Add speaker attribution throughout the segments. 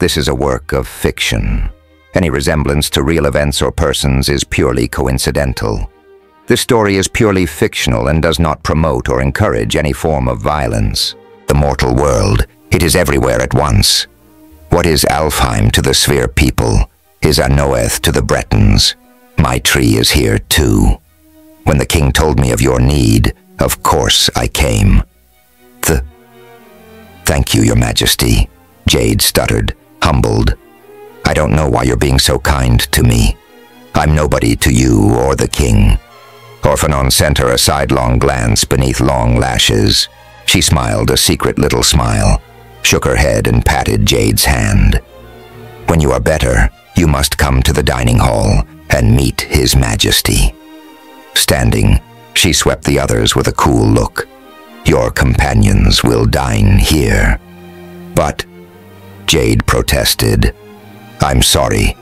Speaker 1: This is a work of fiction. Any resemblance to real events or persons is purely coincidental. This story is purely fictional and does not promote or encourage any form of violence. The mortal world, it is everywhere at once. What is Alfheim to the Sphere people is Anoeth to the Bretons. My tree is here too. When the king told me of your need, of course I came. Thank you, your majesty, Jade stuttered, humbled. I don't know why you're being so kind to me. I'm nobody to you or the king. Orphanon sent her a sidelong glance beneath long lashes. She smiled a secret little smile, shook her head and patted Jade's hand. When you are better, you must come to the dining hall and meet his majesty. Standing, she swept the others with a cool look. Your companions will dine here. But, Jade protested, I'm sorry,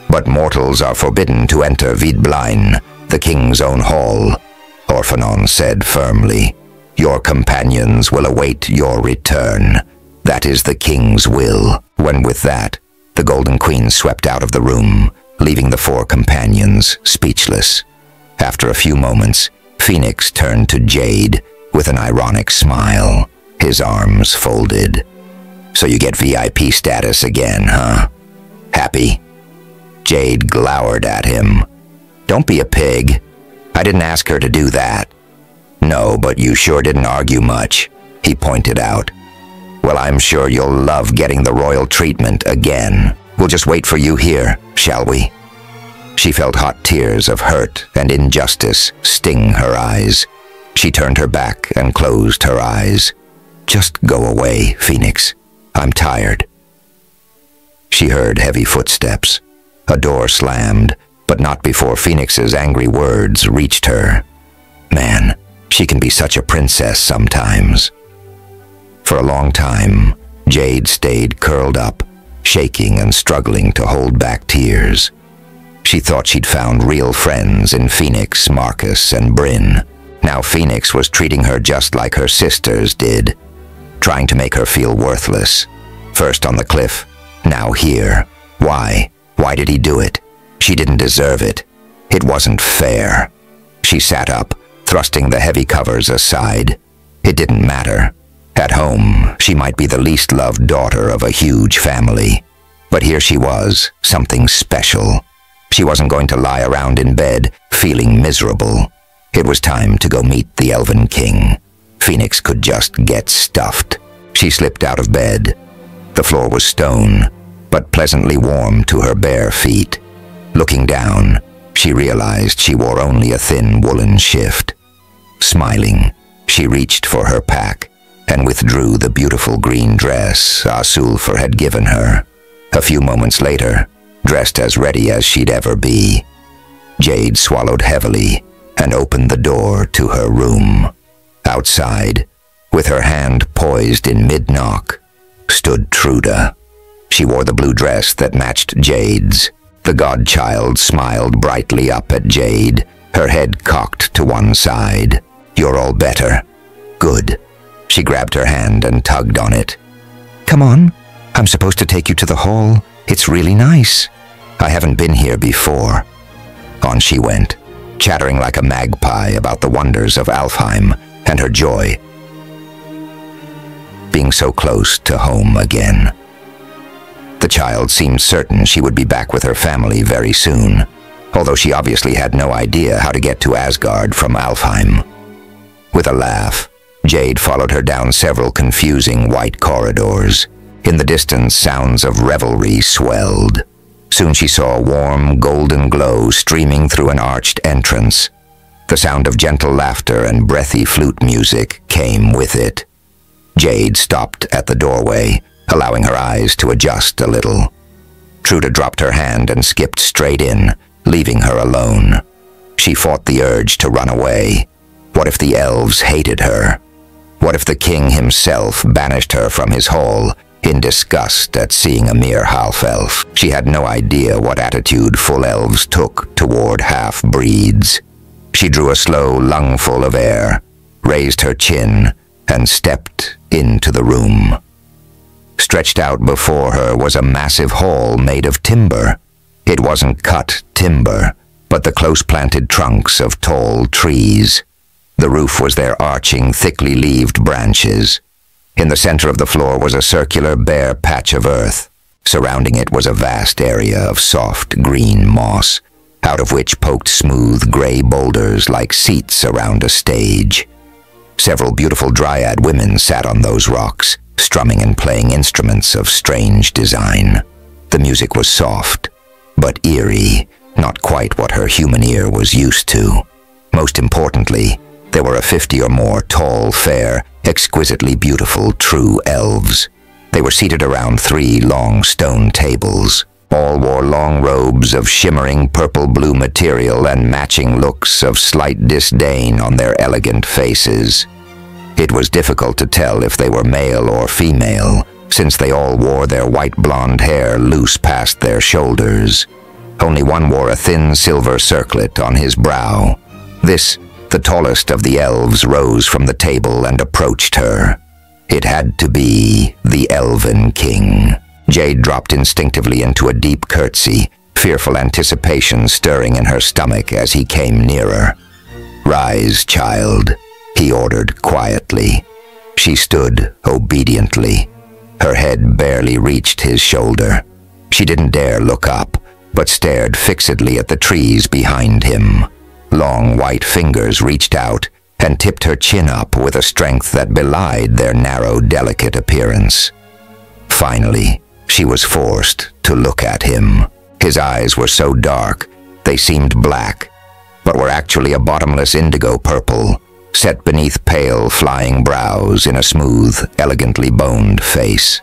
Speaker 1: but mortals are forbidden to enter Vidblain, the king's own hall, Orphanon said firmly. Your companions will await your return. That is the king's will. When with that, the Golden Queen swept out of the room, leaving the four companions speechless. After a few moments, Phoenix turned to Jade with an ironic smile, his arms folded. So you get VIP status again, huh? Happy? Jade glowered at him. Don't be a pig. I didn't ask her to do that. No, but you sure didn't argue much, he pointed out. Well, I'm sure you'll love getting the royal treatment again. We'll just wait for you here, shall we? She felt hot tears of hurt and injustice sting her eyes. She turned her back and closed her eyes. Just go away, Phoenix. I'm tired. She heard heavy footsteps. A door slammed, but not before Phoenix's angry words reached her. Man, she can be such a princess sometimes. For a long time, Jade stayed curled up, shaking and struggling to hold back tears. She thought she'd found real friends in Phoenix, Marcus, and Bryn. Now Phoenix was treating her just like her sisters did, trying to make her feel worthless. First on the cliff, now here. Why? Why did he do it? She didn't deserve it. It wasn't fair. She sat up, thrusting the heavy covers aside. It didn't matter. At home, she might be the least loved daughter of a huge family. But here she was, something special. She wasn't going to lie around in bed, feeling miserable. It was time to go meet the Elven King. Phoenix could just get stuffed. She slipped out of bed. The floor was stone, but pleasantly warm to her bare feet. Looking down, she realized she wore only a thin woolen shift. Smiling, she reached for her pack and withdrew the beautiful green dress Asulfur had given her. A few moments later, dressed as ready as she'd ever be, Jade swallowed heavily and opened the door to her room. Outside, with her hand poised in mid-knock, stood Truda. She wore the blue dress that matched Jade's. The godchild smiled brightly up at Jade, her head cocked to one side. You're all better. Good. She grabbed her hand and tugged on it. Come on. I'm supposed to take you to the hall. It's really nice. I haven't been here before. On she went, chattering like a magpie about the wonders of Alfheim and her joy being so close to home again. The child seemed certain she would be back with her family very soon, although she obviously had no idea how to get to Asgard from Alfheim. With a laugh, Jade followed her down several confusing white corridors. In the distance, sounds of revelry swelled. Soon she saw a warm, golden glow streaming through an arched entrance. The sound of gentle laughter and breathy flute music came with it. Jade stopped at the doorway, allowing her eyes to adjust a little. Truda dropped her hand and skipped straight in, leaving her alone. She fought the urge to run away. What if the elves hated her? What if the king himself banished her from his hall in disgust at seeing a mere half-elf? She had no idea what attitude full elves took toward half-breeds. She drew a slow lungful of air, raised her chin, and stepped into the room. Stretched out before her was a massive hall made of timber. It wasn't cut timber, but the close-planted trunks of tall trees. The roof was their arching, thickly leaved branches. In the center of the floor was a circular, bare patch of earth. Surrounding it was a vast area of soft, green moss, out of which poked smooth, gray boulders like seats around a stage. Several beautiful dryad women sat on those rocks, strumming and playing instruments of strange design. The music was soft, but eerie, not quite what her human ear was used to. Most importantly, there were 50 or more tall, fair, exquisitely beautiful true elves. They were seated around 3 long stone tables. All wore long robes of shimmering purple-blue material and matching looks of slight disdain on their elegant faces. It was difficult to tell if they were male or female, since they all wore their white blonde hair loose past their shoulders. Only one wore a thin silver circlet on his brow. This, the tallest of the elves, rose from the table and approached her. It had to be the Elven King. Jade dropped instinctively into a deep curtsy, fearful anticipation stirring in her stomach as he came nearer. "Rise, child," he ordered quietly. She stood obediently. Her head barely reached his shoulder. She didn't dare look up, but stared fixedly at the trees behind him. Long white fingers reached out and tipped her chin up with a strength that belied their narrow, delicate appearance. Finally, she was forced to look at him. His eyes were so dark, they seemed black, but were actually a bottomless indigo purple, set beneath pale, flying brows in a smooth, elegantly boned face.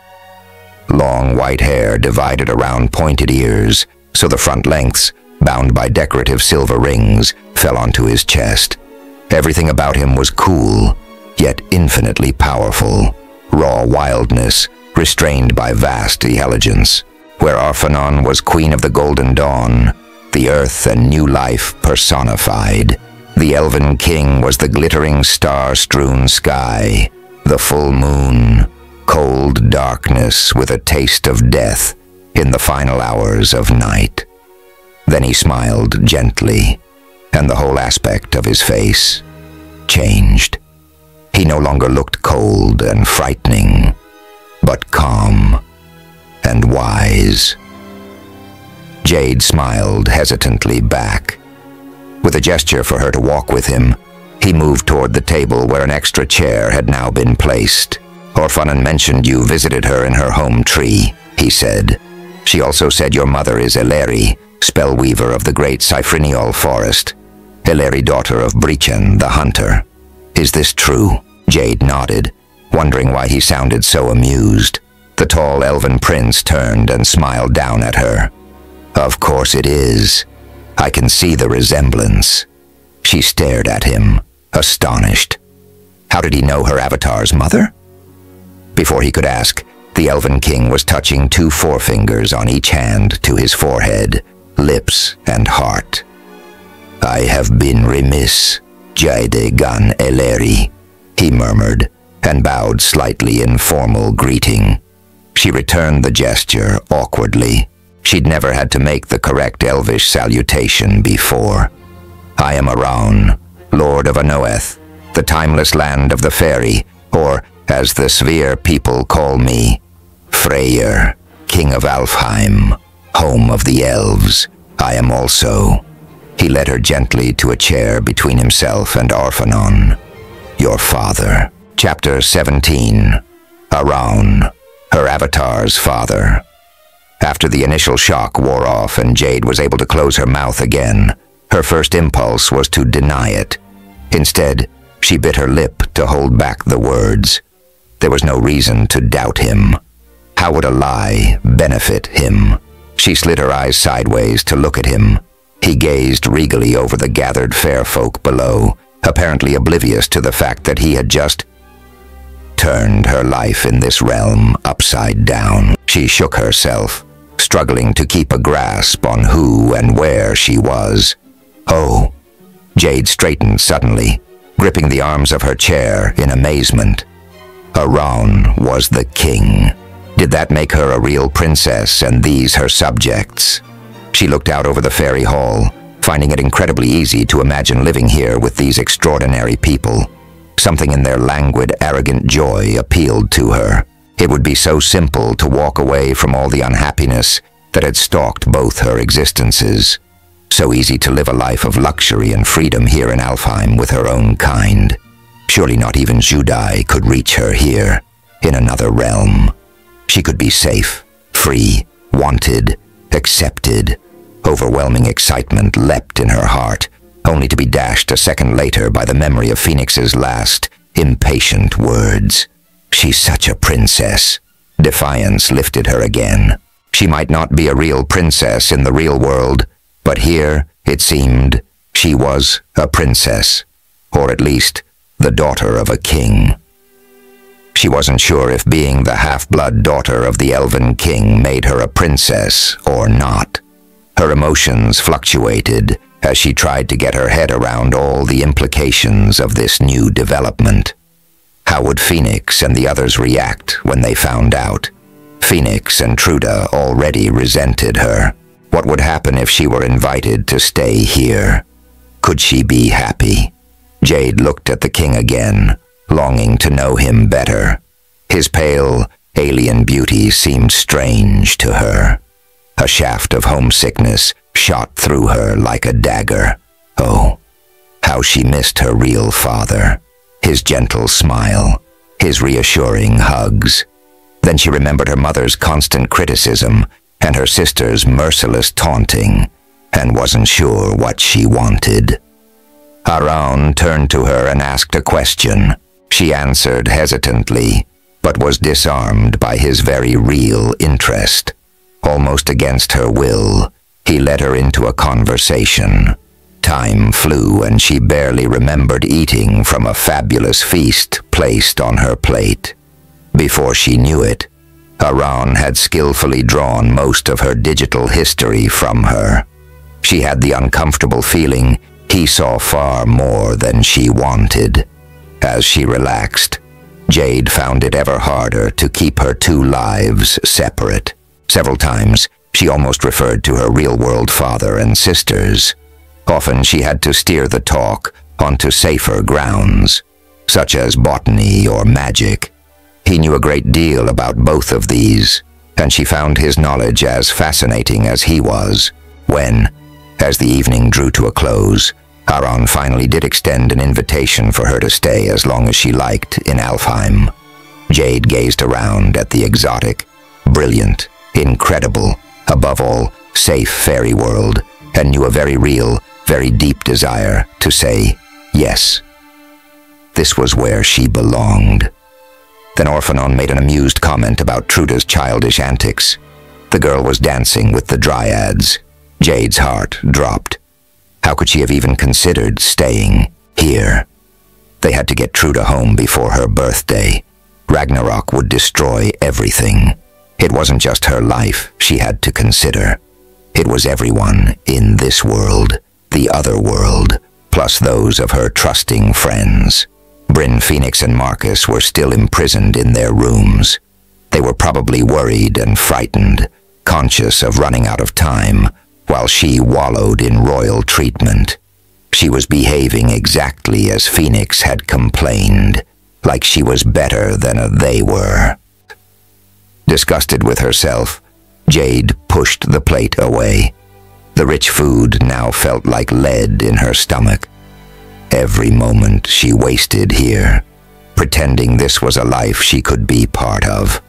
Speaker 1: Long white hair divided around pointed ears, so the front lengths, bound by decorative silver rings, fell onto his chest. Everything about him was cool, yet infinitely powerful. Raw wildness, restrained by vast intelligence. Where Arphanon was queen of the Golden Dawn, the earth and new life personified. The Elven King was the glittering star-strewn sky, the full moon, cold darkness with a taste of death in the final hours of night. Then he smiled gently, and the whole aspect of his face changed. He no longer looked cold and frightening, but calm and wise. Jade smiled hesitantly back. With a gesture for her to walk with him, he moved toward the table where an extra chair had now been placed. "Orphanon mentioned you visited her in her home tree," he said. "She also said your mother is Eleri, spellweaver of the great Cyphryniol forest. Eleri, daughter of Brechen, the hunter. Is this true?" Jade nodded, wondering why he sounded so amused. The tall elven prince turned and smiled down at her. "Of course it is. I can see the resemblance." She stared at him, astonished. How did he know her avatar's mother? Before he could ask, the Elven King was touching 2 forefingers on each hand to his forehead, lips, and heart. "I have been remiss, Jade gan Eleri," he murmured, and bowed slightly in formal greeting. She returned the gesture awkwardly. She'd never had to make the correct elvish salutation before. "I am Araun, Lord of Anoeth, the timeless land of the fairy, or, as the Sphere people call me, Freyr, King of Alfheim, home of the elves. I am also." He led her gently to a chair between himself and Arphanon. "Your father." Chapter 17. Araun, her avatar's father. After the initial shock wore off and Jade was able to close her mouth again, her first impulse was to deny it. Instead, she bit her lip to hold back the words. There was no reason to doubt him. How would a lie benefit him? She slid her eyes sideways to look at him. He gazed regally over the gathered fair folk below, apparently oblivious to the fact that he had just turned her life in this realm upside down. She shook herself, struggling to keep a grasp on who and where she was. "Oh." Jade straightened suddenly, gripping the arms of her chair in amazement. Araun was the king. Did that make her a real princess and these her subjects? She looked out over the fairy hall, finding it incredibly easy to imagine living here with these extraordinary people. Something in their languid, arrogant joy appealed to her. It would be so simple to walk away from all the unhappiness that had stalked both her existences. So easy to live a life of luxury and freedom here in Alfheim with her own kind. Surely not even Judai could reach her here, in another realm. She could be safe, free, wanted, accepted. Overwhelming excitement leapt in her heart, only to be dashed a second later by the memory of Phoenix's last, impatient words. She's such a princess. Defiance lifted her again. She might not be a real princess in the real world, but here, it seemed, she was a princess, or at least the daughter of a king. She wasn't sure if being the half-blood daughter of the Elven King made her a princess or not. Her emotions fluctuated as she tried to get her head around all the implications of this new development. How would Phoenix and the others react when they found out? Phoenix and Truda already resented her. What would happen if she were invited to stay here? Could she be happy? Jade looked at the king again, longing to know him better. His pale, alien beauty seemed strange to her. A shaft of homesickness shot through her like a dagger. Oh, how she missed her real father, his gentle smile, his reassuring hugs. Then she remembered her mother's constant criticism and her sister's merciless taunting, and wasn't sure what she wanted. Aran turned to her and asked a question. She answered hesitantly, but was disarmed by his very real interest. Almost against her will, he led her into a conversation. Time flew and she barely remembered eating from a fabulous feast placed on her plate. Before she knew it, Aran had skillfully drawn most of her digital history from her. She had the uncomfortable feeling he saw far more than she wanted. As she relaxed, Jade found it ever harder to keep her two lives separate. Several times, she almost referred to her real-world father and sisters. Often she had to steer the talk onto safer grounds, such as botany or magic. He knew a great deal about both of these, and she found his knowledge as fascinating as he was. When, as the evening drew to a close, Aran finally did extend an invitation for her to stay as long as she liked in Alfheim. Jade gazed around at the exotic, brilliant, incredible, above all, safe fairy world, and knew a very real, very deep desire to say yes. This was where she belonged. Then Orphanon made an amused comment about Truda's childish antics. The girl was dancing with the dryads. Jade's heart dropped. How could she have even considered staying here? They had to get Truda home before her birthday. Ragnarok would destroy everything. It wasn't just her life she had to consider. It was everyone in this world, the other world, plus those of her trusting friends. Bryn, Phoenix, and Marcus were still imprisoned in their rooms. They were probably worried and frightened, conscious of running out of time, while she wallowed in royal treatment. She was behaving exactly as Phoenix had complained, like she was better than they were. Disgusted with herself, Jade pushed the plate away. The rich food now felt like lead in her stomach. Every moment she wasted here, pretending this was a life she could be part of,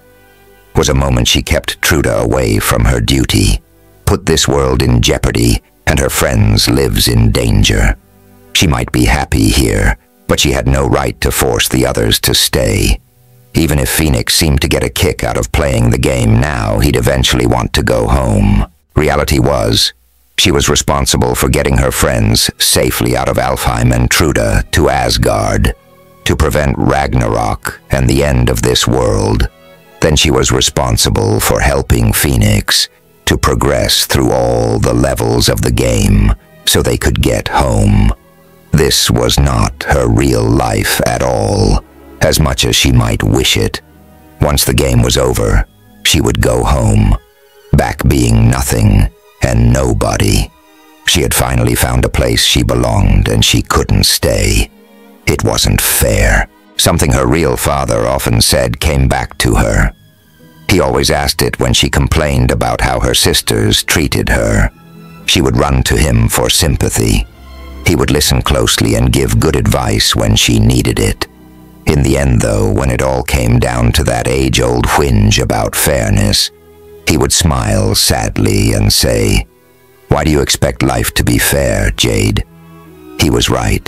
Speaker 1: was a moment she kept Truda away from her duty, put this world in jeopardy, and her friends' lives in danger. She might be happy here, but she had no right to force the others to stay. Even if Phoenix seemed to get a kick out of playing the game now, he'd eventually want to go home. Reality was, she was responsible for getting her friends safely out of Alfheim and Truda to Asgard, to prevent Ragnarok and the end of this world. Then she was responsible for helping Phoenix to progress through all the levels of the game so they could get home. This was not her real life at all, as much as she might wish it. Once the game was over, she would go home, back being nothing and nobody. She had finally found a place she belonged, and she couldn't stay. It wasn't fair. Something her real father often said came back to her. He always asked it when she complained about how her sisters treated her. She would run to him for sympathy. He would listen closely and give good advice when she needed it. In the end, though, when it all came down to that age-old whinge about fairness, he would smile sadly and say, "Why do you expect life to be fair, Jade?" He was right.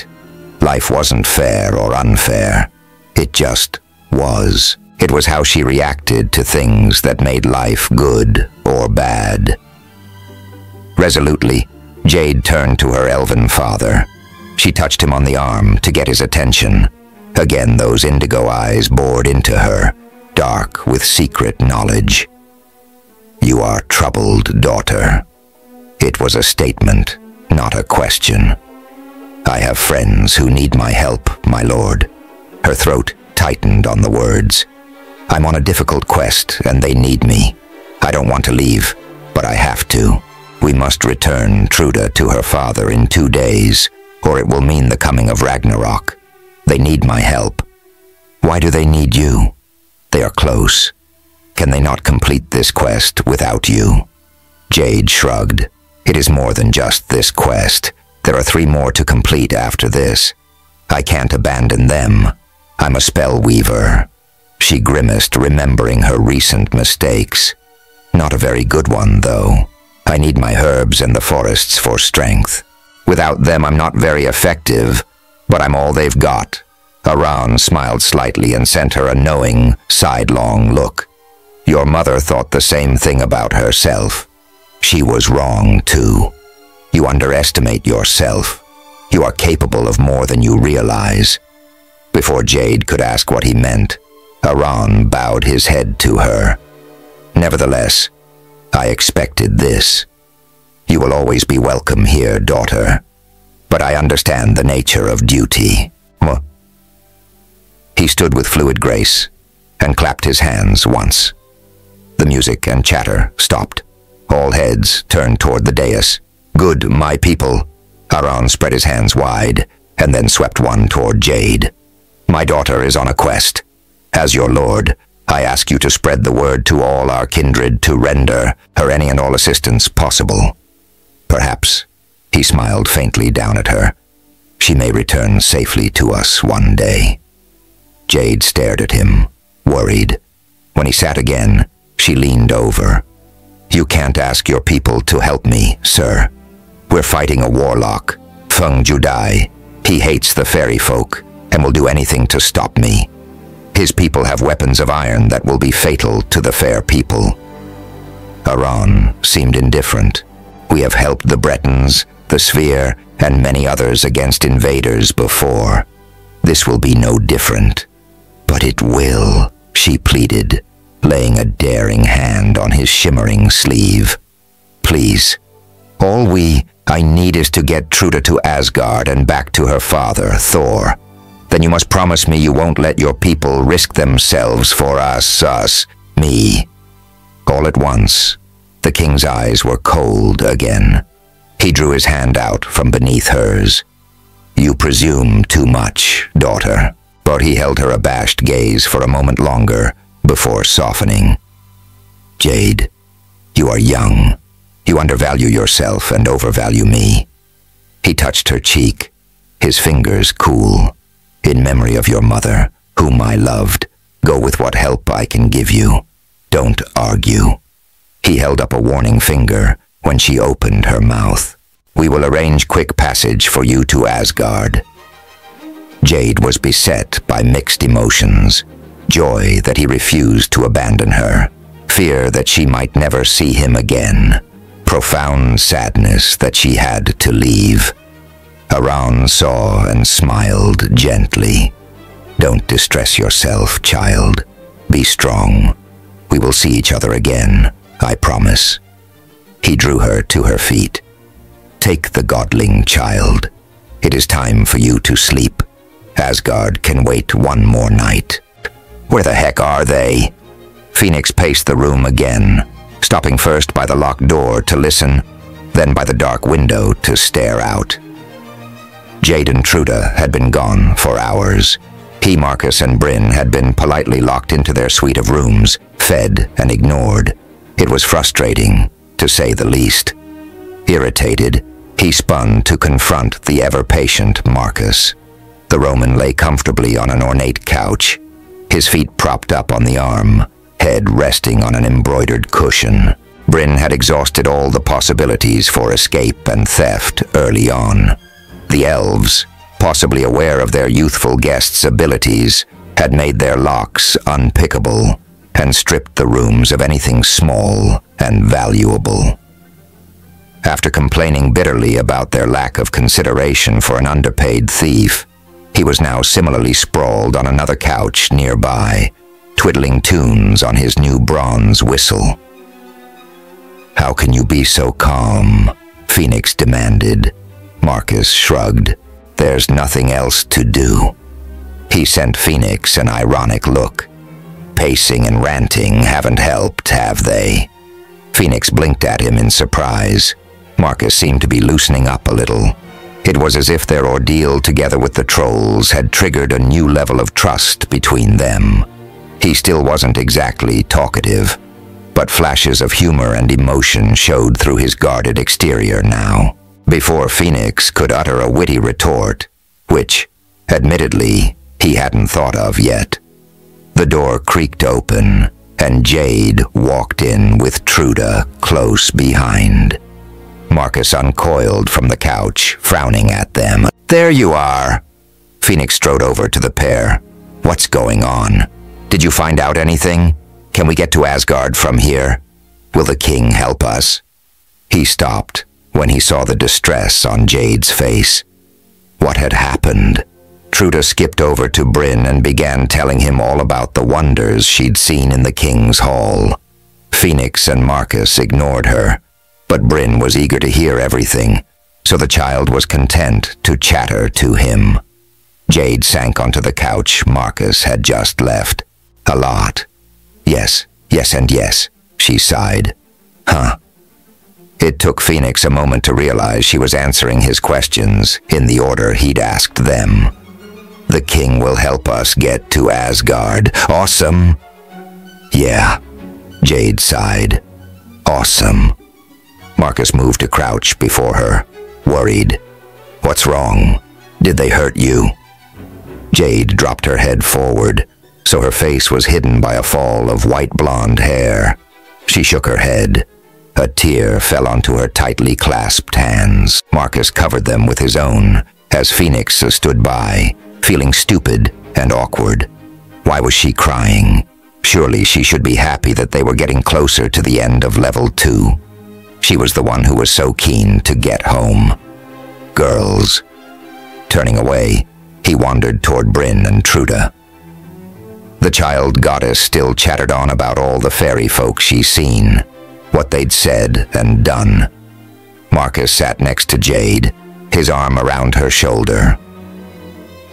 Speaker 1: Life wasn't fair or unfair. It just was. It was how she reacted to things that made life good or bad. Resolutely, Jade turned to her elven father. She touched him on the arm to get his attention. Again, those indigo eyes bored into her, dark with secret knowledge. "You are troubled, daughter." It was a statement, not a question. "I have friends who need my help, my lord." Her throat tightened on the words. "I'm on a difficult quest, and they need me. I don't want to leave, but I have to. We must return Truda to her father in 2 days, or it will mean the coming of Ragnarok. They need my help." "Why do they need you?" "They are close. Can they not complete this quest without you?" Jade shrugged. "It is more than just this quest. There are 3 more to complete after this. I can't abandon them. I'm a spell weaver." She grimaced, remembering her recent mistakes. "Not a very good one, though. I need my herbs and the forests for strength. Without them, I'm not very effective, but I'm all they've got." Aran smiled slightly and sent her a knowing, sidelong look. "Your mother thought the same thing about herself. She was wrong, too. You underestimate yourself. You are capable of more than you realize." Before Jade could ask what he meant, Aran bowed his head to her. "Nevertheless, I expected this. You will always be welcome here, daughter. But I understand the nature of duty." He stood with fluid grace and clapped his hands once. The music and chatter stopped. All heads turned toward the dais. "Good, my people." Aran spread his hands wide and then swept one toward Jade. "My daughter is on a quest. As your lord, I ask you to spread the word to all our kindred to render her any and all assistance possible. Perhaps," he smiled faintly down at her, "she may return safely to us one day." Jade stared at him, worried. When he sat again, she leaned over. "You can't ask your people to help me, sir. We're fighting a warlock, Feng Judai. He hates the fairy folk and will do anything to stop me. His people have weapons of iron that will be fatal to the fair people." Aran seemed indifferent. "We have helped the Bretons, the Sphere, and many others against invaders before. This will be no different." "But it will," she pleaded, laying a daring hand on his shimmering sleeve. "Please, all I need is to get Truda to Asgard and back to her father, Thor. Then you must promise me you won't let your people risk themselves for me." All at once, the king's eyes were cold again. He drew his hand out from beneath hers. "You presume too much, daughter." But he held her abashed gaze for a moment longer before softening. "Jade, you are young. You undervalue yourself and overvalue me." He touched her cheek, his fingers cool. "In memory of your mother, whom I loved, go with what help I can give you. Don't argue." He held up a warning finger when she opened her mouth. "We will arrange quick passage for you to Asgard." Jade was beset by mixed emotions. Joy that he refused to abandon her. Fear that she might never see him again. Profound sadness that she had to leave. Aran saw and smiled gently. "Don't distress yourself, child. Be strong. We will see each other again, I promise." He drew her to her feet. "Take the godling, child. It is time for you to sleep. Asgard can wait one more night." "Where the heck are they?" Phoenix paced the room again, stopping first by the locked door to listen, then by the dark window to stare out. Jade and Truda had been gone for hours. He, Marcus, and Bryn had been politely locked into their suite of rooms, fed and ignored. It was frustrating, to say the least. Irritated, he spun to confront the ever-patient Marcus. The Roman lay comfortably on an ornate couch, his feet propped up on the arm, head resting on an embroidered cushion. Bryn had exhausted all the possibilities for escape and theft early on. The elves, possibly aware of their youthful guest's abilities, had made their locks unpickable and stripped the rooms of anything small and valuable. After complaining bitterly about their lack of consideration for an underpaid thief, he was now similarly sprawled on another couch nearby, twiddling tunes on his new bronze whistle. "How can you be so calm?" Phoenix demanded. Marcus shrugged. "There's nothing else to do." He sent Phoenix an ironic look. "Pacing and ranting haven't helped, have they?" Phoenix blinked at him in surprise. Marcus seemed to be loosening up a little. It was as if their ordeal together with the trolls had triggered a new level of trust between them. He still wasn't exactly talkative, but flashes of humor and emotion showed through his guarded exterior now. Before Phoenix could utter a witty retort, which, admittedly, he hadn't thought of yet, the door creaked open, and Jade walked in with Truda close behind. Marcus uncoiled from the couch, frowning at them. "There you are!" Phoenix strode over to the pair. "What's going on? Did you find out anything? Can we get to Asgard from here? Will the king help us?" He stopped when he saw the distress on Jade's face. What had happened? Truda skipped over to Bryn and began telling him all about the wonders she'd seen in the king's hall. Phoenix and Marcus ignored her, but Bryn was eager to hear everything, so the child was content to chatter to him. Jade sank onto the couch Marcus had just left. "A lot. Yes, yes and yes," she sighed. "Huh." It took Phoenix a moment to realize she was answering his questions in the order he'd asked them. "The king will help us get to Asgard. Awesome." "Yeah," Jade sighed. "Awesome." Marcus moved to crouch before her, worried. "What's wrong? Did they hurt you?" Jade dropped her head forward, so her face was hidden by a fall of white blonde hair. She shook her head. A tear fell onto her tightly clasped hands. Marcus covered them with his own, as Phoenix stood by, feeling stupid and awkward. Why was she crying? Surely she should be happy that they were getting closer to the end of level 2. She was the one who was so keen to get home. Girls. Turning away, he wandered toward Bryn and Truda. The child goddess still chattered on about all the fairy folk she's seen, what they'd said and done. Marcus sat next to Jade, his arm around her shoulder.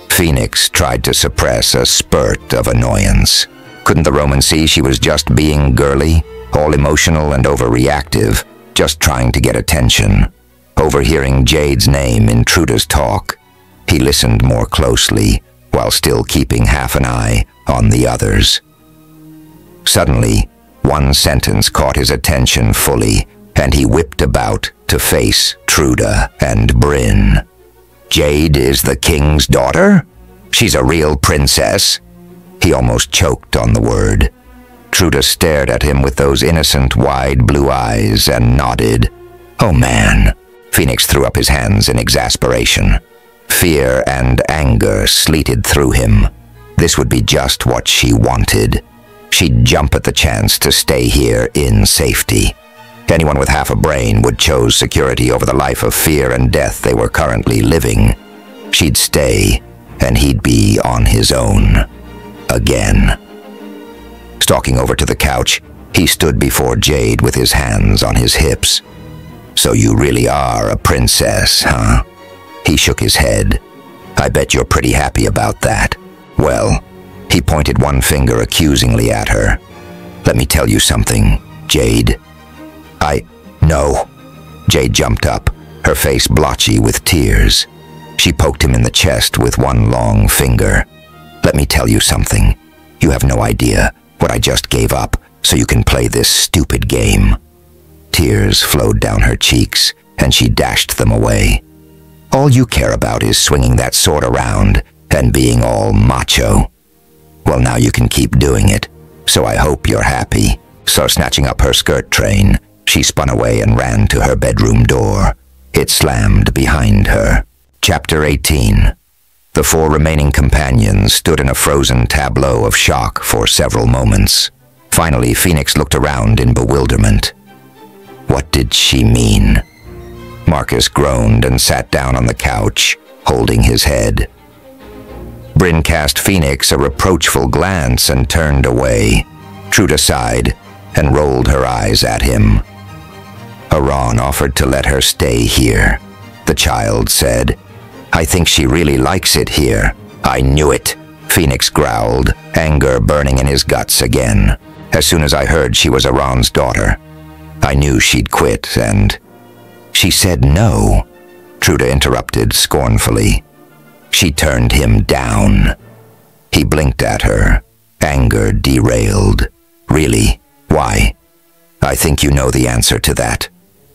Speaker 1: Phoenix tried to suppress a spurt of annoyance. Couldn't the Roman see she was just being girly, all emotional and overreactive, just trying to get attention? Overhearing Jade's name in Truda's talk, he listened more closely, while still keeping half an eye on the others. Suddenly, one sentence caught his attention fully, and he whipped about to face Truda and Bryn. "Jade is the king's daughter? She's a real princess?" He almost choked on the word. Truda stared at him with those innocent, wide blue eyes and nodded. "Oh man." Phoenix threw up his hands in exasperation. Fear and anger sleeted through him. This would be just what she wanted. She'd jump at the chance to stay here in safety. Anyone with half a brain would choose security over the life of fear and death they were currently living. She'd stay, and he'd be on his own. Again. Stalking over to the couch, he stood before Jade with his hands on his hips. "So you really are a princess, huh?" He shook his head. "I bet you're pretty happy about that. Well," he pointed one finger accusingly at her. Let me tell you something, Jade. No. Jade jumped up, her face blotchy with tears. She poked him in the chest with one long finger. Let me tell you something. You have no idea what I just gave up so you can play this stupid game. Tears flowed down her cheeks, and she dashed them away. All you care about is swinging that sword around and being all macho. Well, now you can keep doing it, so I hope you're happy. So snatching up her skirt train, she spun away and ran to her bedroom door. It slammed behind her. Chapter 18. The four remaining companions stood in a frozen tableau of shock for several moments. Finally, Phoenix looked around in bewilderment. What did she mean? Marcus groaned and sat down on the couch, holding his head. Bryn cast Phoenix a reproachful glance and turned away. Truda sighed and rolled her eyes at him. Haran offered to let her stay here. The child said, I think she really likes it here. I knew it, Phoenix growled, anger burning in his guts again. As soon as I heard she was Haran's daughter, I knew she'd quit and... She said no, Truda interrupted scornfully. She turned him down. He blinked at her, anger derailed. Really? Why? I think you know the answer to that.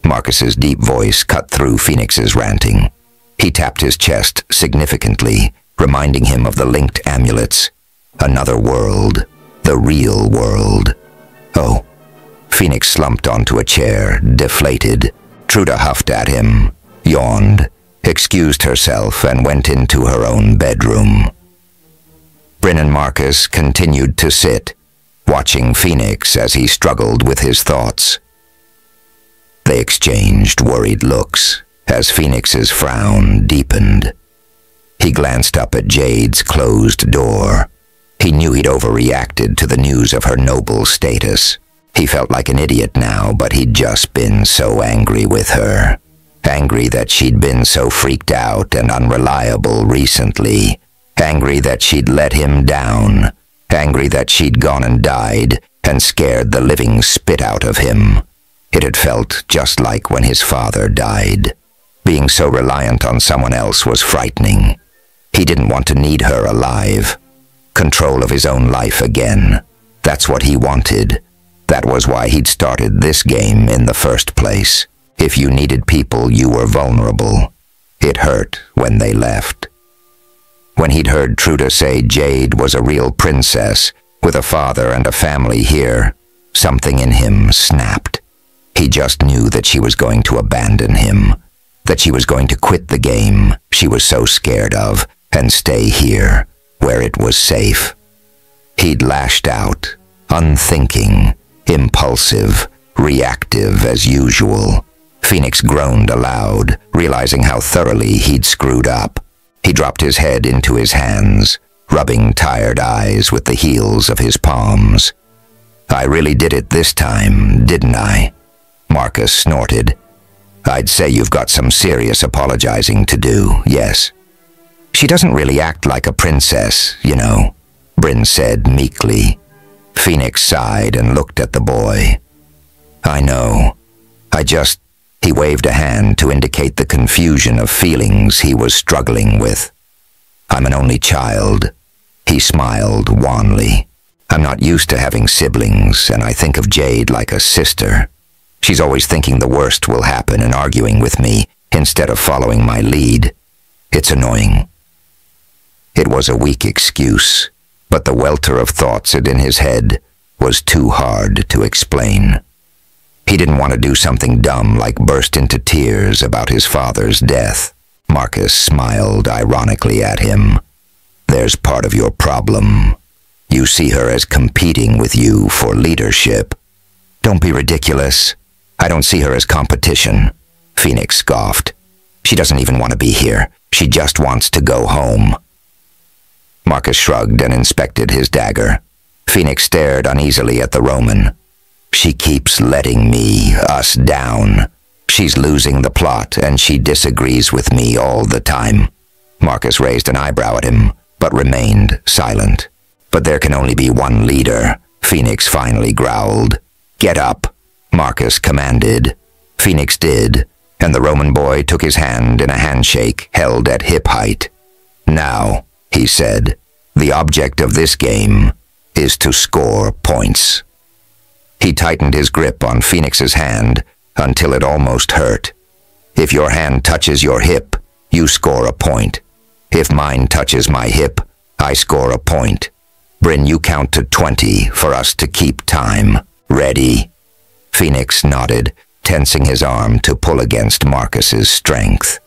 Speaker 1: Marcus's deep voice cut through Phoenix's ranting. He tapped his chest significantly, reminding him of the linked amulets. Another world. The real world. Oh. Phoenix slumped onto a chair, deflated. Truda huffed at him, yawned, excused herself, and went into her own bedroom. Bryn and Marcus continued to sit, watching Phoenix as he struggled with his thoughts. They exchanged worried looks as Phoenix's frown deepened. He glanced up at Jade's closed door. He knew he'd overreacted to the news of her noble status. He felt like an idiot now, but he'd just been so angry with her. Angry that she'd been so freaked out and unreliable recently. Angry that she'd let him down. Angry that she'd gone and died and scared the living spit out of him. It had felt just like when his father died. Being so reliant on someone else was frightening. He didn't want to need her alive. Control of his own life again. That's what he wanted. That was why he'd started this game in the first place. If you needed people, you were vulnerable. It hurt when they left. When he'd heard Truda say Jade was a real princess, with a father and a family here, something in him snapped. He just knew that she was going to abandon him, that she was going to quit the game she was so scared of and stay here, where it was safe. He'd lashed out, unthinking, impulsive, reactive as usual. Phoenix groaned aloud, realizing how thoroughly he'd screwed up. He dropped his head into his hands, rubbing tired eyes with the heels of his palms. I really did it this time, didn't I? Marcus snorted. I'd say you've got some serious apologizing to do, yes. She doesn't really act like a princess, you know, Bryn said meekly. Phoenix sighed and looked at the boy. I know. He waved a hand to indicate the confusion of feelings he was struggling with. I'm an only child. He smiled wanly. I'm not used to having siblings, and I think of Jade like a sister. She's always thinking the worst will happen and arguing with me instead of following my lead. It's annoying. It was a weak excuse, but the welter of thoughts in his head was too hard to explain. He didn't want to do something dumb like burst into tears about his father's death. Marcus smiled ironically at him. There's part of your problem. You see her as competing with you for leadership. Don't be ridiculous. I don't see her as competition, Phoenix scoffed. She doesn't even want to be here. She just wants to go home. Marcus shrugged and inspected his dagger. Phoenix stared uneasily at the Roman. She keeps letting us down. She's losing the plot, and she disagrees with me all the time. Marcus raised an eyebrow at him, but remained silent. But there can only be one leader, Phoenix finally growled. "Get up," Marcus commanded. Phoenix did, and the Roman boy took his hand in a handshake held at hip height. "Now," he said, "the object of this game is to score points." He tightened his grip on Phoenix's hand until it almost hurt. "If your hand touches your hip, you score a point. If mine touches my hip, I score a point. Bryn, you count to 20 for us to keep time. Ready?" Phoenix nodded, tensing his arm to pull against Marcus's strength.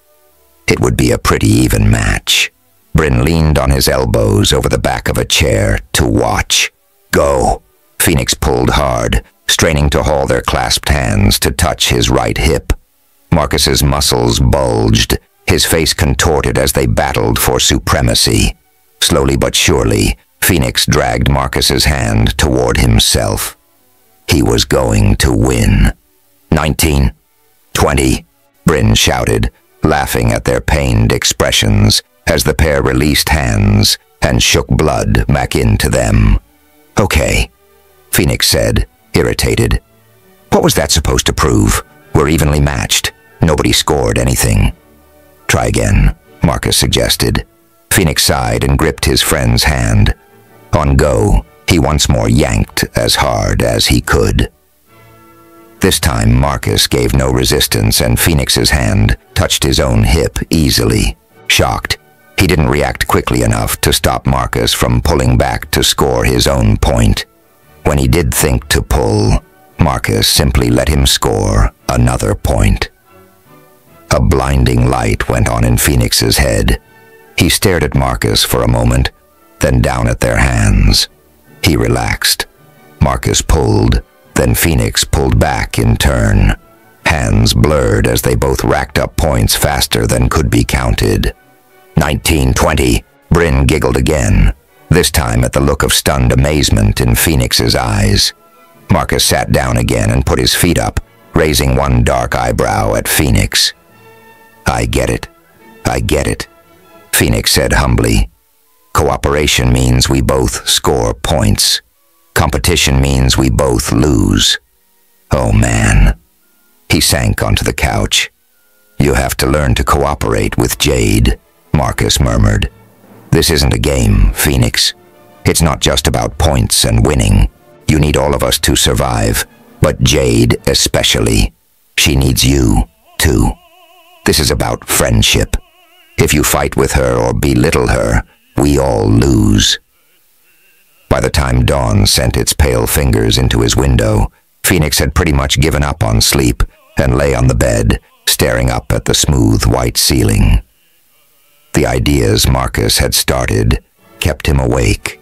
Speaker 1: It would be a pretty even match. Bryn leaned on his elbows over the back of a chair to watch. "Go." Phoenix pulled hard, straining to haul their clasped hands to touch his right hip. Marcus's muscles bulged, his face contorted as they battled for supremacy. Slowly but surely, Phoenix dragged Marcus's hand toward himself. He was going to win. 19, 20, Bryn shouted, laughing at their pained expressions as the pair released hands and shook blood back into them. "Okay," Phoenix said, irritated. "What was that supposed to prove? We're evenly matched. Nobody scored anything." "Try again," Marcus suggested. Phoenix sighed and gripped his friend's hand. On go, he once more yanked as hard as he could. This time Marcus gave no resistance and Phoenix's hand touched his own hip easily. Shocked, he didn't react quickly enough to stop Marcus from pulling back to score his own point. When he did think to pull, Marcus simply let him score another point. A blinding light went on in Phoenix's head. He stared at Marcus for a moment, then down at their hands. He relaxed. Marcus pulled, then Phoenix pulled back in turn. Hands blurred as they both racked up points faster than could be counted. 19, 20, Bryn giggled again, this time at the look of stunned amazement in Phoenix's eyes. Marcus sat down again and put his feet up, raising one dark eyebrow at Phoenix. "I get it. I get it," Phoenix said humbly. "Cooperation means we both score points. Competition means we both lose. Oh man." He sank onto the couch. "You have to learn to cooperate with Jade," Marcus murmured. "This isn't a game, Phoenix. It's not just about points and winning. You need all of us to survive, but Jade especially. She needs you, too. This is about friendship. If you fight with her or belittle her, we all lose." By the time dawn sent its pale fingers into his window, Phoenix had pretty much given up on sleep and lay on the bed, staring up at the smooth white ceiling. The ideas Marcus had started kept him awake,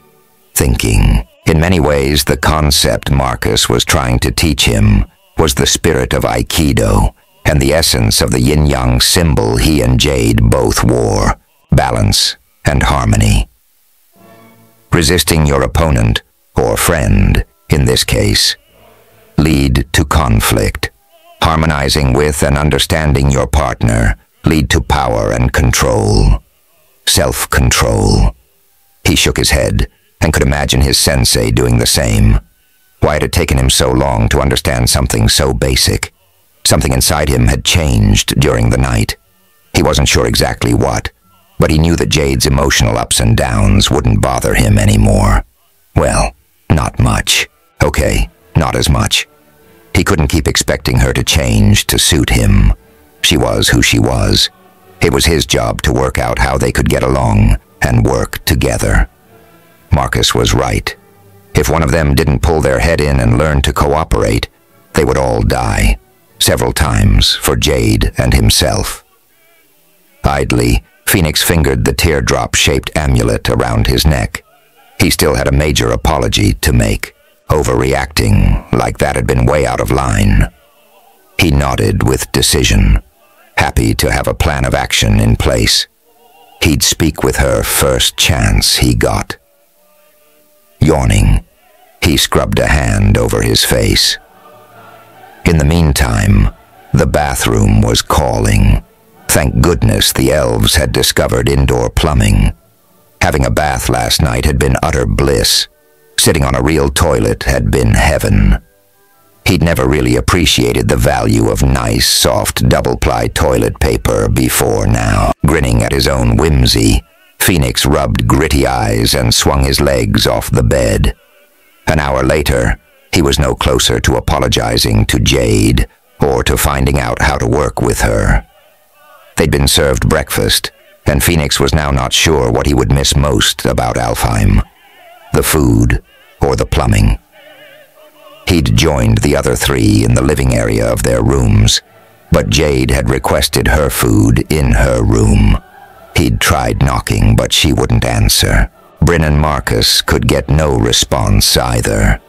Speaker 1: thinking. In many ways, the concept Marcus was trying to teach him was the spirit of Aikido and the essence of the yin-yang symbol he and Jade both wore, balance and harmony. Resisting your opponent, or friend, in this case, lead to conflict. Harmonizing with and understanding your partner lead to power and control. Self-control. He shook his head and could imagine his sensei doing the same. Why it had taken him so long to understand something so basic. Something inside him had changed during the night. He wasn't sure exactly what, but he knew that Jade's emotional ups and downs wouldn't bother him anymore. Well, not much. Okay, not as much. He couldn't keep expecting her to change to suit him. She was who she was. It was his job to work out how they could get along and work together. Marcus was right. If one of them didn't pull their head in and learn to cooperate, they would all die, several times for Jade and himself. Idly, Phoenix fingered the teardrop-shaped amulet around his neck. He still had a major apology to make, overreacting like that had been way out of line. He nodded with decision, happy to have a plan of action in place. He'd speak with her first chance he got. Yawning, he scrubbed a hand over his face. In the meantime, the bathroom was calling. Thank goodness the elves had discovered indoor plumbing. Having a bath last night had been utter bliss. Sitting on a real toilet had been heaven. He'd never really appreciated the value of nice, soft, double-ply toilet paper before now. Grinning at his own whimsy, Phoenix rubbed gritty eyes and swung his legs off the bed. An hour later, he was no closer to apologizing to Jade or to finding out how to work with her. They'd been served breakfast, and Phoenix was now not sure what he would miss most about Alfheim: the food or the plumbing. He'd joined the other three in the living area of their rooms, but Jade had requested her food in her room. He'd tried knocking, but she wouldn't answer. Bryn and Marcus could get no response either.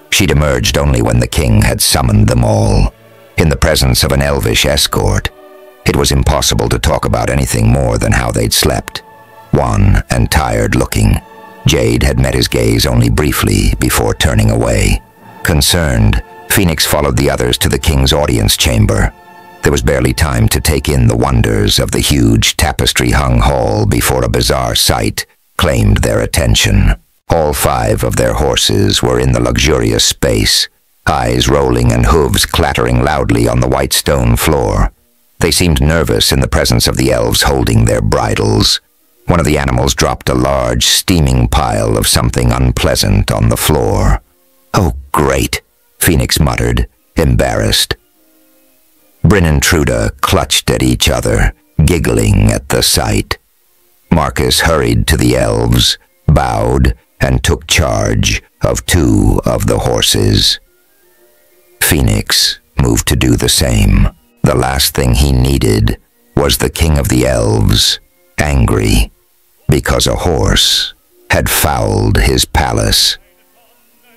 Speaker 1: She'd emerged only when the king had summoned them all, in the presence of an elvish escort. It was impossible to talk about anything more than how they'd slept. Wan and tired-looking, Jade had met his gaze only briefly before turning away. Concerned, Phoenix followed the others to the king's audience chamber. There was barely time to take in the wonders of the huge tapestry-hung hall before a bizarre sight claimed their attention. All 5 of their horses were in the luxurious space, eyes rolling and hooves clattering loudly on the white stone floor. They seemed nervous in the presence of the elves holding their bridles. One of the animals dropped a large, steaming pile of something unpleasant on the floor. "Oh, great," Phoenix muttered, embarrassed. Bryn and Truda clutched at each other, giggling at the sight. Marcus hurried to the elves, bowed, and took charge of 2 of the horses. Phoenix moved to do the same. The last thing he needed was the king of the elves, angry because a horse had fouled his palace.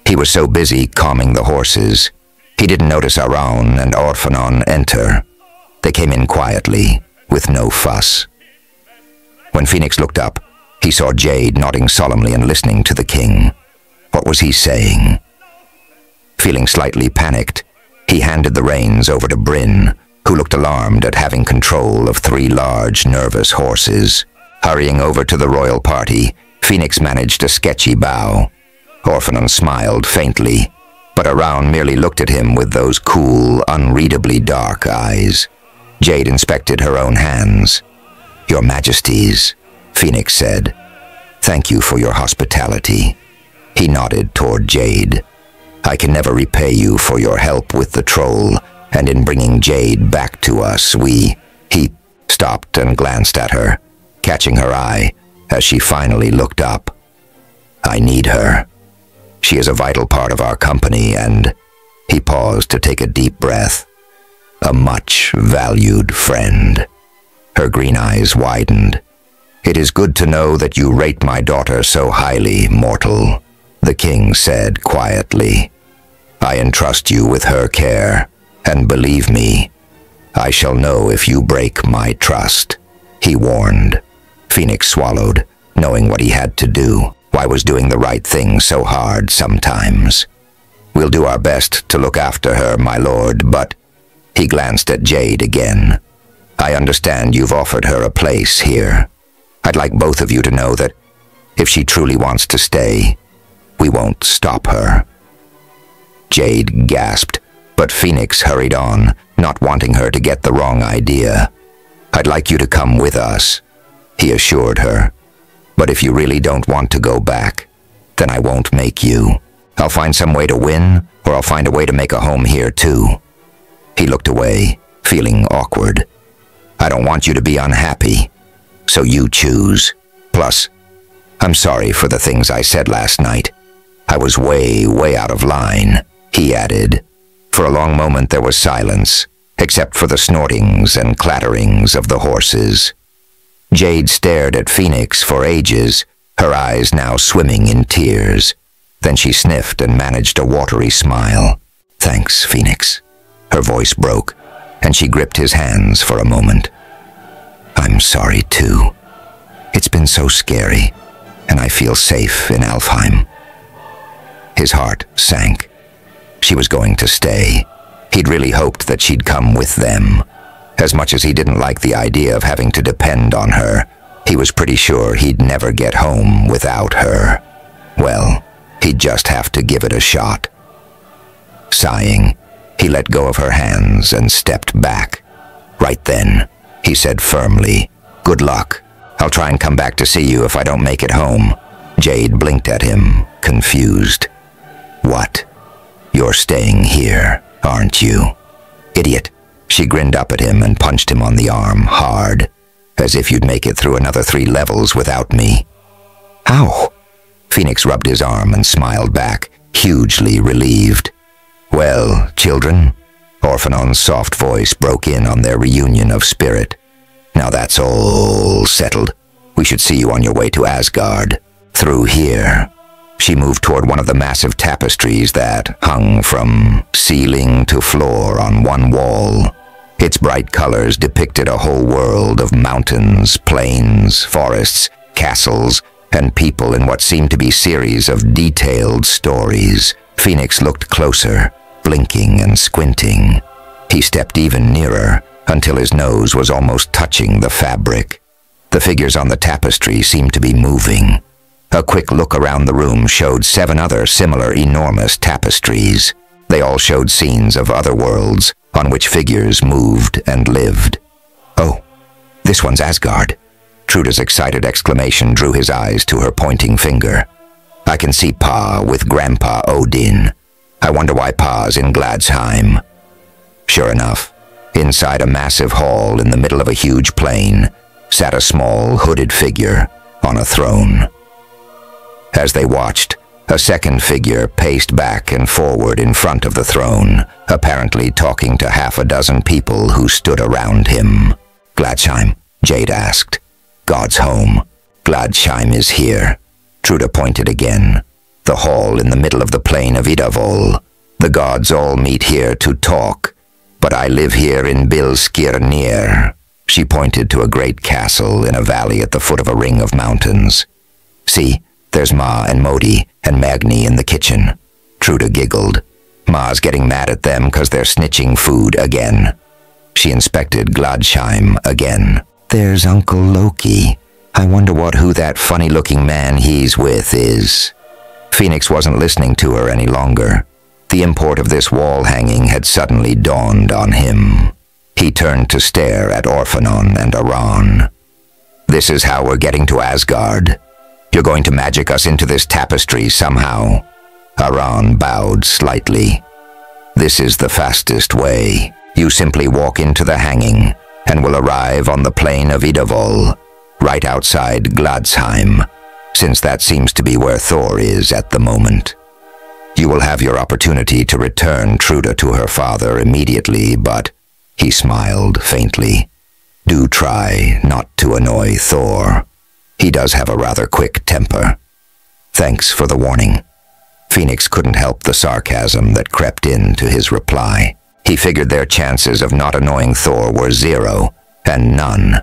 Speaker 1: He was so busy calming the horses, he didn't notice Aran and Orphanon enter. They came in quietly, with no fuss. When Phoenix looked up, he saw Jade nodding solemnly and listening to the king. What was he saying? Feeling slightly panicked, he handed the reins over to Bryn, who looked alarmed at having control of 3 large, nervous horses. Hurrying over to the royal party, Phoenix managed a sketchy bow. Orphanon smiled faintly, but Aran merely looked at him with those cool, unreadably dark eyes. Jade inspected her own hands. "Your Majesties," Phoenix said. "Thank you for your hospitality." He nodded toward Jade. "I can never repay you for your help with the troll, and in bringing Jade back to us, He stopped and glanced at her, catching her eye as she finally looked up. "I need her. She is a vital part of our company, and..." He paused to take a deep breath. "A much valued friend." Her green eyes widened. "It is good to know that you rate my daughter so highly, mortal," the king said quietly. "I entrust you with her care, and believe me, I shall know if you break my trust," he warned. Phoenix swallowed, knowing what he had to do. Why was doing the right thing so hard sometimes? "We'll do our best to look after her, my lord, but..." He glanced at Jade again. "I understand you've offered her a place here. I'd like both of you to know that if she truly wants to stay, we won't stop her." Jade gasped, but Phoenix hurried on, not wanting her to get the wrong idea. "I'd like you to come with us," he assured her. "But if you really don't want to go back, then I won't make you. I'll find some way to win, or I'll find a way to make a home here too." He looked away, feeling awkward. "I don't want you to be unhappy, so you choose. Plus, I'm sorry for the things I said last night. I was way out of line," he added. For a long moment there was silence, except for the snortings and clatterings of the horses. Jade stared at Phoenix for ages, her eyes now swimming in tears. Then she sniffed and managed a watery smile. "Thanks, Phoenix." Her voice broke, and she gripped his hands for a moment. "I'm sorry, too. It's been so scary, and I feel safe in Alfheim." His heart sank. She was going to stay. He'd really hoped that she'd come with them. As much as he didn't like the idea of having to depend on her, he was pretty sure he'd never get home without her. Well, He'd just have to give it a shot. Sighing, he let go of her hands and stepped back. "Right then," he said firmly. "Good luck. I'll try and come back to see you if I don't make it home." Jade blinked at him, confused. "What? You're staying here, aren't you?" "Idiot." She grinned up at him and punched him on the arm, hard, as if you'd make it through another 3 levels without me. "Ow!" Phoenix rubbed his arm and smiled back, hugely relieved. "Well, children," Orphanon's soft voice broke in on their reunion of spirit. "Now that's all settled. We should see you on your way to Asgard. Through here." She moved toward one of the massive tapestries that hung from ceiling to floor on one wall. Its bright colors depicted a whole world of mountains, plains, forests, castles, and people in what seemed to be series of detailed stories. Phoenix looked closer, blinking and squinting. He stepped even nearer, until his nose was almost touching the fabric. The figures on the tapestry seemed to be moving. A quick look around the room showed 7 other similar enormous tapestries. They all showed scenes of other worlds, on which figures moved and lived. "Oh, this one's Asgard." Truda's excited exclamation drew his eyes to her pointing finger. "I can see Pa with Grandpa Odin. I wonder why Pa's in Gladsheim." Sure enough, inside a massive hall in the middle of a huge plain, sat a small, hooded figure on a throne. As they watched, a second figure paced back and forward in front of the throne, apparently talking to 6 people who stood around him. "Gladsheim?" Jade asked. "God's home. Gladsheim is here." Truda pointed again. "The hall in the middle of the plain of Idavol. The gods all meet here to talk, but I live here in Bilskirnir." She pointed to a great castle in a valley at the foot of a ring of mountains. "See, there's Ma and Modi and Magni in the kitchen." Truda giggled. "Ma's getting mad at them 'cause they're snitching food again." She inspected Gladsheim again. "There's Uncle Loki. I wonder who that funny-looking man he's with is." Phoenix wasn't listening to her any longer. The import of this wall hanging had suddenly dawned on him. He turned to stare at Orphanon and Aran. "This is how we're getting to Asgard. You're going to magic us into this tapestry somehow." Aran bowed slightly. "This is the fastest way. You simply walk into the hanging, and will arrive on the plain of Idavol, right outside Gladsheim, since that seems to be where Thor is at the moment. You will have your opportunity to return Truda to her father immediately, but," he smiled faintly, "do try not to annoy Thor. He does have a rather quick temper." "Thanks for the warning." Phoenix couldn't help the sarcasm that crept into his reply. He figured their chances of not annoying Thor were 0 and none,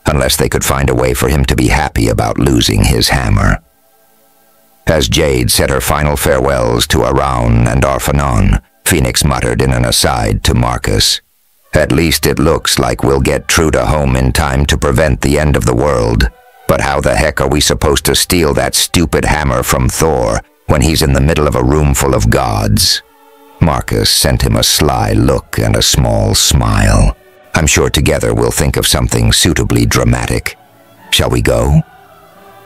Speaker 1: unless they could find a way for him to be happy about losing his hammer. As Jade said her final farewells to Aran and Orphanon, Phoenix muttered in an aside to Marcus, "At least it looks like we'll get Truda home in time to prevent the end of the world. But how the heck are we supposed to steal that stupid hammer from Thor when he's in the middle of a room full of gods?" Marcus sent him a sly look and a small smile. "I'm sure together we'll think of something suitably dramatic. Shall we go?"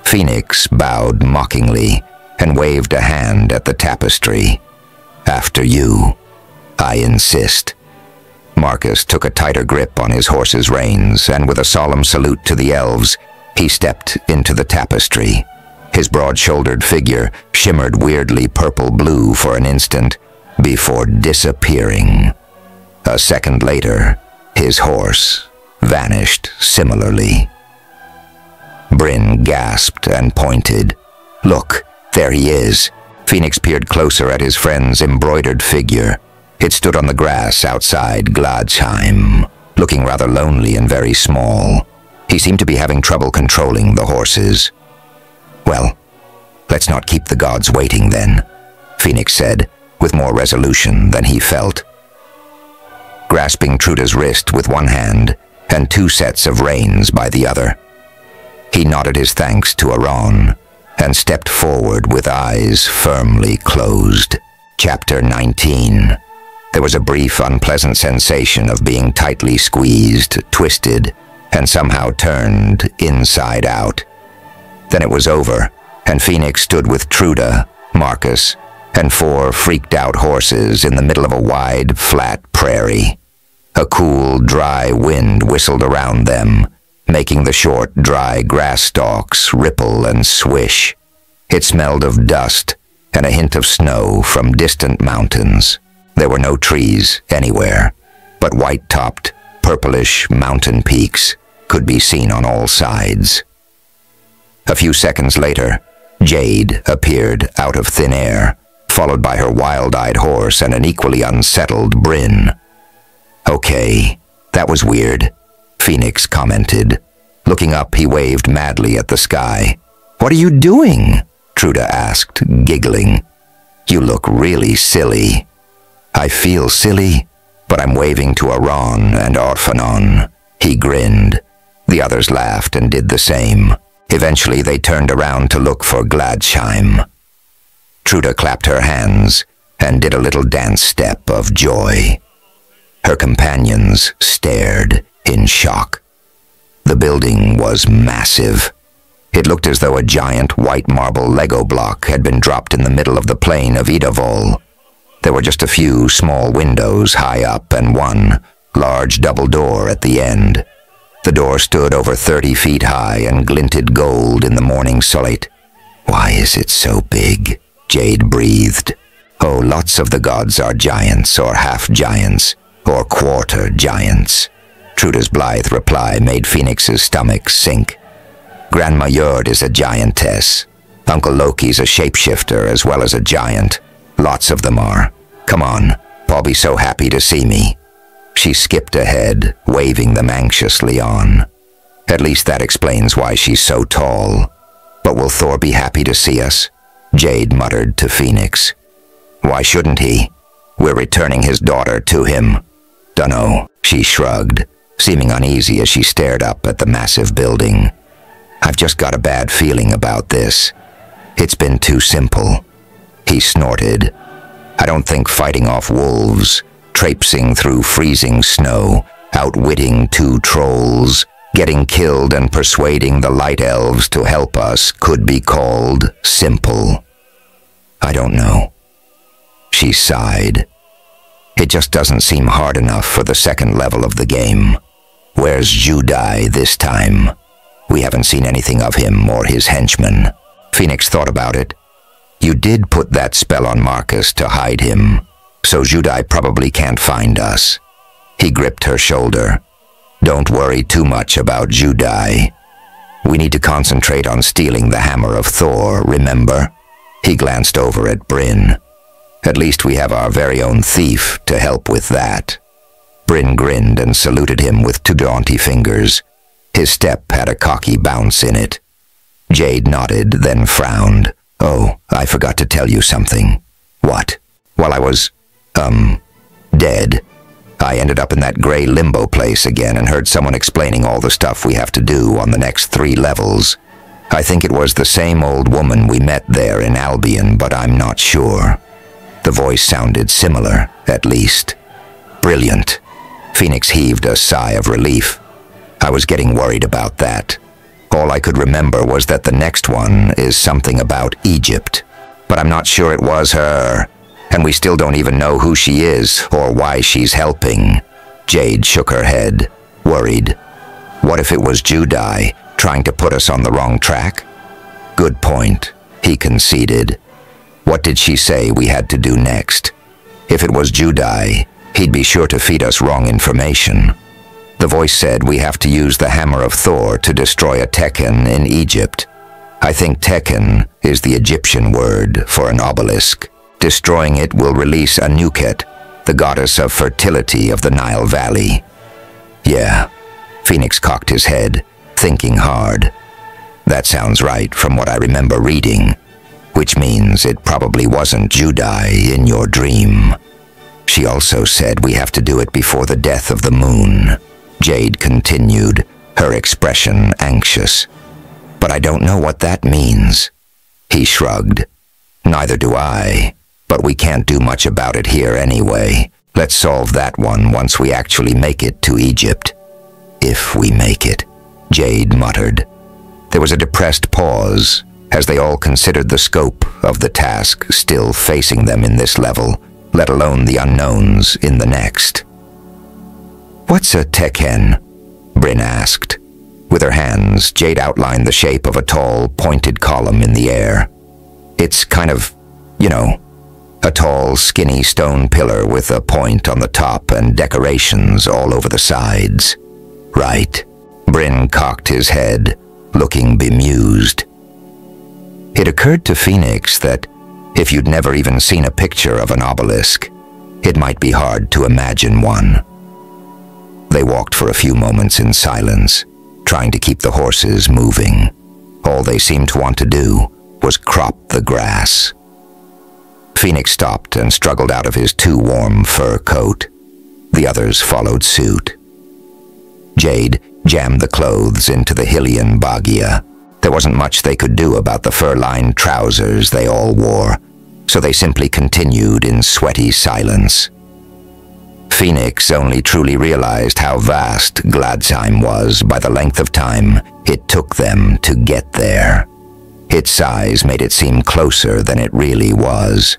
Speaker 1: Phoenix bowed mockingly and waved a hand at the tapestry. "After you. I insist." Marcus took a tighter grip on his horse's reins, and with a solemn salute to the elves, he stepped into the tapestry. His broad-shouldered figure shimmered weirdly purple-blue for an instant, before disappearing. A second later, his horse vanished similarly. Bryn gasped and pointed. "Look, there he is." Phoenix peered closer at his friend's embroidered figure. It stood on the grass outside Gladsheim, looking rather lonely and very small. He seemed to be having trouble controlling the horses. "Well, let's not keep the gods waiting then," Phoenix said, with more resolution than he felt. Grasping Truda's wrist with one hand and 2 sets of reins by the other, he nodded his thanks to Aran, and stepped forward with eyes firmly closed. Chapter 19. There was a brief, unpleasant sensation of being tightly squeezed, twisted, and somehow turned inside out. Then it was over, and Phoenix stood with Truda, Marcus, and 4 freaked-out horses in the middle of a wide, flat prairie. A cool, dry wind whistled around them, making the short, dry grass stalks ripple and swish. It smelled of dust and a hint of snow from distant mountains. There were no trees anywhere, but white-topped, purplish mountain peaks could be seen on all sides. A few seconds later, Jade appeared out of thin air, followed by her wild-eyed horse and an equally unsettled Bryn. "Okay, that was weird," Phoenix commented. Looking up, he waved madly at the sky. "What are you doing?" Truda asked, giggling. "You look really silly." "I feel silly, but I'm waving to Aran and Orphanon," he grinned. The others laughed and did the same. Eventually, they turned around to look for Gladsheim. Truda clapped her hands and did a little dance step of joy. Her companions stared in shock. The building was massive. It looked as though a giant white marble Lego block had been dropped in the middle of the plain of Idavol. There were just a few small windows high up and one large double door at the end. The door stood over 30 feet high and glinted gold in the morning sunlight. "Why is it so big?" Jade breathed. "Oh, lots of the gods are giants or half-giants or quarter-giants." Truda's blithe reply made Phoenix's stomach sink. "Grandma Yord is a giantess. Uncle Loki's a shapeshifter as well as a giant. Lots of them are. Come on, Paul be so happy to see me." She skipped ahead, waving them anxiously on. "At least that explains why she's so tall. But will Thor be happy to see us?" Jade muttered to Phoenix. "Why shouldn't he? We're returning his daughter to him." "Dunno," she shrugged, seeming uneasy as she stared up at the massive building. "I've just got a bad feeling about this. It's been too simple." He snorted. "I don't think fighting off wolves, traipsing through freezing snow, outwitting 2 trolls, getting killed and persuading the light elves to help us could be called simple. I don't know." She sighed. "It just doesn't seem hard enough for the second level of the game. Where's Judai this time? We haven't seen anything of him or his henchmen." Phoenix thought about it. "You did put that spell on Marcus to hide him, so Judai probably can't find us." He gripped her shoulder. "Don't worry too much about Judai. We need to concentrate on stealing the hammer of Thor, remember?" He glanced over at Bryn. "At least we have our very own thief to help with that." Bryn grinned and saluted him with 2 jaunty fingers. His step had a cocky bounce in it. Jade nodded, then frowned. "Oh, I forgot to tell you something." "What?" "While I was, dead, I ended up in that gray limbo place again and heard someone explaining all the stuff we have to do on the next 3 levels. I think it was the same old woman we met there in Albion, but I'm not sure." The voice sounded similar, at least. "Brilliant." Phoenix heaved a sigh of relief. "I was getting worried about that. All I could remember was that the next one is something about Egypt. But I'm not sure it was her, and we still don't even know who she is or why she's helping." Jade shook her head, worried. "What if it was Judai, trying to put us on the wrong track?" "Good point," he conceded. "What did she say we had to do next? If it was Judai, he'd be sure to feed us wrong information." The voice said we have to use the hammer of Thor to destroy a Tekken in Egypt. I think Tekken is the Egyptian word for an obelisk. Destroying it will release Anuket, the goddess of fertility of the Nile Valley. "Yeah." Phoenix cocked his head, thinking hard. "That sounds right from what I remember reading, which means it probably wasn't Judai in your dream." "She also said we have to do it before the death of the moon," Jade continued, her expression anxious. "But I don't know what that means." He shrugged. Neither do I, but we can't do much about it here anyway. Let's solve that one once we actually make it to Egypt. If we make it, Jade muttered. There was a depressed pause as they all considered the scope of the task still facing them in this level, let alone the unknowns in the next. "What's a Tekken?" Bryn asked. With her hands, Jade outlined the shape of a tall, pointed column in the air. It's kind of, a tall, skinny stone pillar with a point on the top and decorations all over the sides. Right. Bryn cocked his head, looking bemused. It occurred to Phoenix that if you'd never even seen a picture of an obelisk, it might be hard to imagine one. They walked for a few moments in silence, trying to keep the horses moving. All they seemed to want to do was crop the grass. Phoenix stopped and struggled out of his too warm fur coat. The others followed suit. Jade jammed the clothes into the Hylian bagia. There wasn't much they could do about the fur-lined trousers they all wore, so they simply continued in sweaty silence. Phoenix only truly realized how vast Gladsheim was by the length of time it took them to get there. Its size made it seem closer than it really was.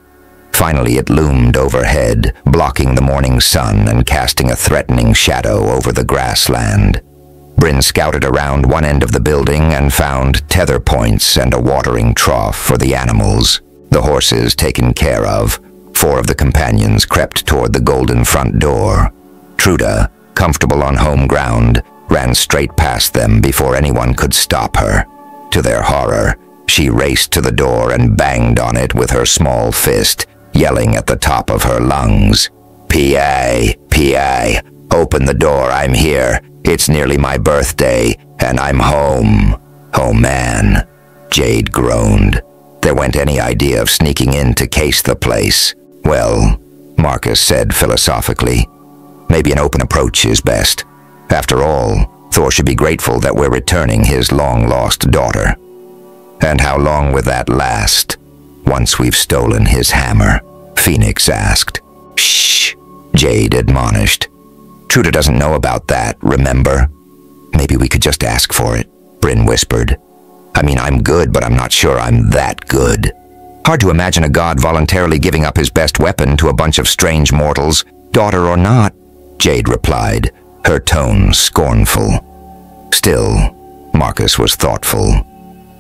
Speaker 1: Finally, it loomed overhead, blocking the morning sun and casting a threatening shadow over the grassland. Bryn scouted around one end of the building and found tether points and a watering trough for the animals. The horses taken care of, 4 of the companions crept toward the golden front door. Truda, comfortable on home ground, ran straight past them before anyone could stop her. To their horror, she raced to the door and banged on it with her small fist, yelling at the top of her lungs. PA, open the door, I'm here. It's nearly my birthday, and I'm home. Oh man, Jade groaned. There weren't any idea of sneaking in to case the place. Well, Marcus said philosophically, maybe an open approach is best. After all, Thor should be grateful that we're returning his long-lost daughter. And how long will that last? Once we've stolen his hammer, Phoenix asked. Shh, Jade admonished. Truda doesn't know about that, remember? Maybe we could just ask for it, Bryn whispered. I mean, I'm good, but I'm not sure I'm that good. Hard to imagine a god voluntarily giving up his best weapon to a bunch of strange mortals, daughter or not, Jade replied, her tone scornful. Still, Marcus was thoughtful.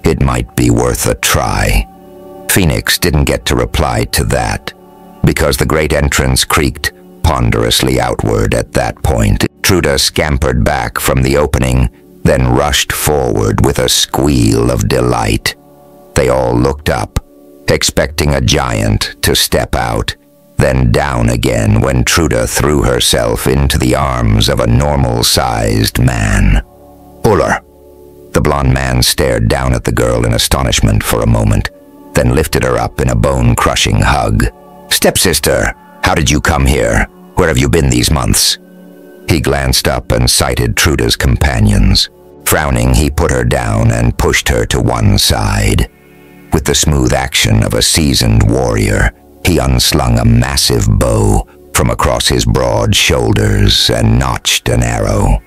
Speaker 1: It might be worth a try. Phoenix didn't get to reply to that, because the great entrance creaked ponderously outward at that point. Truda scampered back from the opening, then rushed forward with a squeal of delight. They all looked up, expecting a giant to step out, then down again when Truda threw herself into the arms of a normal-sized man. Uller. The blond man stared down at the girl in astonishment for a moment, then lifted her up in a bone-crushing hug. Stepsister, how did you come here? Where have you been these months? He glanced up and sighted Truda's companions. Frowning, he put her down and pushed her to one side. With the smooth action of a seasoned warrior, he unslung a massive bow from across his broad shoulders and notched an arrow.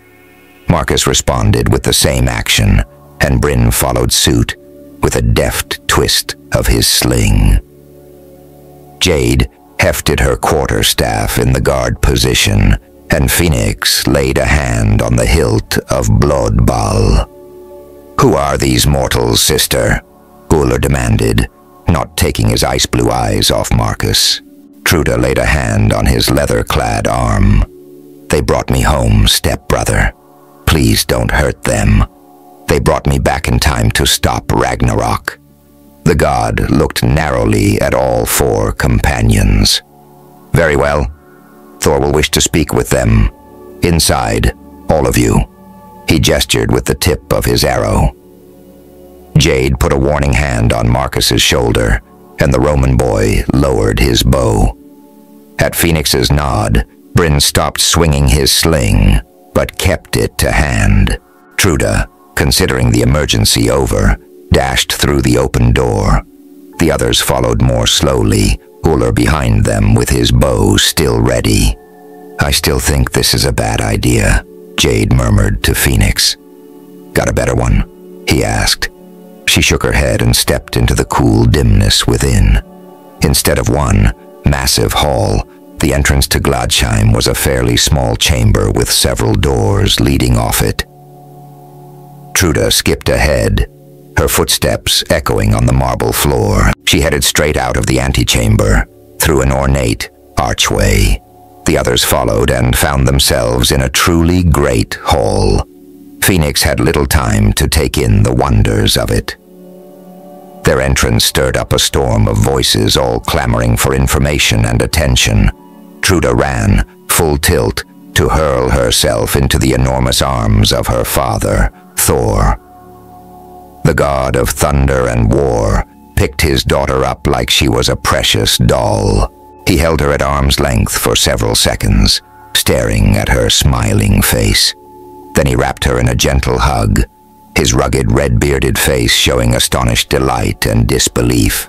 Speaker 1: Marcus responded with the same action, and Bryn followed suit with a deft twist of his sling. Jade hefted her quarterstaff in the guard position, and Phoenix laid a hand on the hilt of Blodball. Who are these mortals, sister? Uller demanded, not taking his ice-blue eyes off Marcus. Truda laid a hand on his leather-clad arm. They brought me home, stepbrother. Please don't hurt them. They brought me back in time to stop Ragnarok. The god looked narrowly at all 4 companions. Very well. Thor will wish to speak with them. Inside, all of you. He gestured with the tip of his arrow. Jade put a warning hand on Marcus's shoulder, and the Roman boy lowered his bow. At Phoenix's nod, Bryn stopped swinging his sling, but kept it to hand. Truda, considering the emergency over, dashed through the open door, The others followed more slowly, Uller behind them with his bow still ready. "I still think this is a bad idea," Jade murmured to Phoenix. "Got a better one?" he asked. She shook her head and stepped into the cool dimness within. Instead of one massive hall, the entrance to Gladsheim was a fairly small chamber with several doors leading off it. Truda skipped ahead, her footsteps echoing on the marble floor. She headed straight out of the antechamber, through an ornate archway. The others followed and found themselves in a truly great hall. Phoenix had little time to take in the wonders of it. Their entrance stirred up a storm of voices, all clamoring for information and attention. Truda ran, full tilt, to hurl herself into the enormous arms of her father, Thor. The god of thunder and war picked his daughter up like she was a precious doll. He held her at arm's length for several seconds, staring at her smiling face. Then he wrapped her in a gentle hug, his rugged red-bearded face showing astonished delight and disbelief.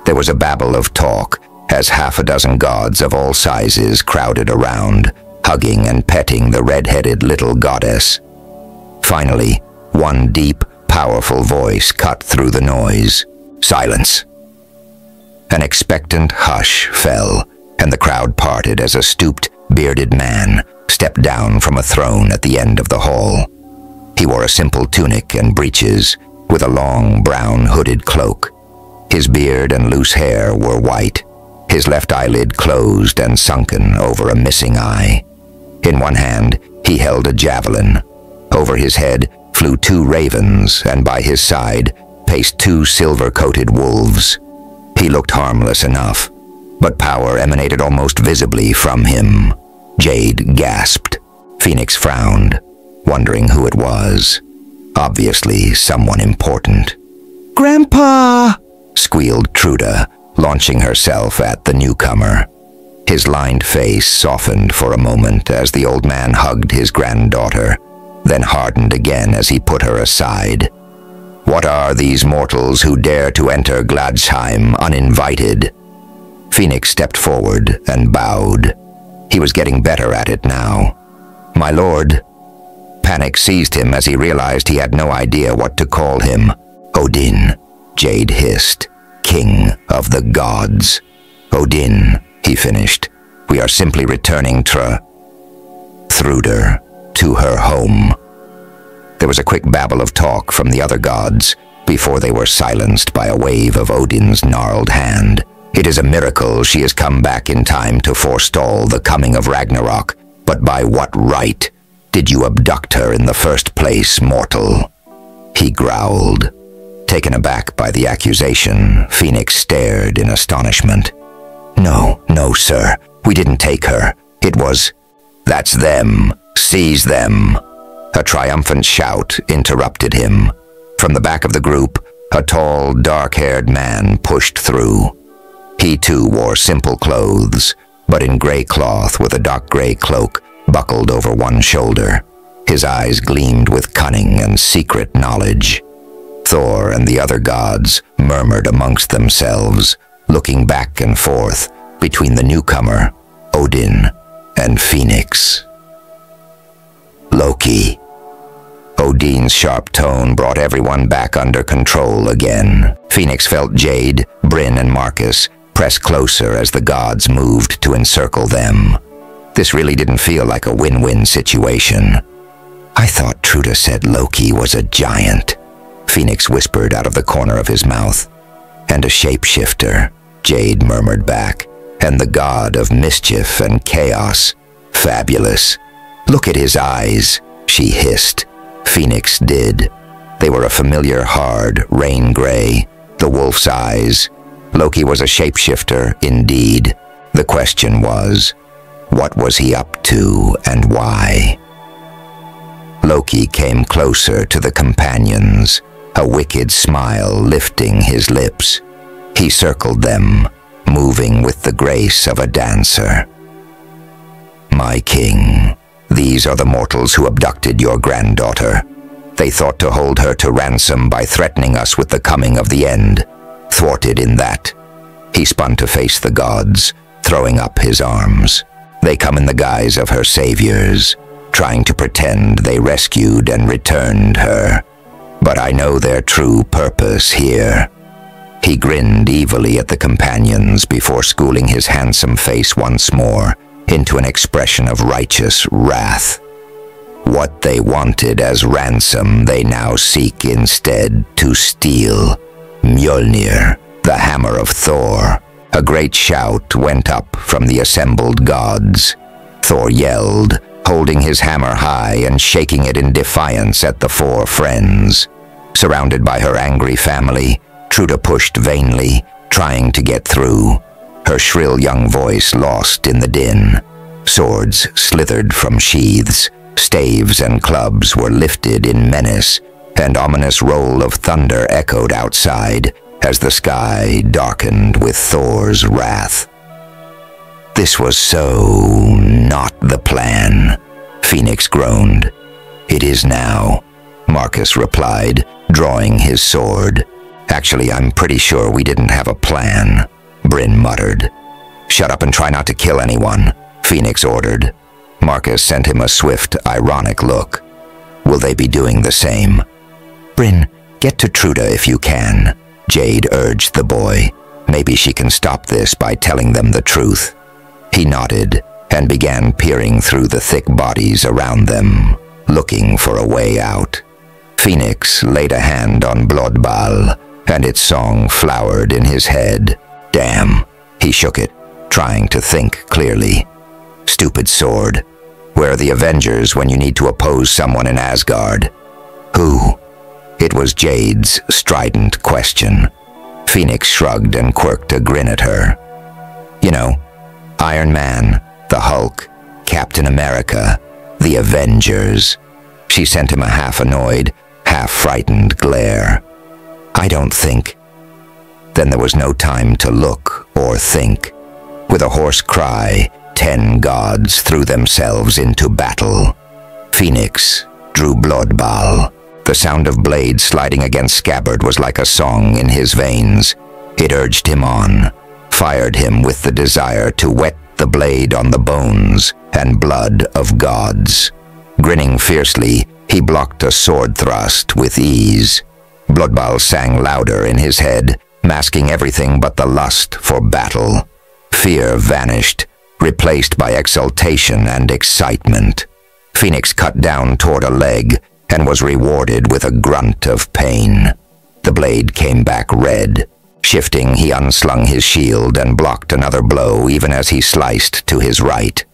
Speaker 1: There was a babble of talk as half a dozen gods of all sizes crowded around, hugging and petting the red-headed little goddess. Finally, one deep, powerful voice cut through the noise. "Silence!" An expectant hush fell, and the crowd parted as a stooped, bearded man stepped down from a throne at the end of the hall. He wore a simple tunic and breeches, with a long, brown hooded cloak. His beard and loose hair were white, his left eyelid closed and sunken over a missing eye. In one hand, he held a javelin. Over his head flew 2 ravens, and by his side paced 2 silver-coated wolves. He looked harmless enough, but power emanated almost visibly from him. Jade gasped. Phoenix frowned, wondering who it was. Obviously someone important. "Grandpa!" squealed Truda, launching herself at the newcomer. His lined face softened for a moment as the old man hugged his granddaughter, then hardened again as he put her aside. "What are these mortals who dare to enter Gladsheim uninvited?" Phoenix stepped forward and bowed. He was getting better at it now. "My lord." Panic seized him as he realized he had no idea what to call him. "Odin," Jade hissed. "King of the gods." "Odin," he finished. "We are simply returning Thruder to her home." There was a quick babble of talk from the other gods before they were silenced by a wave of Odin's gnarled hand. "It is a miracle she has come back in time to forestall the coming of Ragnarok, but by what right did you abduct her in the first place, mortal?" He growled. Taken aback by the accusation, Phoenix stared in astonishment. No, sir. We didn't take her. It was..." "That's them. Seize them." A triumphant shout interrupted him. From the back of the group, a tall, dark-haired man pushed through. He too wore simple clothes, but in gray cloth with a dark gray cloak buckled over one shoulder. His eyes gleamed with cunning and secret knowledge. Thor and the other gods murmured amongst themselves, looking back and forth between the newcomer, Odin, and Phoenix. "Loki." Odin's sharp tone brought everyone back under control again. Phoenix felt Jade, Bryn, and Marcus press closer as the gods moved to encircle them. This really didn't feel like a win-win situation. "I thought Truda said Loki was a giant," Phoenix whispered out of the corner of his mouth. "And a shapeshifter," Jade murmured back. "And the god of mischief and chaos. Fabulous. Look at his eyes," she hissed. Phoenix did. They were a familiar hard rain gray, the wolf's eyes. Loki was a shapeshifter indeed. The question was, what was he up to and why? Loki came closer to the companions, a wicked smile lifting his lips. He circled them, moving with the grace of a dancer. "My king, these are the mortals who abducted your granddaughter. They thought to hold her to ransom by threatening us with the coming of the end. Thwarted in that, he spun to face the gods, throwing up his arms. They come in the guise of her saviors, trying to pretend they rescued and returned her. But I know their true purpose here. He grinned evilly at the companions before schooling his handsome face once more into an expression of righteous wrath. What they wanted as ransom they now seek instead to steal. Mjolnir, the hammer of Thor. A great shout went up from the assembled gods. Thor yelled, holding his hammer high and shaking it in defiance at the four friends. Surrounded by her angry family, Truda pushed vainly, trying to get through, her shrill young voice lost in the din. Swords slithered from sheaths, staves and clubs were lifted in menace, and ominous roll of thunder echoed outside as the sky darkened with Thor's wrath. This was so not the plan, Phoenix groaned. It is now, Marcus replied, drawing his sword. Actually, I'm pretty sure we didn't have a plan, Bryn muttered. Shut up and try not to kill anyone, Phoenix ordered. Marcus sent him a swift, ironic look. Will they be doing the same? Bryn, get to Truda if you can, Jade urged the boy. Maybe she can stop this by telling them the truth. He nodded and began peering through the thick bodies around them, looking for a way out. Phoenix laid a hand on Blodbal, and its song flowered in his head. Damn, he shook it, trying to think clearly. Stupid sword. Where are the Avengers when you need to oppose someone in Asgard? Who? It was Jade's strident question. Phoenix shrugged and quirked a grin at her. You know, Iron Man, the Hulk, Captain America, the Avengers. She sent him a half-annoyed, half-frightened glare. I don't think. Then there was no time to look or think. With a hoarse cry, 10 gods threw themselves into battle. Phoenix drew Blodbal. The sound of blades sliding against scabbard was like a song in his veins. It urged him on, fired him with the desire to wet the blade on the bones and blood of gods. Grinning fiercely, he blocked a sword thrust with ease. Blodbal sang louder in his head, masking everything but the lust for battle. Fear vanished, replaced by exultation and excitement. Phoenix cut down toward a leg and was rewarded with a grunt of pain. The blade came back red. Shifting, he unslung his shield and blocked another blow even as he sliced to his right.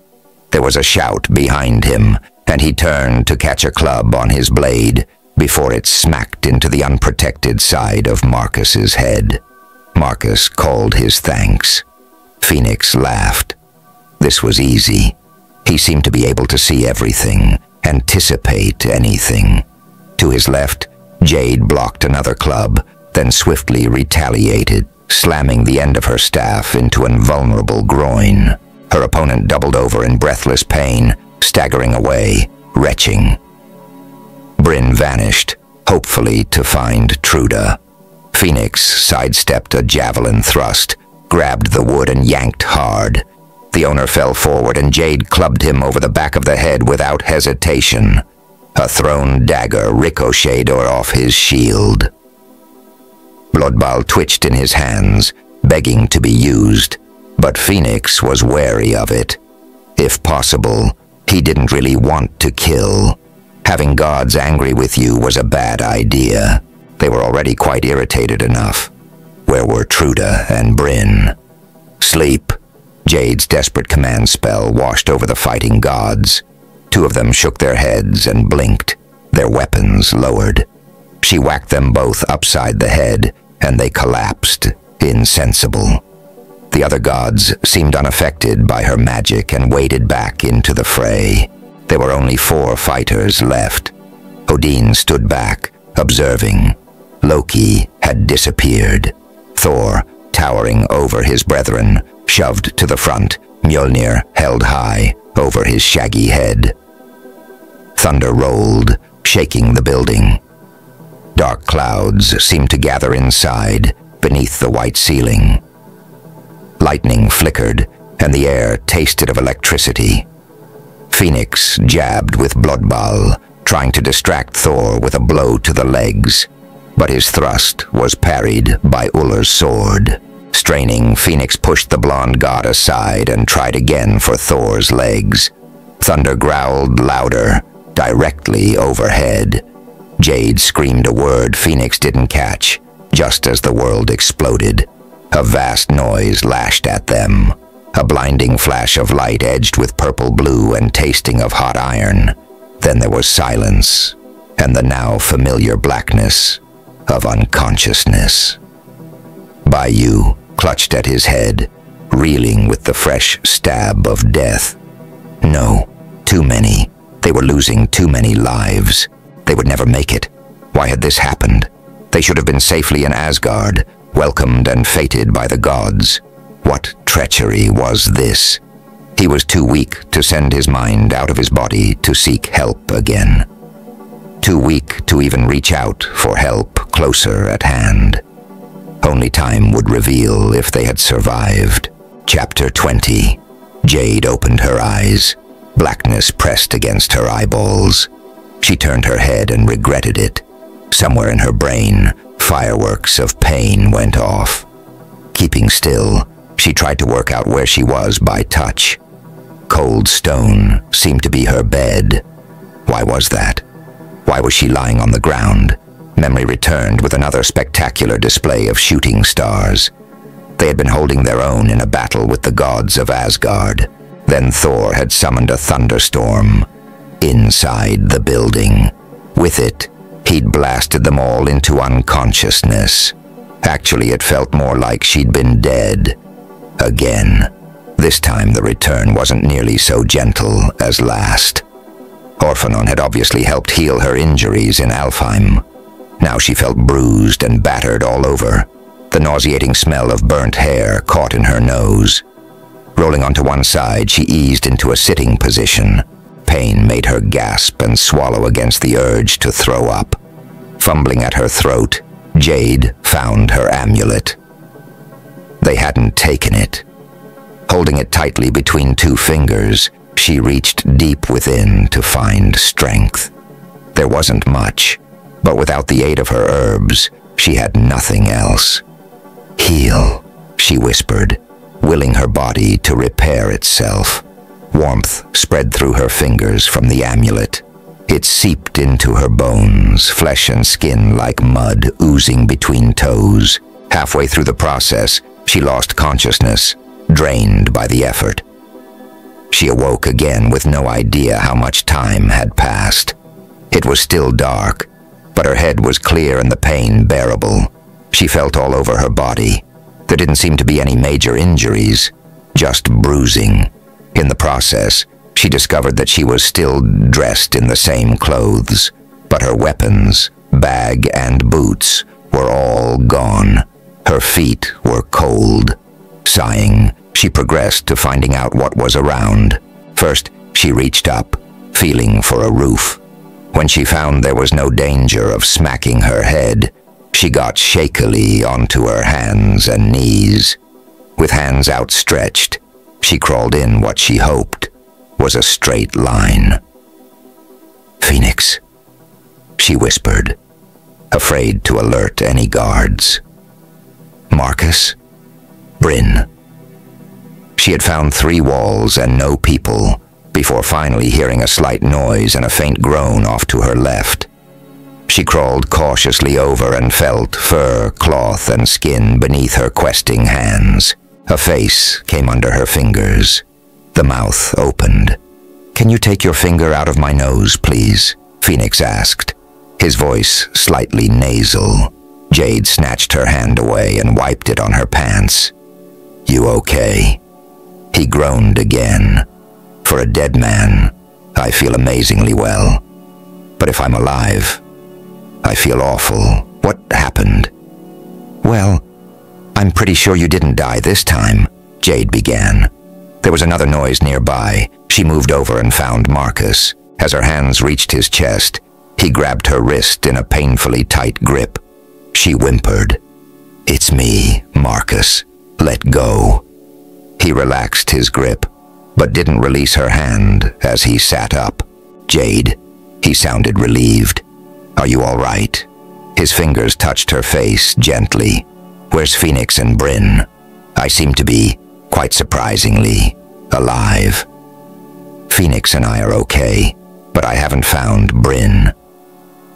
Speaker 1: There was a shout behind him, and he turned to catch a club on his blade before it smacked into the unprotected side of Marcus's head. Marcus called his thanks. Phoenix laughed. This was easy. He seemed to be able to see everything, anticipate anything. To his left, Jade blocked another club, then swiftly retaliated, slamming the end of her staff into an invulnerable groin. Her opponent doubled over in breathless pain, staggering away, retching. Bryn vanished, hopefully to find Truda. Phoenix sidestepped a javelin thrust, grabbed the wood and yanked hard. The owner fell forward and Jade clubbed him over the back of the head without hesitation. A thrown dagger ricocheted off his shield. Blodbal twitched in his hands, begging to be used, but Phoenix was wary of it. If possible, he didn't really want to kill. Having gods angry with you was a bad idea. They were already quite irritated enough. Where were Truda and Bryn? Sleep. Jade's desperate command spell washed over the fighting gods. 2 of them shook their heads and blinked, their weapons lowered. She whacked them both upside the head, and they collapsed, insensible. The other gods seemed unaffected by her magic and waded back into the fray. There were only 4 fighters left. Odin stood back, observing. Loki had disappeared. Thor, towering over his brethren, shoved to the front, Mjolnir held high over his shaggy head. Thunder rolled, shaking the building. Dark clouds seemed to gather inside, beneath the white ceiling. Lightning flickered, and the air tasted of electricity. Phoenix jabbed with bloodball, trying to distract Thor with a blow to the legs, but his thrust was parried by Uller's sword. Straining, Phoenix pushed the blonde god aside and tried again for Thor's legs. Thunder growled louder, directly overhead. Jade screamed a word Phoenix didn't catch, just as the world exploded. A vast noise lashed at them. A blinding flash of light edged with purple-blue and tasting of hot iron. Then there was silence, and the now familiar blackness of unconsciousness. Bayou clutched at his head, reeling with the fresh stab of death. No, too many. They were losing too many lives. They would never make it. Why had this happened? They should have been safely in Asgard, welcomed and fated by the gods. What treachery was this? He was too weak to send his mind out of his body to seek help again. Too weak to even reach out for help closer at hand. Only time would reveal if they had survived. Chapter 20. Jade opened her eyes. Blackness pressed against her eyeballs. She turned her head and regretted it. Somewhere in her brain, fireworks of pain went off. Keeping still, she tried to work out where she was by touch. Cold stone seemed to be her bed. Why was that? Why was she lying on the ground? Memory returned with another spectacular display of shooting stars. They had been holding their own in a battle with the gods of Asgard. Then Thor had summoned a thunderstorm inside the building. With it, he'd blasted them all into unconsciousness. Actually, it felt more like she'd been dead. Again. This time the return wasn't nearly so gentle as last. Orphanon had obviously helped heal her injuries in Alfheim. Now she felt bruised and battered all over. The nauseating smell of burnt hair caught in her nose. Rolling onto one side, she eased into a sitting position. Pain made her gasp and swallow against the urge to throw up. Fumbling at her throat, Jade found her amulet. They hadn't taken it. Holding it tightly between two fingers, she reached deep within to find strength. There wasn't much, but without the aid of her herbs, she had nothing else. "Heal," she whispered, willing her body to repair itself. Warmth spread through her fingers from the amulet. It seeped into her bones, flesh and skin like mud oozing between toes. Halfway through the process, she lost consciousness, drained by the effort. She awoke again with no idea how much time had passed. It was still dark, but her head was clear and the pain bearable. She felt all over her body. There didn't seem to be any major injuries, just bruising. In the process, she discovered that she was still dressed in the same clothes, but her weapons, bag and boots were all gone. Her feet were cold. Sighing, she progressed to finding out what was around. First, she reached up, feeling for a roof. When she found there was no danger of smacking her head, she got shakily onto her hands and knees. With hands outstretched, she crawled in what she hoped was a straight line. "Phoenix," she whispered, afraid to alert any guards. "Marcus? Bryn." She had found 3 walls and no people, before finally hearing a slight noise and a faint groan off to her left. She crawled cautiously over and felt fur, cloth, and skin beneath her questing hands. A face came under her fingers. The mouth opened. "Can you take your finger out of my nose, please?" Phoenix asked, his voice slightly nasal. Jade snatched her hand away and wiped it on her pants. "You okay?" He groaned again. "For a dead man, I feel amazingly well. But if I'm alive, I feel awful. What happened?" "Well, I'm pretty sure you didn't die this time," Jade began. There was another noise nearby. She moved over and found Marcus. As her hands reached his chest, he grabbed her wrist in a painfully tight grip. She whimpered. It's me, Marcus. Let go. He relaxed his grip, but didn't release her hand as he sat up. Jade. He sounded relieved. Are you all right? His fingers touched her face gently. Where's Phoenix and Bryn? I seem to be, quite surprisingly, alive. Phoenix and I are okay, but I haven't found Bryn.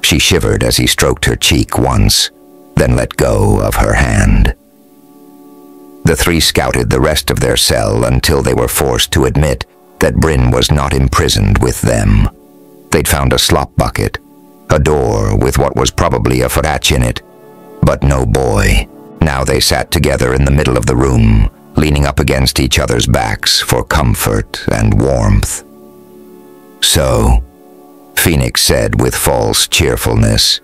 Speaker 1: She shivered as he stroked her cheek once, then let go of her hand. The three scouted the rest of their cell until they were forced to admit that Bryn was not imprisoned with them. They'd found a slop bucket, a door with what was probably a fratch in it, but no boy. Now they sat together in the middle of the room, leaning up against each other's backs for comfort and warmth. So, Phoenix said with false cheerfulness,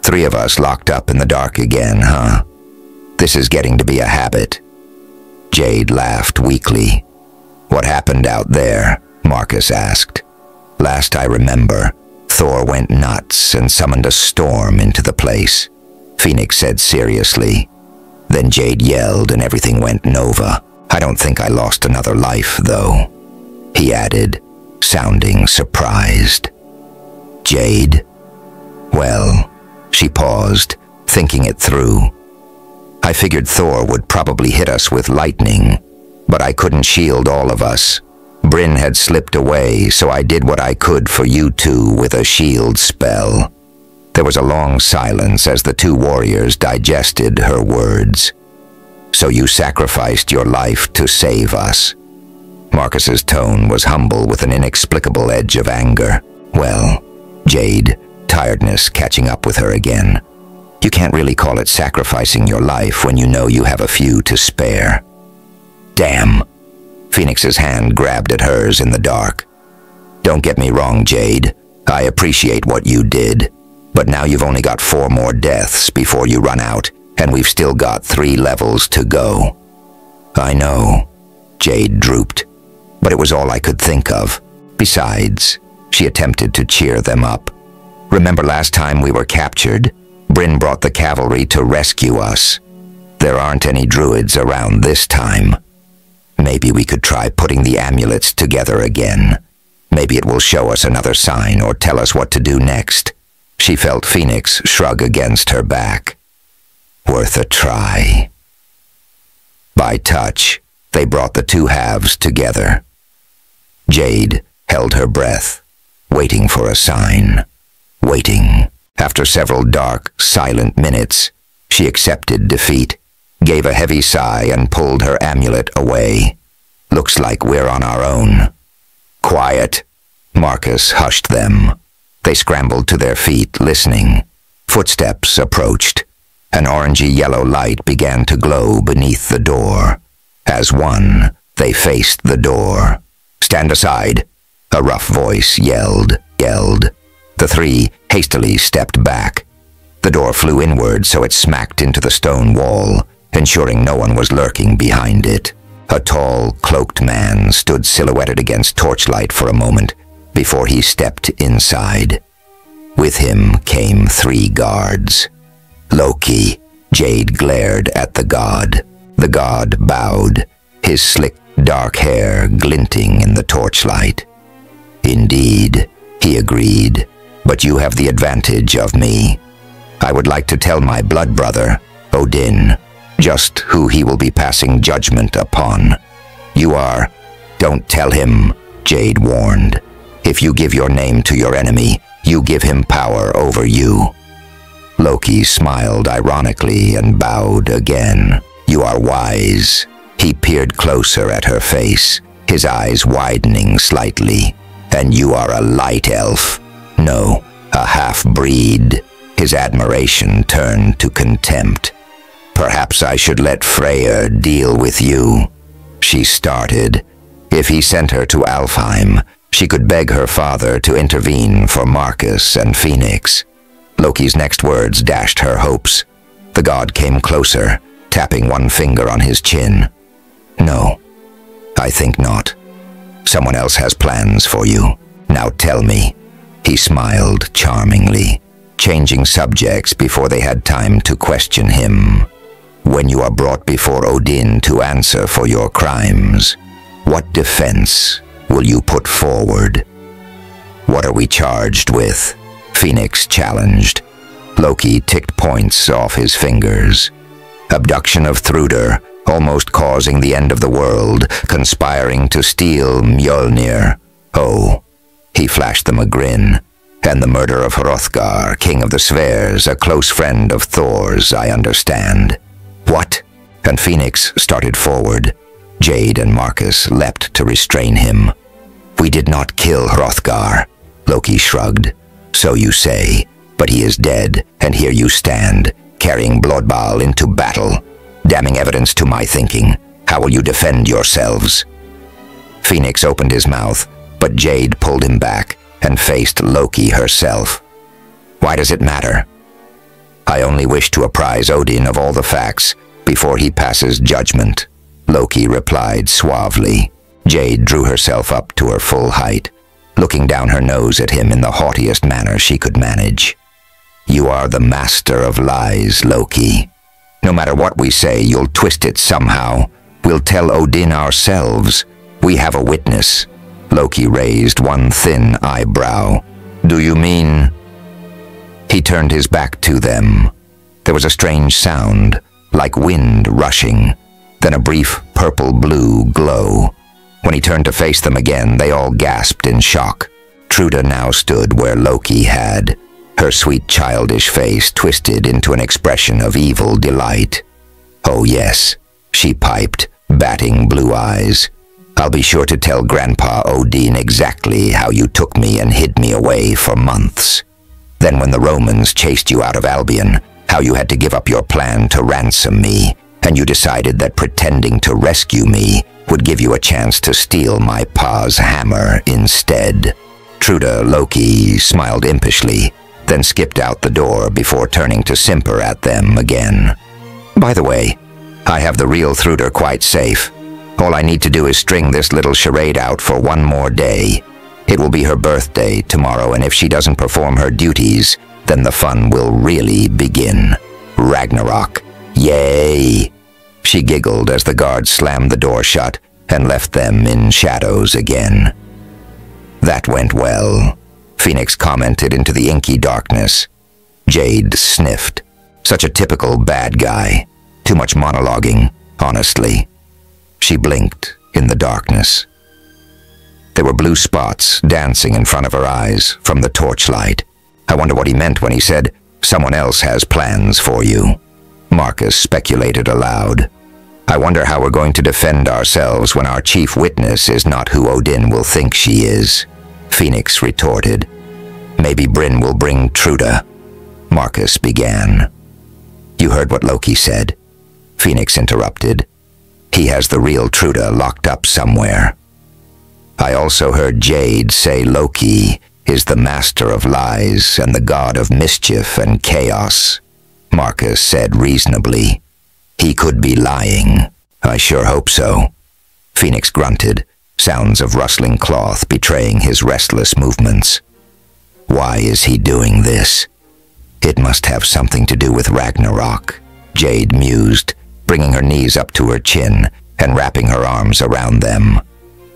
Speaker 1: 3 of us locked up in the dark again, huh? This is getting to be a habit. Jade laughed weakly. What happened out there? Marcus asked. Last I remember, Thor went nuts and summoned a storm into the place, Phoenix said seriously. Then Jade yelled and everything went nova. I don't think I lost another life, though, he added, sounding surprised. Jade? Well, she paused, thinking it through. I figured Thor would probably hit us with lightning, but I couldn't shield all of us. Bryn had slipped away, so I did what I could for you two with a shield spell. There was a long silence as the 2 warriors digested her words. So you sacrificed your life to save us. Marcus's tone was humble with an inexplicable edge of anger. Well, Jade, tiredness catching up with her again. You can't really call it sacrificing your life when you know you have a few to spare. Damn. Phoenix's hand grabbed at hers in the dark. Don't get me wrong, Jade. I appreciate what you did. But now you've only got 4 more deaths before you run out, and we've still got 3 levels to go. I know. Jade drooped. But it was all I could think of. Besides, she attempted to cheer them up. Remember last time we were captured? Bryn brought the cavalry to rescue us. There aren't any druids around this time. Maybe we could try putting the amulets together again. Maybe it will show us another sign or tell us what to do next. She felt Phoenix shrug against her back. Worth a try. By touch, they brought the 2 halves together. Jade held her breath, waiting for a sign. Waiting. After several dark, silent minutes, she accepted defeat, gave a heavy sigh and pulled her amulet away. Looks like we're on our own. Quiet. Marcus hushed them. They scrambled to their feet, listening. Footsteps approached. An orangey-yellow light began to glow beneath the door. As one, they faced the door. Stand aside, a rough voice yelled. The 3 hastily stepped back. The door flew inward so it smacked into the stone wall, ensuring no one was lurking behind it. A tall, cloaked man stood silhouetted against torchlight for a moment before he stepped inside. With him came 3 guards. Loki. Jade glared at the god. The god bowed, his slick, dark hair glinting in the torchlight. Indeed, he agreed, but you have the advantage of me. I would like to tell my blood brother, Odin, just who he will be passing judgment upon. You are... Don't tell him, Jade warned. If you give your name to your enemy, you give him power over you. Loki smiled ironically and bowed again. You are wise. He peered closer at her face, his eyes widening slightly. And you are a light elf. No, a half-breed. His admiration turned to contempt. Perhaps I should let Freyr deal with you. She started. If he sent her to Alfheim, she could beg her father to intervene for Marcus and Phoenix. Loki's next words dashed her hopes. The god came closer, tapping one finger on his chin. No, I think not. Someone else has plans for you. Now tell me. He smiled charmingly, changing subjects before they had time to question him. When you are brought before Odin to answer for your crimes, what defense will you put forward? What are we charged with? Phoenix challenged. Loki ticked points off his fingers. Abduction of Thrudr, almost causing the end of the world, conspiring to steal Mjolnir. Oh, he flashed them a grin. And the murder of Hrothgar, king of the Sverres, a close friend of Thor's, I understand. What? And Phoenix started forward. Jade and Marcus leapt to restrain him. We did not kill Hrothgar. Loki shrugged. So you say, but he is dead, and here you stand, carrying Blodball into battle. Damning evidence to my thinking. How will you defend yourselves? Phoenix opened his mouth, but Jade pulled him back and faced Loki herself. Why does it matter? I only wish to apprise Odin of all the facts before he passes judgment, Loki replied suavely. Jade drew herself up to her full height, looking down her nose at him in the haughtiest manner she could manage. You are the master of lies, Loki. No matter what we say, you'll twist it somehow. We'll tell Odin ourselves. We have a witness. Loki raised one thin eyebrow. Do you mean? He turned his back to them. There was a strange sound, like wind rushing, then a brief purple-blue glow. When he turned to face them again, they all gasped in shock. Truda now stood where Loki had, her sweet childish face twisted into an expression of evil delight. Oh yes, she piped, batting blue eyes. I'll be sure to tell Grandpa Odin exactly how you took me and hid me away for months. Then when the Romans chased you out of Albion, how you had to give up your plan to ransom me, and you decided that pretending to rescue me would give you a chance to steal my pa's hammer instead. Truda Loki smiled impishly, then skipped out the door before turning to simper at them again. By the way, I have the real Thrudr quite safe. All I need to do is string this little charade out for one more day. It will be her birthday tomorrow, and if she doesn't perform her duties, then the fun will really begin. Ragnarok. Yay! She giggled as the guards slammed the door shut and left them in shadows again. That went well, Phoenix commented into the inky darkness. Jade sniffed. Such a typical bad guy. Too much monologuing, honestly. She blinked in the darkness. There were blue spots dancing in front of her eyes from the torchlight. I wonder what he meant when he said, "Someone else has plans for you." Marcus speculated aloud. I wonder how we're going to defend ourselves when our chief witness is not who Odin will think she is. Phoenix retorted. Maybe Bryn will bring Truda. Marcus began. You heard what Loki said. Phoenix interrupted. He has the real Truda locked up somewhere. I also heard Jade say Loki is the master of lies and the god of mischief and chaos. Marcus said reasonably. He could be lying. I sure hope so. Phoenix grunted, sounds of rustling cloth betraying his restless movements. Why is he doing this? It must have something to do with Ragnarok, Jade mused, bringing her knees up to her chin and wrapping her arms around them.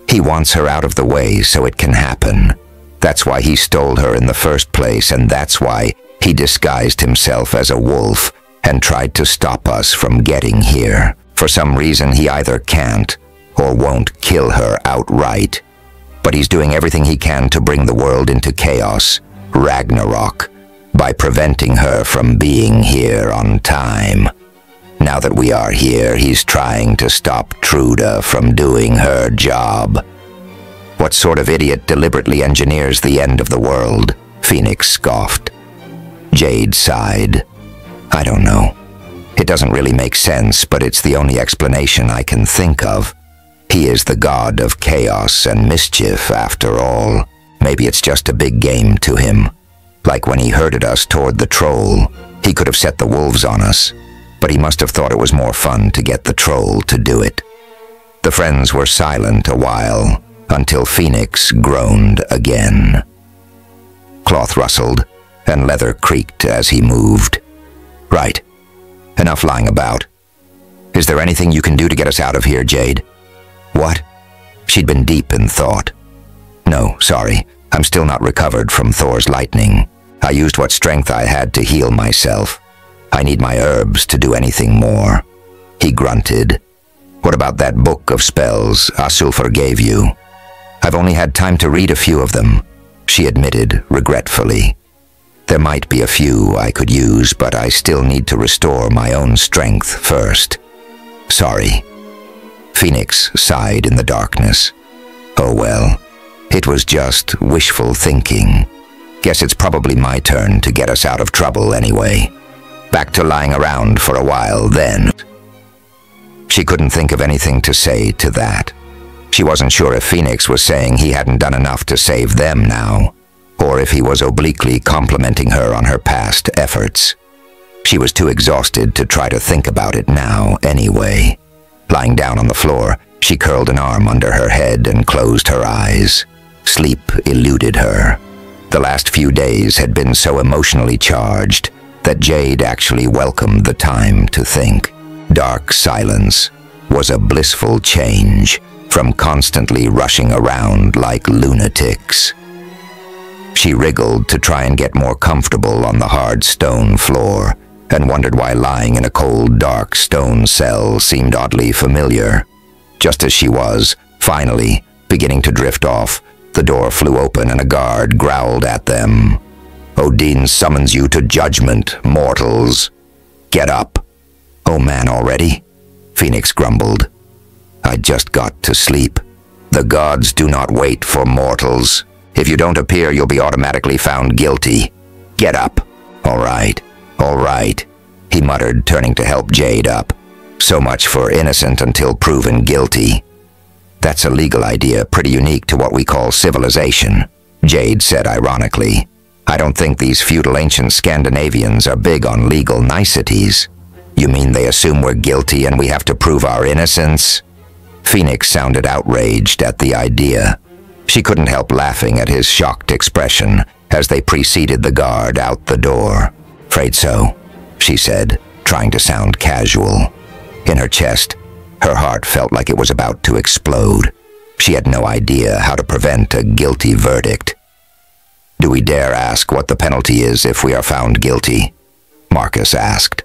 Speaker 1: He wants her out of the way so it can happen. That's why he stole her in the first place, and that's why he disguised himself as a wolf and tried to stop us from getting here. For some reason, he either can't or won't kill her outright. But he's doing everything he can to bring the world into chaos, Ragnarok, by preventing her from being here on time. Now that we are here, he's trying to stop Truda from doing her job. What sort of idiot deliberately engineers the end of the world? Phoenix scoffed. Jade sighed. I don't know. It doesn't really make sense, but it's the only explanation I can think of. He is the god of chaos and mischief, after all. Maybe it's just a big game to him. Like when he herded us toward the troll, he could have set the wolves on us, but he must have thought it was more fun to get the troll to do it. The friends were silent a while, until Phoenix groaned again. Cloth rustled, and leather creaked as he moved. Right. Enough lying about. Is there anything you can do to get us out of here, Jade? What? She'd been deep in thought. No, sorry. I'm still not recovered from Thor's lightning. I used what strength I had to heal myself. I need my herbs to do anything more. He grunted. What about that book of spells Asulfur gave you? I've only had time to read a few of them, she admitted regretfully. There might be a few I could use, but I still need to restore my own strength first. Sorry. Phoenix sighed in the darkness. Oh well, it was just wishful thinking. Guess it's probably my turn to get us out of trouble anyway. Back to lying around for a while then. She couldn't think of anything to say to that. She wasn't sure if Phoenix was saying he hadn't done enough to save them now, or if he was obliquely complimenting her on her past efforts. She was too exhausted to try to think about it now anyway. Lying down on the floor, she curled an arm under her head and closed her eyes. Sleep eluded her. The last few days had been so emotionally charged that Jade actually welcomed the time to think. Dark silence was a blissful change from constantly rushing around like lunatics. She wriggled to try and get more comfortable on the hard stone floor and wondered why lying in a cold, dark stone cell seemed oddly familiar. Just as she was, finally, beginning to drift off, the door flew open and a guard growled at them. Odin summons you to judgment, mortals. Get up. Oh man, already? Phoenix grumbled. I just got to sleep. The gods do not wait for mortals. If you don't appear, you'll be automatically found guilty. Get up. All right, he muttered, turning to help Jade up. So much for innocent until proven guilty. That's a legal idea pretty unique to what we call civilization, Jade said ironically. I don't think these feudal ancient Scandinavians are big on legal niceties. You mean they assume we're guilty and we have to prove our innocence? Phoenix sounded outraged at the idea. She couldn't help laughing at his shocked expression as they preceded the guard out the door. Afraid so, she said, trying to sound casual. In her chest, her heart felt like it was about to explode. She had no idea how to prevent a guilty verdict. Do we dare ask what the penalty is if we are found guilty? Marcus asked.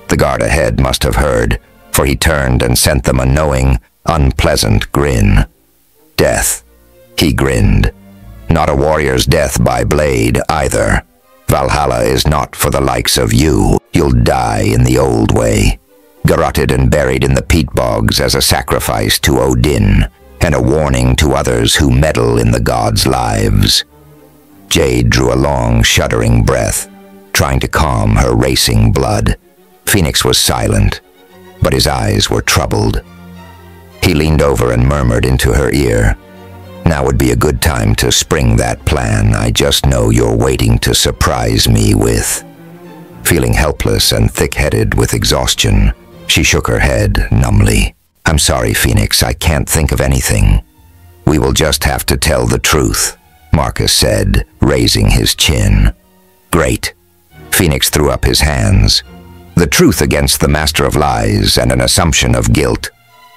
Speaker 1: The guard ahead must have heard, for he turned and sent them a knowing, unpleasant grin. Death, he grinned. Not a warrior's death by blade, either. Valhalla is not for the likes of you. You'll die in the old way. Garroted and buried in the peat bogs as a sacrifice to Odin, and a warning to others who meddle in the gods' lives. Jade drew a long, shuddering breath, trying to calm her racing blood. Phoenix was silent, but his eyes were troubled. He leaned over and murmured into her ear, "Now would be a good time to spring that plan I just know you're waiting to surprise me with." Feeling helpless and thick-headed with exhaustion, she shook her head numbly. "I'm sorry, Phoenix, I can't think of anything." "We will just have to tell the truth," Marcus said, raising his chin. "Great." Phoenix threw up his hands. "The truth against the Master of Lies and an assumption of guilt.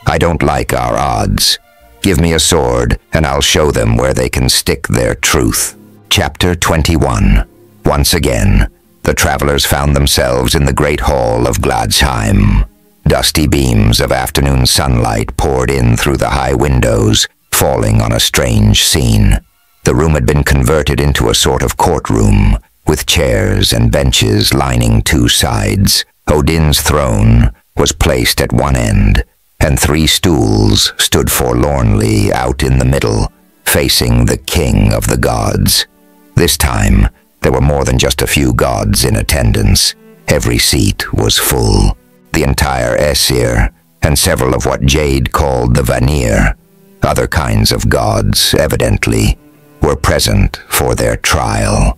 Speaker 1: I don't like our odds. Give me a sword, and I'll show them where they can stick their truth." Chapter 21. Once again, the travelers found themselves in the great hall of Gladsheim. Dusty beams of afternoon sunlight poured in through the high windows, falling on a strange scene. The room had been converted into a sort of courtroom, with chairs and benches lining two sides. Odin's throne was placed at one end, and 3 stools stood forlornly out in the middle, facing the king of the gods. This time, there were more than just a few gods in attendance. Every seat was full. The entire Aesir, and several of what Jade called the Vanir, other kinds of gods, evidently, were present for their trial.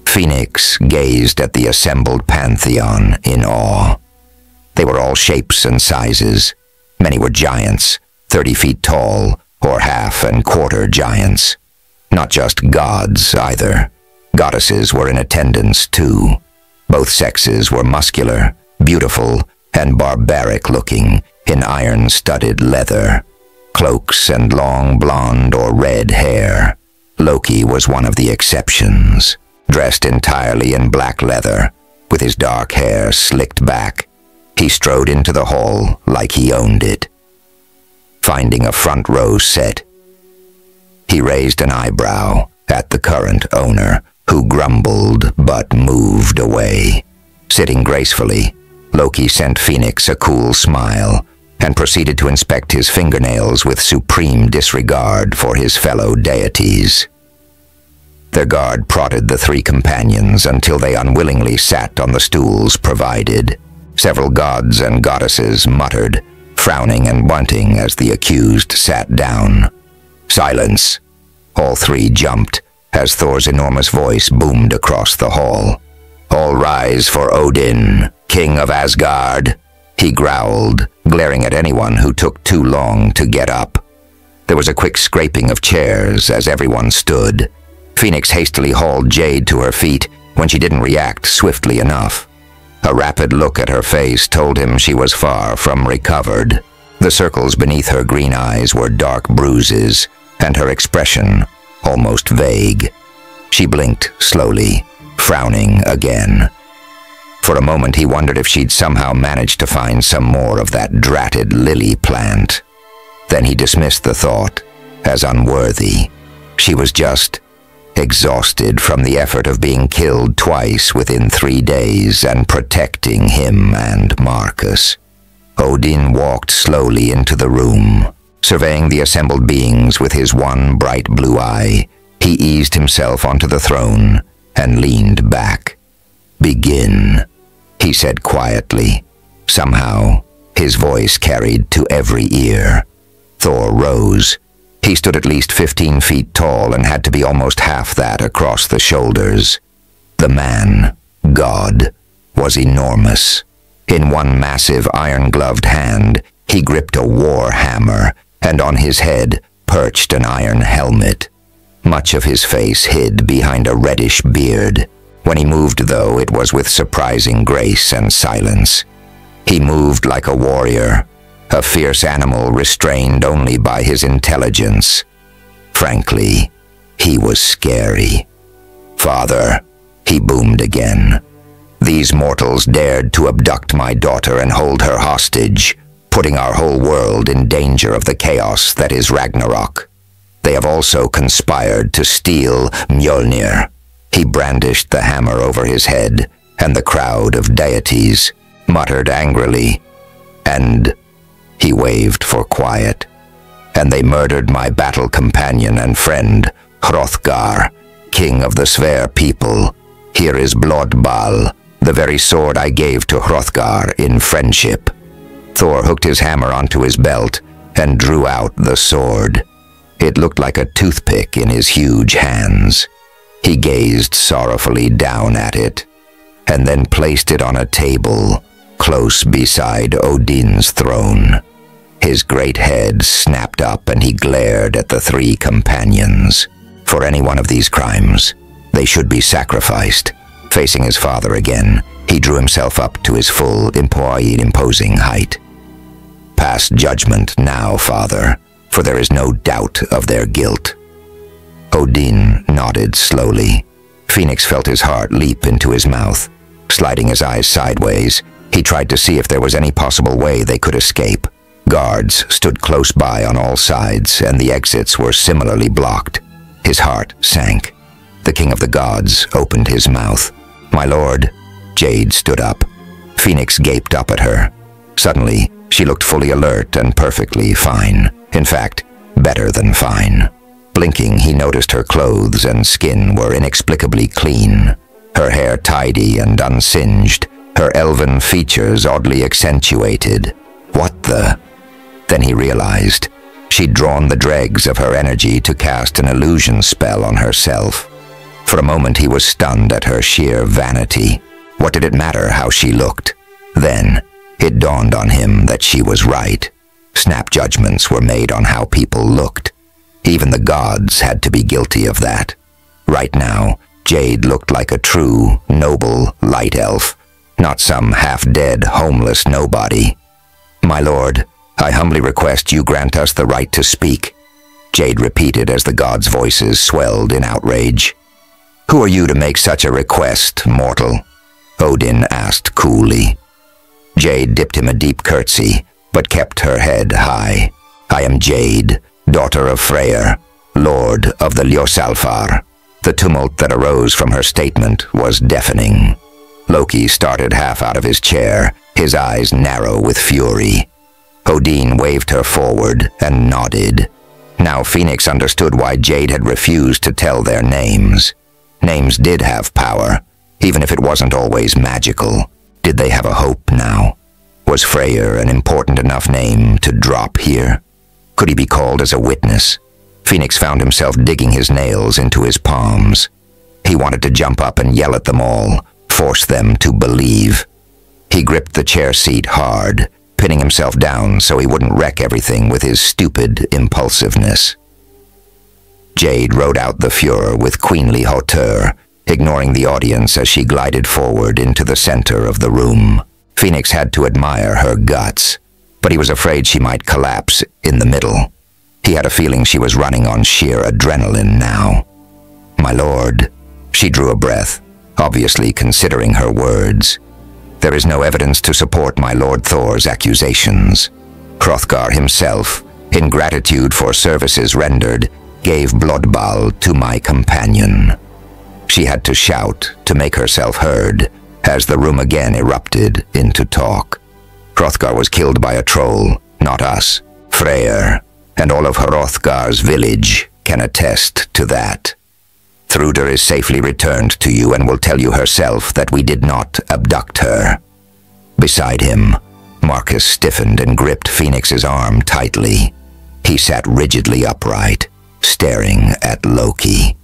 Speaker 1: Phoenix gazed at the assembled pantheon in awe. They were all shapes and sizes. Many were giants, 30 feet tall, or half and quarter giants. Not just gods, either. Goddesses were in attendance, too. Both sexes were muscular, beautiful, and barbaric-looking in iron-studded leather, cloaks and long blonde or red hair. Loki was one of the exceptions, dressed entirely in black leather, with his dark hair slicked back. He strode into the hall like he owned it. Finding a front row set, he raised an eyebrow at the current owner, who grumbled but moved away. Sitting gracefully, Loki sent Phoenix a cool smile and proceeded to inspect his fingernails with supreme disregard for his fellow deities. Their guard prodded the three companions until they unwillingly sat on the stools provided. Several gods and goddesses muttered, frowning and grunting as the accused sat down. "Silence!" All three jumped as Thor's enormous voice boomed across the hall. "All rise for Odin, King of Asgard," he growled, glaring at anyone who took too long to get up. There was a quick scraping of chairs as everyone stood. Phoenix hastily hauled Jade to her feet when she didn't react swiftly enough. A rapid look at her face told him she was far from recovered. The circles beneath her green eyes were dark bruises, and her expression almost vague. She blinked slowly, frowning again. For a moment he wondered if she'd somehow managed to find some more of that dratted lily plant. Then he dismissed the thought as unworthy. She was just exhausted from the effort of being killed twice within 3 days and protecting him and Marcus. Odin walked slowly into the room, surveying the assembled beings with his one bright blue eye. He eased himself onto the throne and leaned back. "Begin," he said quietly. Somehow, his voice carried to every ear. Thor rose. He stood at least 15 feet tall and had to be almost half that across the shoulders. The man, God, was enormous. In one massive iron-gloved hand, he gripped a war hammer, and on his head perched an iron helmet. Much of his face hid behind a reddish beard. When he moved, though, it was with surprising grace and silence. He moved like a warrior, a fierce animal restrained only by his intelligence. Frankly, he was scary. "Father," he boomed again, "these mortals dared to abduct my daughter and hold her hostage, putting our whole world in danger of the chaos that is Ragnarok. They have also conspired to steal Mjolnir." He brandished the hammer over his head, and the crowd of deities muttered angrily, "And..." He waved for quiet. "And they murdered my battle companion and friend, Hrothgar, king of the Sver people. Here is Blodball, the very sword I gave to Hrothgar in friendship." Thor hooked his hammer onto his belt and drew out the sword. It looked like a toothpick in his huge hands. He gazed sorrowfully down at it, and then placed it on a table close beside Odin's throne. His great head snapped up and he glared at the three companions. For any one of these crimes, they should be sacrificed. Facing his father again, he drew himself up to his full, imposing height. "Pass judgment now, Father, for there is no doubt of their guilt." Odin nodded slowly. Phoenix felt his heart leap into his mouth. Sliding his eyes sideways, he tried to see if there was any possible way they could escape. Guards stood close by on all sides, and the exits were similarly blocked. His heart sank. The king of the gods opened his mouth. "My lord." Jade stood up. Phoenix gaped up at her. Suddenly, she looked fully alert and perfectly fine. In fact, better than fine. Blinking, he noticed her clothes and skin were inexplicably clean. Her hair tidy and unsinged, her elven features oddly accentuated. What the? Then he realized she'd drawn the dregs of her energy to cast an illusion spell on herself. For a moment he was stunned at her sheer vanity. What did it matter how she looked? Then it dawned on him that she was right. Snap judgments were made on how people looked. Even the gods had to be guilty of that. Right now, Jade looked like a true, noble light elf, not some half-dead, homeless nobody. "My lord, I humbly request you grant us the right to speak," Jade repeated as the gods' voices swelled in outrage. "Who are you to make such a request, mortal?" Odin asked coolly. Jade dipped him a deep curtsy, but kept her head high. "I am Jade, daughter of Freyr, lord of the Ljósalfar." The tumult that arose from her statement was deafening. Loki started half out of his chair, his eyes narrow with fury. Odin waved her forward and nodded. Now Phoenix understood why Jade had refused to tell their names. Names did have power, even if it wasn't always magical. Did they have a hope now? Was Freyr an important enough name to drop here? Could he be called as a witness? Phoenix found himself digging his nails into his palms. He wanted to jump up and yell at them all, force them to believe. He gripped the chair seat hard, pinning himself down so he wouldn't wreck everything with his stupid impulsiveness. Jade rode out the furor with queenly hauteur, ignoring the audience as she glided forward into the center of the room. Phoenix had to admire her guts, but he was afraid she might collapse in the middle. He had a feeling she was running on sheer adrenaline now. "My lord," she drew a breath, obviously considering her words. "There is no evidence to support my lord Thor's accusations. Hrothgar himself, in gratitude for services rendered, gave Blodball to my companion." She had to shout to make herself heard, as the room again erupted into talk. "Hrothgar was killed by a troll, not us. Freyr, and all of Hrothgar's village can attest to that. Thruder is safely returned to you and will tell you herself that we did not abduct her." Beside him, Marcus stiffened and gripped Phoenix's arm tightly. He sat rigidly upright, staring at Loki.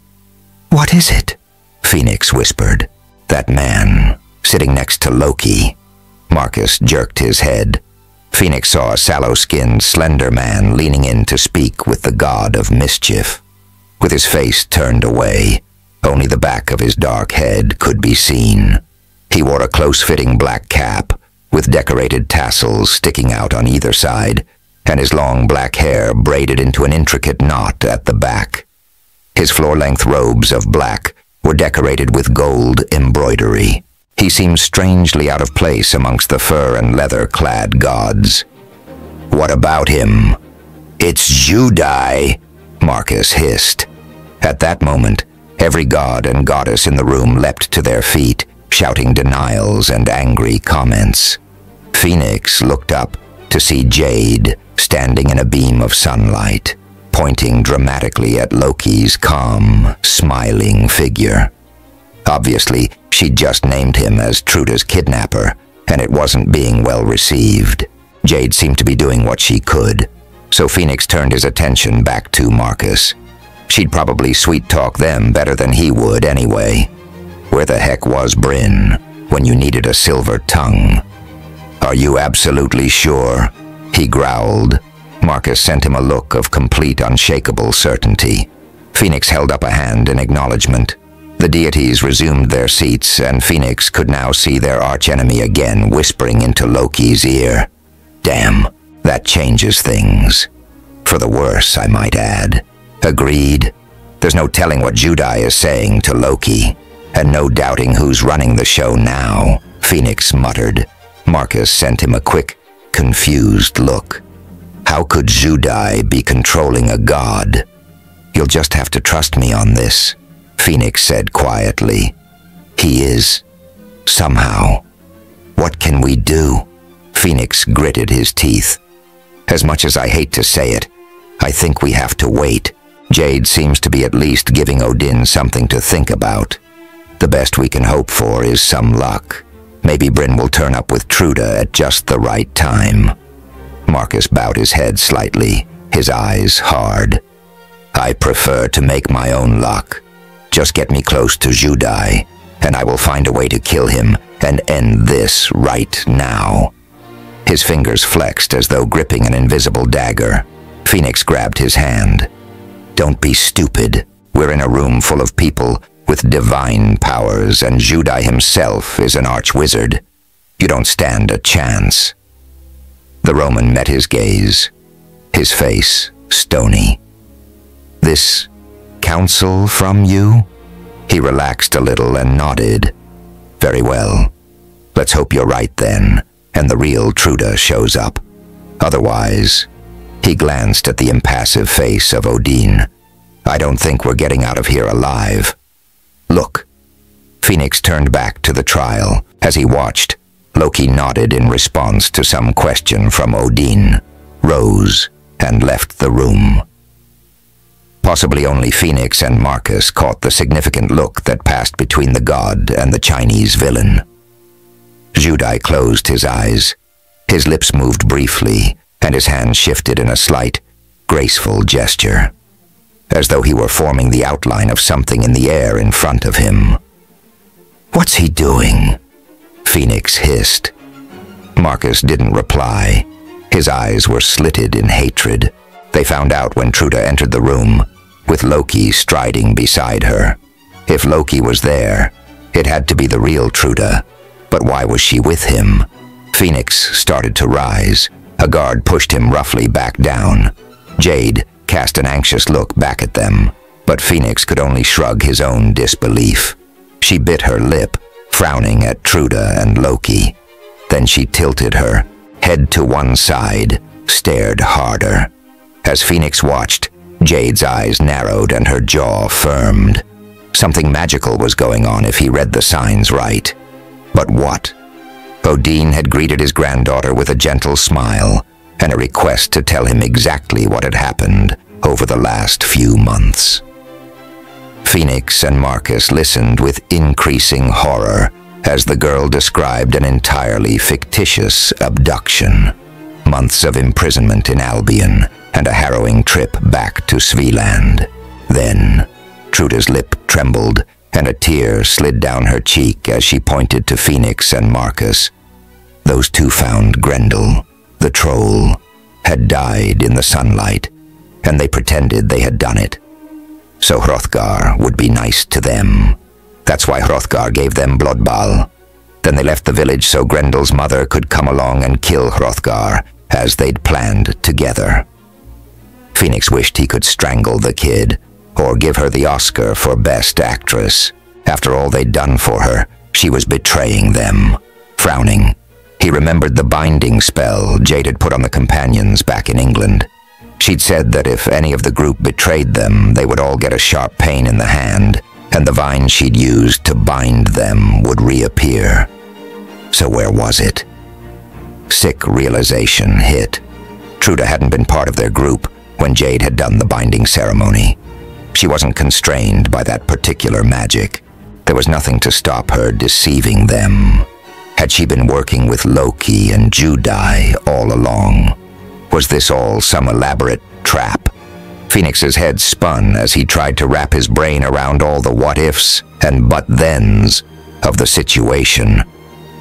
Speaker 1: "What is it?" Phoenix whispered. "That man, sitting next to Loki." Marcus jerked his head. Phoenix saw a sallow-skinned, slender man leaning in to speak with the god of mischief. With his face turned away, only the back of his dark head could be seen. He wore a close-fitting black cap, with decorated tassels sticking out on either side, and his long black hair braided into an intricate knot at the back. His floor-length robes of black were decorated with gold embroidery. He seemed strangely out of place amongst the fur and leather-clad gods. "What about him?" "It's Judai," Marcus hissed. At that moment, every god and goddess in the room leapt to their feet, shouting denials and angry comments. Phoenix looked up to see Jade standing in a beam of sunlight, pointing dramatically at Loki's calm, smiling figure. Obviously, she'd just named him as Truda's kidnapper, and it wasn't being well received. Jade seemed to be doing what she could, so Phoenix turned his attention back to Marcus. She'd probably sweet-talk them better than he would anyway. Where the heck was Bryn when you needed a silver tongue? "Are you absolutely sure?" he growled. Marcus sent him a look of complete, unshakable certainty. Phoenix held up a hand in acknowledgement. The deities resumed their seats, and Phoenix could now see their archenemy again whispering into Loki's ear. "Damn, that changes things. For the worse, I might add." "Agreed. There's no telling what Judai is saying to Loki, and no doubting who's running the show now," Phoenix muttered. Marcus sent him a quick, confused look. How could Judai be controlling a god? "You'll just have to trust me on this," Phoenix said quietly. "He is. Somehow. What can we do?" Phoenix gritted his teeth. "As much as I hate to say it, I think we have to wait. Jade seems to be at least giving Odin something to think about. The best we can hope for is some luck. Maybe Bryn will turn up with Truda at just the right time." Marcus bowed his head slightly, his eyes hard. "I prefer to make my own luck. Just get me close to Judai, and I will find a way to kill him and end this right now." His fingers flexed as though gripping an invisible dagger. Phoenix grabbed his hand. "Don't be stupid. We're in a room full of people with divine powers, and Judai himself is an archwizard. You don't stand a chance." The Roman met his gaze, his face stony. "This counsel from you?" He relaxed a little and nodded. "Very well. Let's hope you're right then, and the real Truda shows up. Otherwise," he glanced at the impassive face of Odin, "I don't think we're getting out of here alive. Look." Phoenix turned back to the trial. As he watched, Loki nodded in response to some question from Odin, rose, and left the room. Possibly only Phoenix and Marcus caught the significant look that passed between the god and the Chinese villain. Judai closed his eyes. His lips moved briefly, and his hand shifted in a slight, graceful gesture, as though he were forming the outline of something in the air in front of him. "What's he doing?" Phoenix hissed. Marcus didn't reply. His eyes were slitted in hatred. They found out when Truda entered the room, with Loki striding beside her. If Loki was there, it had to be the real Truda. But why was she with him? Phoenix started to rise. A guard pushed him roughly back down. Jade cast an anxious look back at them, but Phoenix could only shrug his own disbelief. She bit her lip, frowning at Truda and Loki. Then she tilted her head to one side, stared harder. As Phoenix watched, Jade's eyes narrowed and her jaw firmed. Something magical was going on if he read the signs right. But what? Odin had greeted his granddaughter with a gentle smile and a request to tell him exactly what had happened over the last few months. Phoenix and Marcus listened with increasing horror as the girl described an entirely fictitious abduction, months of imprisonment in Albion, and a harrowing trip back to Svealand. Then, Truda's lip trembled, and a tear slid down her cheek as she pointed to Phoenix and Marcus. Those two found Grendel, the troll, had died in the sunlight, and they pretended they had done it. So Hrothgar would be nice to them. That's why Hrothgar gave them Blodball. Then they left the village so Grendel's mother could come along and kill Hrothgar, as they'd planned together. Phoenix wished he could strangle the kid, or give her the Oscar for Best Actress. After all they'd done for her, she was betraying them. Frowning, he remembered the binding spell Jade had put on the companions back in England. She'd said that if any of the group betrayed them, they would all get a sharp pain in the hand, and the vine she'd used to bind them would reappear. So where was it? Sick realization hit. Truda hadn't been part of their group when Jade had done the binding ceremony. She wasn't constrained by that particular magic. There was nothing to stop her deceiving them. Had she been working with Loki and Judai all along? Was this all some elaborate trap? Phoenix's head spun as he tried to wrap his brain around all the what-ifs and but-thens of the situation.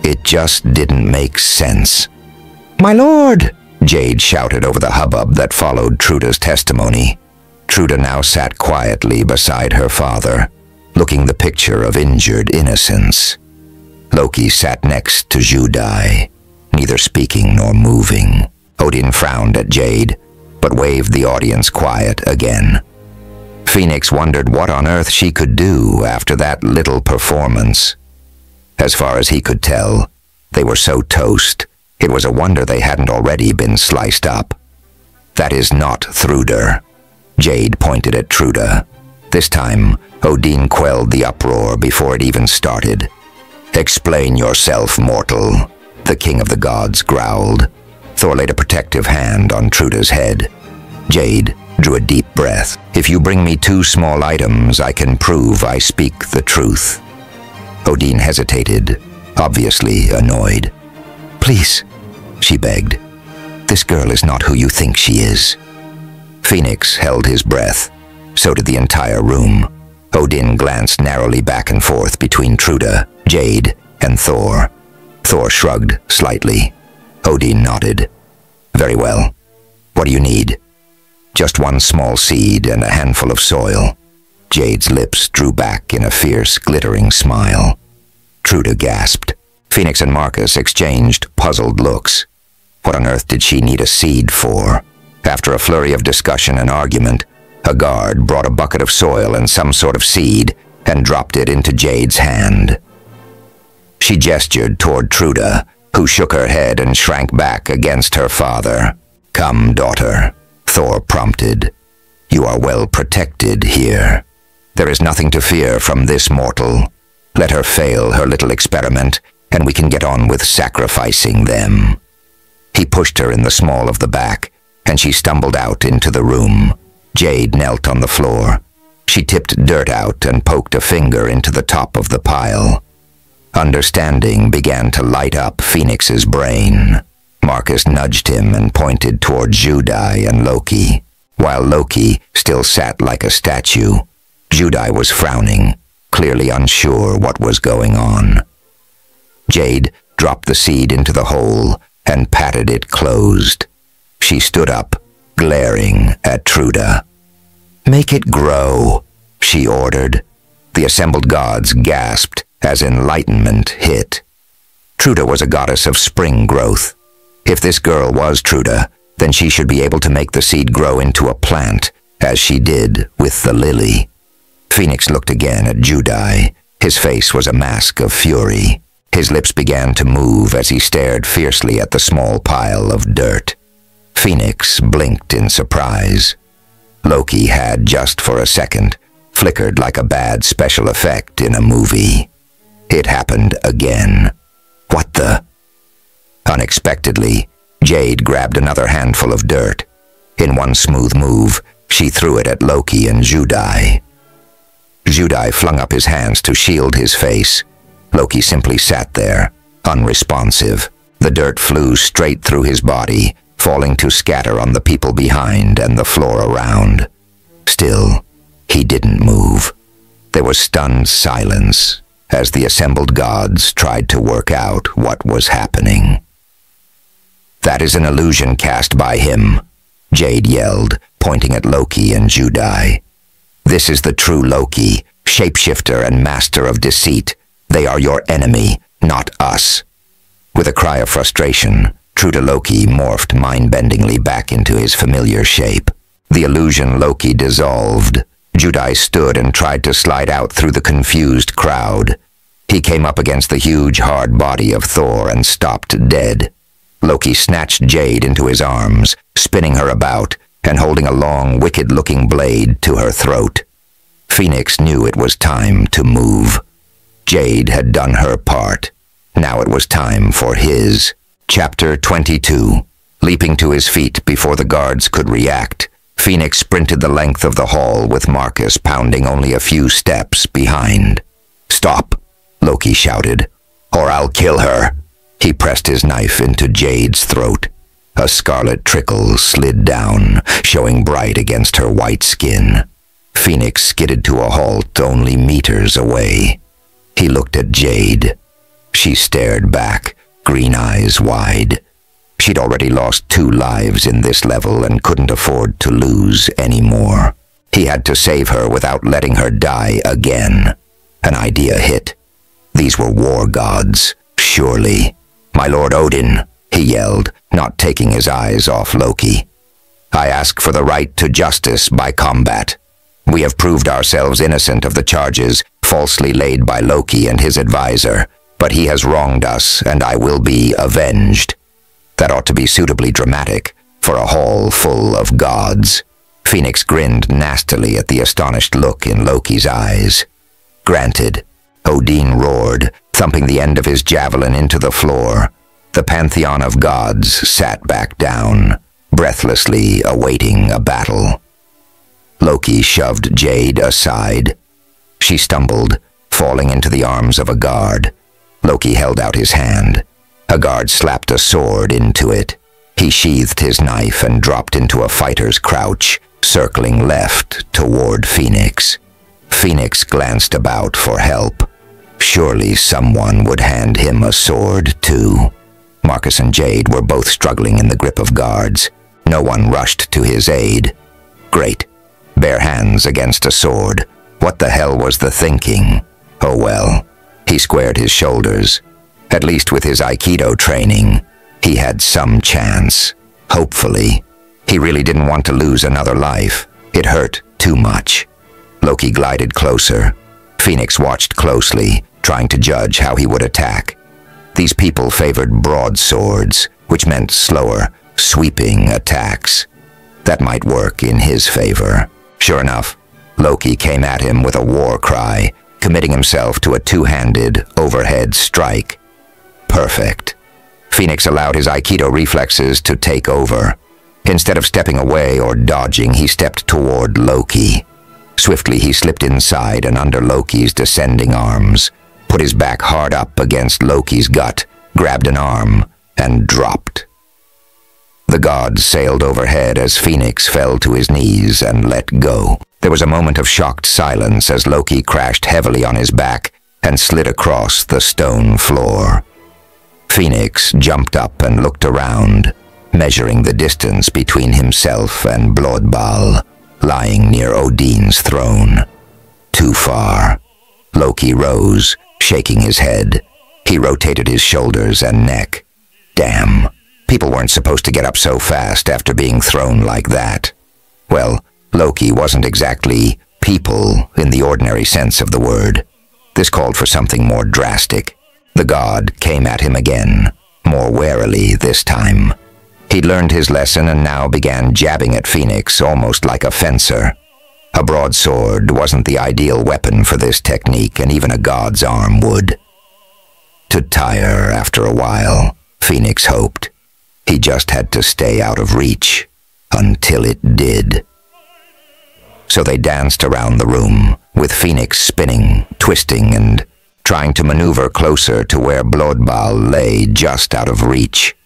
Speaker 1: It just didn't make sense. "My lord!" Jade shouted over the hubbub that followed Truda's testimony. Truda now sat quietly beside her father, looking the picture of injured innocence. Loki sat next to Judai, neither speaking nor moving. Odin frowned at Jade, but waved the audience quiet again. Phoenix wondered what on earth she could do after that little performance. As far as he could tell, they were so toast, it was a wonder they hadn't already been sliced up. "That is not Thruder." Jade pointed at Truda. This time, Odin quelled the uproar before it even started. "Explain yourself, mortal," the king of the gods growled. Thor laid a protective hand on Truda's head. Jade drew a deep breath. "If you bring me 2 small items, I can prove I speak the truth." Odin hesitated, obviously annoyed. "Please," she begged. "This girl is not who you think she is." Phoenix held his breath. So did the entire room. Odin glanced narrowly back and forth between Truda, Jade, and Thor. Thor shrugged slightly. Odin nodded. "Very well. What do you need?" "Just 1 small seed and a handful of soil." Jade's lips drew back in a fierce, glittering smile. Truda gasped. Phoenix and Marcus exchanged puzzled looks. What on earth did she need a seed for? After a flurry of discussion and argument, a guard brought a bucket of soil and some sort of seed and dropped it into Jade's hand. She gestured toward Truda, who shook her head and shrank back against her father. "Come, daughter," Thor prompted. "You are well protected here. There is nothing to fear from this mortal. Let her fail her little experiment, and we can get on with sacrificing them." He pushed her in the small of the back, and she stumbled out into the room. Jade knelt on the floor. She tipped dirt out and poked a finger into the top of the pile. Understanding began to light up Phoenix's brain. Marcus nudged him and pointed toward Judai and Loki. While Loki still sat like a statue, Judai was frowning, clearly unsure what was going on. Jade dropped the seed into the hole and patted it closed. She stood up, glaring at Truda. "Make it grow," she ordered. The assembled gods gasped as enlightenment hit. Truda was a goddess of spring growth. If this girl was Truda, then she should be able to make the seed grow into a plant, as she did with the lily. Phoenix looked again at Judai. His face was a mask of fury. His lips began to move as he stared fiercely at the small pile of dirt. Phoenix blinked in surprise. Loki had, just for a second, flickered like a bad special effect in a movie. It happened again. What the? Unexpectedly, Jade grabbed another handful of dirt. In one smooth move, she threw it at Loki and Judai. Judai flung up his hands to shield his face. Loki simply sat there, unresponsive. The dirt flew straight through his body, falling to scatter on the people behind and the floor around. Still, he didn't move. There was stunned silence as the assembled gods tried to work out what was happening. "That is an illusion cast by him," Jade yelled, pointing at Loki and Judai. "This is the true Loki, shapeshifter and master of deceit. They are your enemy, not us." With a cry of frustration, Truda Loki morphed mind-bendingly back into his familiar shape. The illusion Loki dissolved. Judai stood and tried to slide out through the confused crowd. He came up against the huge, hard body of Thor and stopped dead. Loki snatched Jade into his arms, spinning her about and holding a long, wicked-looking blade to her throat. Phoenix knew it was time to move. Jade had done her part. Now it was time for his. Chapter 22. Leaping to his feet before the guards could react, Phoenix sprinted the length of the hall with Marcus pounding only a few steps behind. "Stop!" Loki shouted, "or I'll kill her." He pressed his knife into Jade's throat. A scarlet trickle slid down, showing bright against her white skin. Phoenix skidded to a halt only meters away. He looked at Jade. She stared back, green eyes wide. She'd already lost 2 lives in this level and couldn't afford to lose any more. He had to save her without letting her die again. An idea hit. These were war gods, surely. "My Lord Odin," he yelled, not taking his eyes off Loki. "I ask for the right to justice by combat. We have proved ourselves innocent of the charges falsely laid by Loki and his advisor, but he has wronged us, and I will be avenged." That ought to be suitably dramatic for a hall full of gods. Phoenix grinned nastily at the astonished look in Loki's eyes. "Granted," Odin roared, thumping the end of his javelin into the floor. The pantheon of gods sat back down, breathlessly awaiting a battle. Loki shoved Jade aside. She stumbled, falling into the arms of a guard. Loki held out his hand. A guard slapped a sword into it. He sheathed his knife and dropped into a fighter's crouch, circling left toward Phoenix. Phoenix glanced about for help. Surely someone would hand him a sword, too. Marcus and Jade were both struggling in the grip of guards. No one rushed to his aid. Great. Bare hands against a sword. What the hell was the thinking? Oh well. He squared his shoulders. At least with his Aikido training, he had some chance. Hopefully. He really didn't want to lose another life. It hurt too much. Loki glided closer. Phoenix watched closely, trying to judge how he would attack. These people favored broadswords, which meant slower, sweeping attacks. That might work in his favor. Sure enough, Loki came at him with a war cry, committing himself to a two-handed, overhead strike. Perfect. Phoenix allowed his Aikido reflexes to take over. Instead of stepping away or dodging, he stepped toward Loki. Swiftly, he slipped inside and under Loki's descending arms, put his back hard up against Loki's gut, grabbed an arm, and dropped. The god sailed overhead as Phoenix fell to his knees and let go. There was a moment of shocked silence as Loki crashed heavily on his back and slid across the stone floor. Phoenix jumped up and looked around, measuring the distance between himself and Blodball, lying near Odin's throne. Too far. Loki rose, shaking his head. He rotated his shoulders and neck. Damn, people weren't supposed to get up so fast after being thrown like that. Well, Loki wasn't exactly people in the ordinary sense of the word. This called for something more drastic. The god came at him again, more warily this time. He'd learned his lesson and now began jabbing at Phoenix almost like a fencer. A broadsword wasn't the ideal weapon for this technique, and even a god's arm would. To tire after a while, Phoenix hoped. He just had to stay out of reach, until it did. So they danced around the room, with Phoenix spinning, twisting, and trying to maneuver closer to where Blodball lay just out of reach.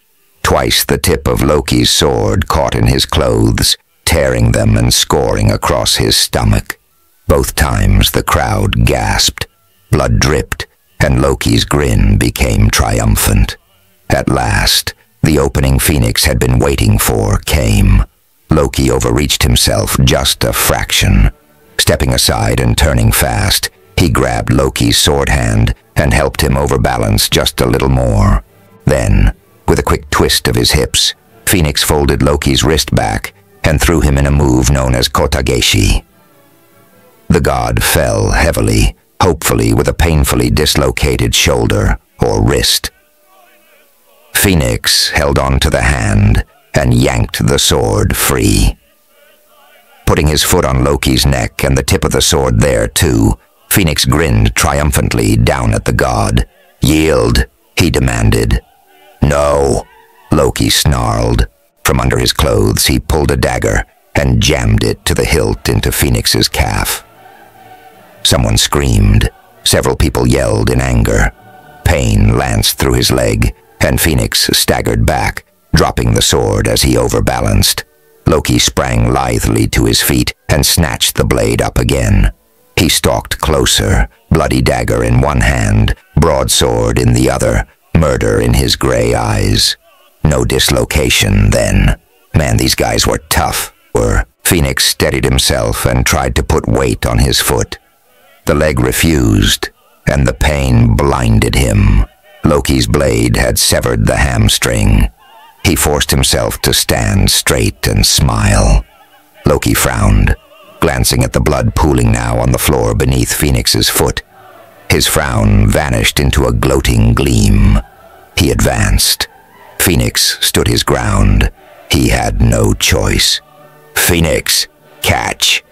Speaker 1: Twice the tip of Loki's sword caught in his clothes, tearing them and scoring across his stomach. Both times the crowd gasped, blood dripped, and Loki's grin became triumphant. At last, the opening Phoenix had been waiting for came. Loki overreached himself just a fraction. Stepping aside and turning fast, he grabbed Loki's sword hand and helped him overbalance just a little more. Then, with a quick twist of his hips, Phoenix folded Loki's wrist back and threw him in a move known as kotageshi. The god fell heavily, hopefully with a painfully dislocated shoulder or wrist. Phoenix held on to the hand and yanked the sword free. Putting his foot on Loki's neck and the tip of the sword there too, Phoenix grinned triumphantly down at the god. "Yield," he demanded. "No," Loki snarled. From under his clothes, he pulled a dagger and jammed it to the hilt into Phoenix's calf. Someone screamed. Several people yelled in anger. Pain lanced through his leg, and Phoenix staggered back, dropping the sword as he overbalanced. Loki sprang lithely to his feet and snatched the blade up again. He stalked closer, bloody dagger in one hand, broadsword in the other, murder in his gray eyes. No dislocation then. Man, these guys were tough. Phoenix steadied himself and tried to put weight on his foot. The leg refused, and the pain blinded him. Loki's blade had severed the hamstring. He forced himself to stand straight and smile. Loki frowned, glancing at the blood pooling now on the floor beneath Phoenix's foot. His frown vanished into a gloating gleam. He advanced. Phoenix stood his ground. He had no choice. "Phoenix, catch!"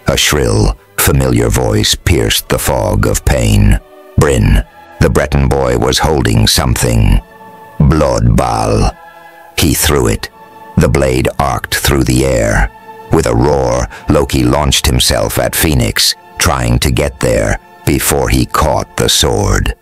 Speaker 1: A shrill, familiar voice pierced the fog of pain. Bryn, the Breton boy, was holding something. Blodball. He threw it. The blade arced through the air. With a roar, Loki launched himself at Phoenix, trying to get there before he caught the sword.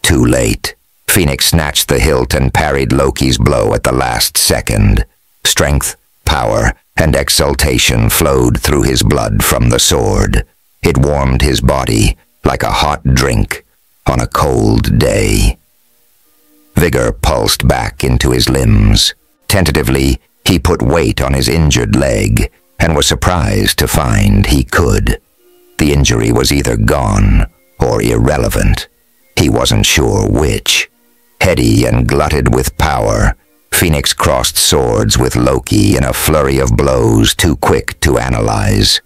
Speaker 1: Too late. Phoenix snatched the hilt and parried Loki's blow at the last second. Strength, power, and exultation flowed through his blood from the sword. It warmed his body like a hot drink on a cold day. Vigor pulsed back into his limbs. Tentatively, he put weight on his injured leg and was surprised to find he could. The injury was either gone or irrelevant. He wasn't sure which. Heady and glutted with power, Phoenix crossed swords with Loki in a flurry of blows too quick to analyze.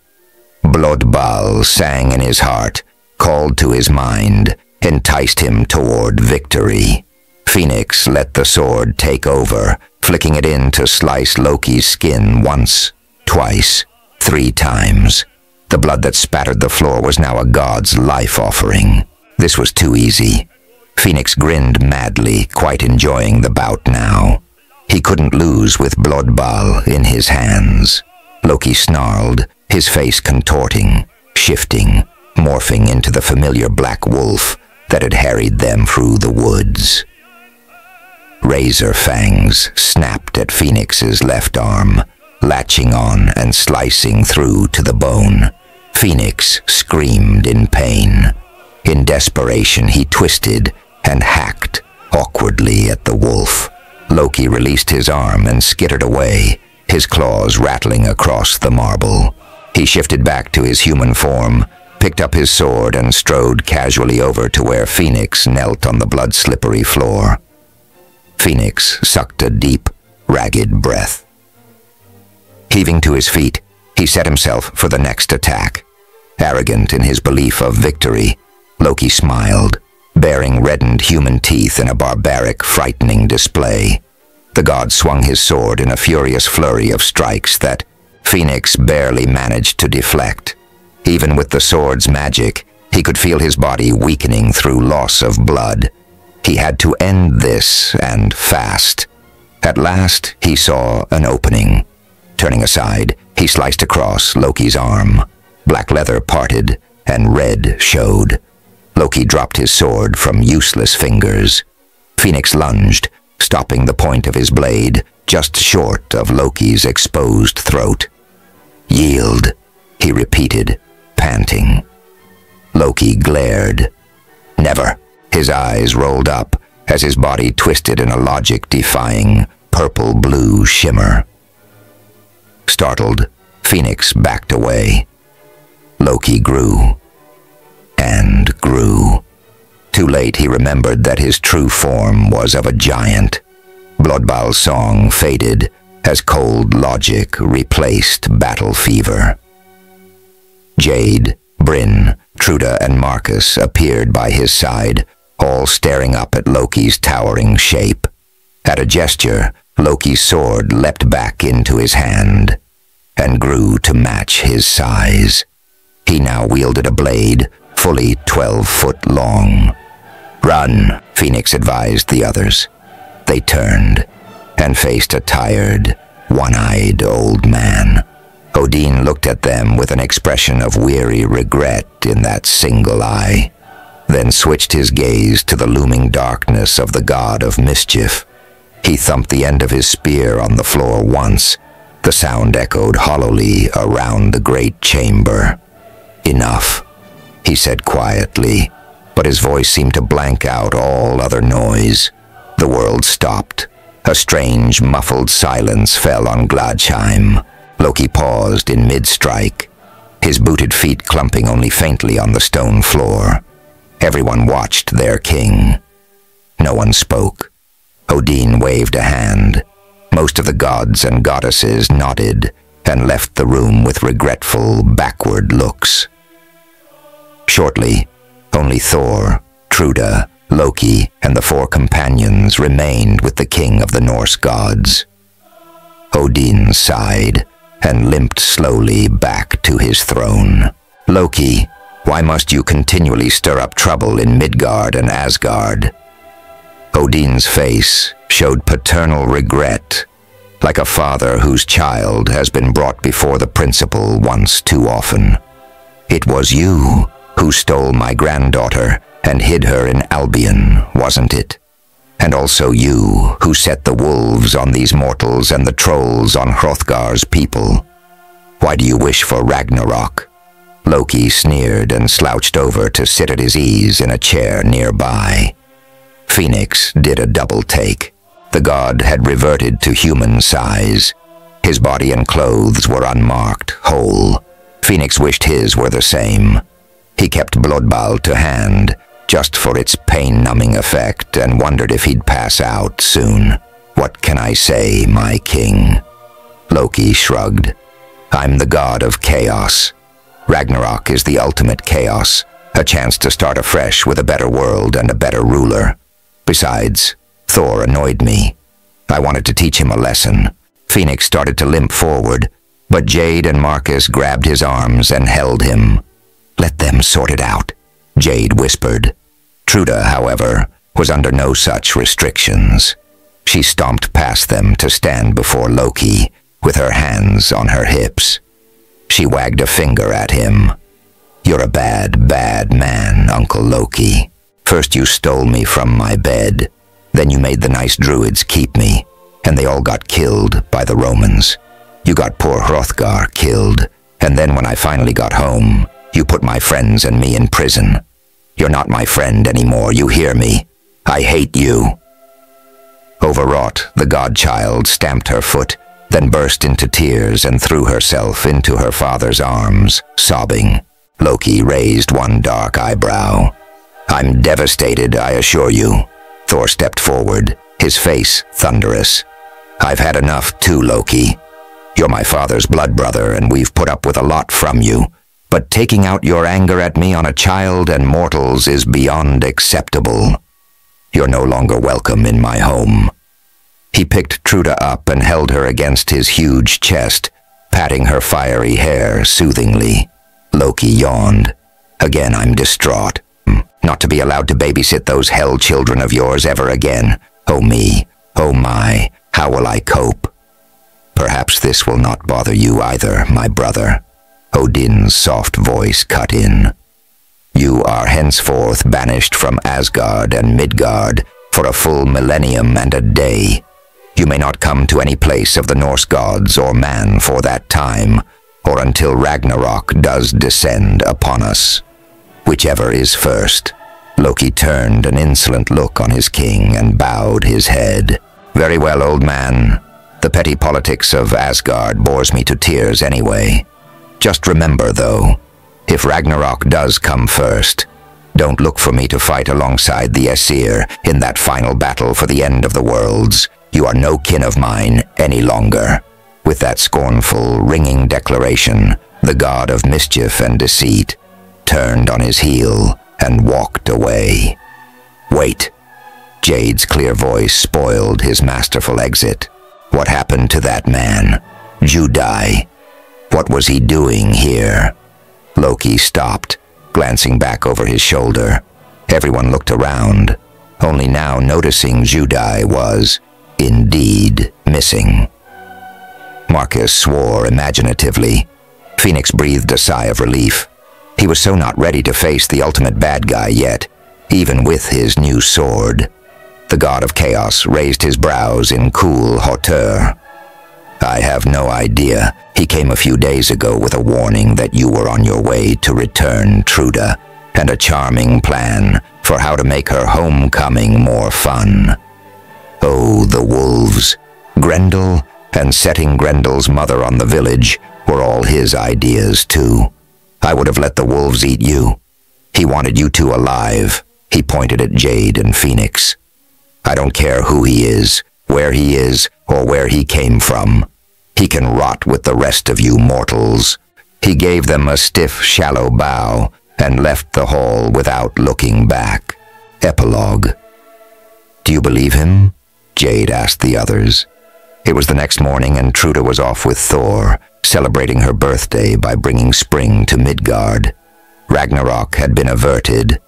Speaker 1: Bloodball sang in his heart, called to his mind, enticed him toward victory. Phoenix let the sword take over, flicking it in to slice Loki's skin once, twice, 3 times. The blood that spattered the floor was now a god's life offering. This was too easy. Phoenix grinned madly, quite enjoying the bout now. He couldn't lose with Bloodball in his hands. Loki snarled, his face contorting, shifting, morphing into the familiar black wolf that had harried them through the woods. Razor fangs snapped at Phoenix's left arm, latching on and slicing through to the bone. Phoenix screamed in pain. In desperation, he twisted and hacked awkwardly at the wolf. Loki released his arm and skittered away, his claws rattling across the marble. He shifted back to his human form, picked up his sword and strode casually over to where Phoenix knelt on the blood-slippery floor. Phoenix sucked a deep, ragged breath. Heaving to his feet, he set himself for the next attack. Arrogant in his belief of victory, Loki smiled, baring reddened human teeth in a barbaric, frightening display. The god swung his sword in a furious flurry of strikes that Phoenix barely managed to deflect. Even with the sword's magic, he could feel his body weakening through loss of blood. He had to end this, and fast. At last, he saw an opening. Turning aside, he sliced across Loki's arm. Black leather parted, and red showed. Loki dropped his sword from useless fingers. Phoenix lunged, stopping the point of his blade just short of Loki's exposed throat. "Yield," he repeated, panting. Loki glared. "Never." His eyes rolled up as his body twisted in a logic-defying, purple-blue shimmer. Startled, Phoenix backed away. Loki grew. And grew. Too late he remembered that his true form was of a giant. Bloodball's song faded as cold logic replaced battle fever. Jade, Bryn, Truda, and Marcus appeared by his side, all staring up at Loki's towering shape. At a gesture, Loki's sword leapt back into his hand and grew to match his size. He now wielded a blade fully 12 foot long. "Run," Phoenix advised the others. They turned and faced a tired, one-eyed old man. Odin looked at them with an expression of weary regret in that single eye, then switched his gaze to the looming darkness of the god of mischief. He thumped the end of his spear on the floor once. The sound echoed hollowly around the great chamber. "Enough," he said quietly, but his voice seemed to blank out all other noise. The world stopped. A strange, muffled silence fell on Gladsheim. Loki paused in mid-strike, his booted feet clumping only faintly on the stone floor. Everyone watched their king. No one spoke. Odin waved a hand. Most of the gods and goddesses nodded and left the room with regretful, backward looks. Shortly, only Thor, Truda, Loki, and the 4 companions remained with the king of the Norse gods. Odin sighed and limped slowly back to his throne. "Loki, why must you continually stir up trouble in Midgard and Asgard?" Odin's face showed paternal regret, like a father whose child has been brought before the principal once too often. "It was you who stole my granddaughter and hid her in Albion, wasn't it? And also you who set the wolves on these mortals and the trolls on Hrothgar's people. Why do you wish for Ragnarok?" Loki sneered and slouched over to sit at his ease in a chair nearby. Phoenix did a double take. The god had reverted to human size. His body and clothes were unmarked, whole. Phoenix wished his were the same. He kept Bloodball to hand, just for its pain-numbing effect, and wondered if he'd pass out soon. What can I say, my king? Loki shrugged. I'm the god of chaos. Ragnarok is the ultimate chaos, a chance to start afresh with a better world and a better ruler. Besides, Thor annoyed me. I wanted to teach him a lesson. Phoenix started to limp forward, but Jade and Marcus grabbed his arms and held him. Let them sort it out, Jade whispered. Truda, however, was under no such restrictions. She stomped past them to stand before Loki, with her hands on her hips. She wagged a finger at him. You're a bad, bad man, Uncle Loki. First you stole me from my bed, then you made the nice druids keep me, and they all got killed by the Romans. You got poor Hrothgar killed, and then when I finally got home, you put my friends and me in prison. You're not my friend anymore, you hear me? I hate you. Overwrought, the godchild stamped her foot, then burst into tears and threw herself into her father's arms, sobbing. Loki raised one dark eyebrow. I'm devastated, I assure you. Thor stepped forward, his face thunderous. I've had enough too, Loki. You're my father's blood brother, and we've put up with a lot from you. But taking out your anger at me on a child and mortals is beyond acceptable. You're no longer welcome in my home. He picked Truda up and held her against his huge chest, patting her fiery hair soothingly. Loki yawned. Again, I'm distraught. Not to be allowed to babysit those hell children of yours ever again. Oh me, oh my, how will I cope? Perhaps this will not bother you either, my brother. Odin's soft voice cut in. You are henceforth banished from Asgard and Midgard for a full millennium and a day. You may not come to any place of the Norse gods or man for that time, or until Ragnarok does descend upon us. Whichever is first. Loki turned an insolent look on his king and bowed his head. Very well, old man. The petty politics of Asgard bores me to tears anyway. Just remember, though, if Ragnarok does come first, don't look for me to fight alongside the Aesir in that final battle for the end of the worlds. You are no kin of mine any longer. With that scornful, ringing declaration, the god of mischief and deceit turned on his heel and walked away. Wait. Jade's clear voice spoiled his masterful exit. What happened to that man? Judai. What was he doing here? Loki stopped, glancing back over his shoulder. Everyone looked around, only now noticing Judai was, indeed, missing. Marcus swore imaginatively. Phoenix breathed a sigh of relief. He was so not ready to face the ultimate bad guy yet, even with his new sword. The god of chaos raised his brows in cool hauteur. I have no idea. He came a few days ago with a warning that you were on your way to return Truda, and a charming plan for how to make her homecoming more fun. Oh, the wolves. Grendel and setting Grendel's mother on the village were all his ideas, too. I would have let the wolves eat you. He wanted you two alive. He pointed at Jade and Phoenix. I don't care who he is, where he is, or where he came from. He can rot with the rest of you mortals. He gave them a stiff, shallow bow and left the hall without looking back. Epilogue. Do you believe him? Jade asked the others. It was the next morning and Truda was off with Thor, celebrating her birthday by bringing spring to Midgard. Ragnarok had been averted.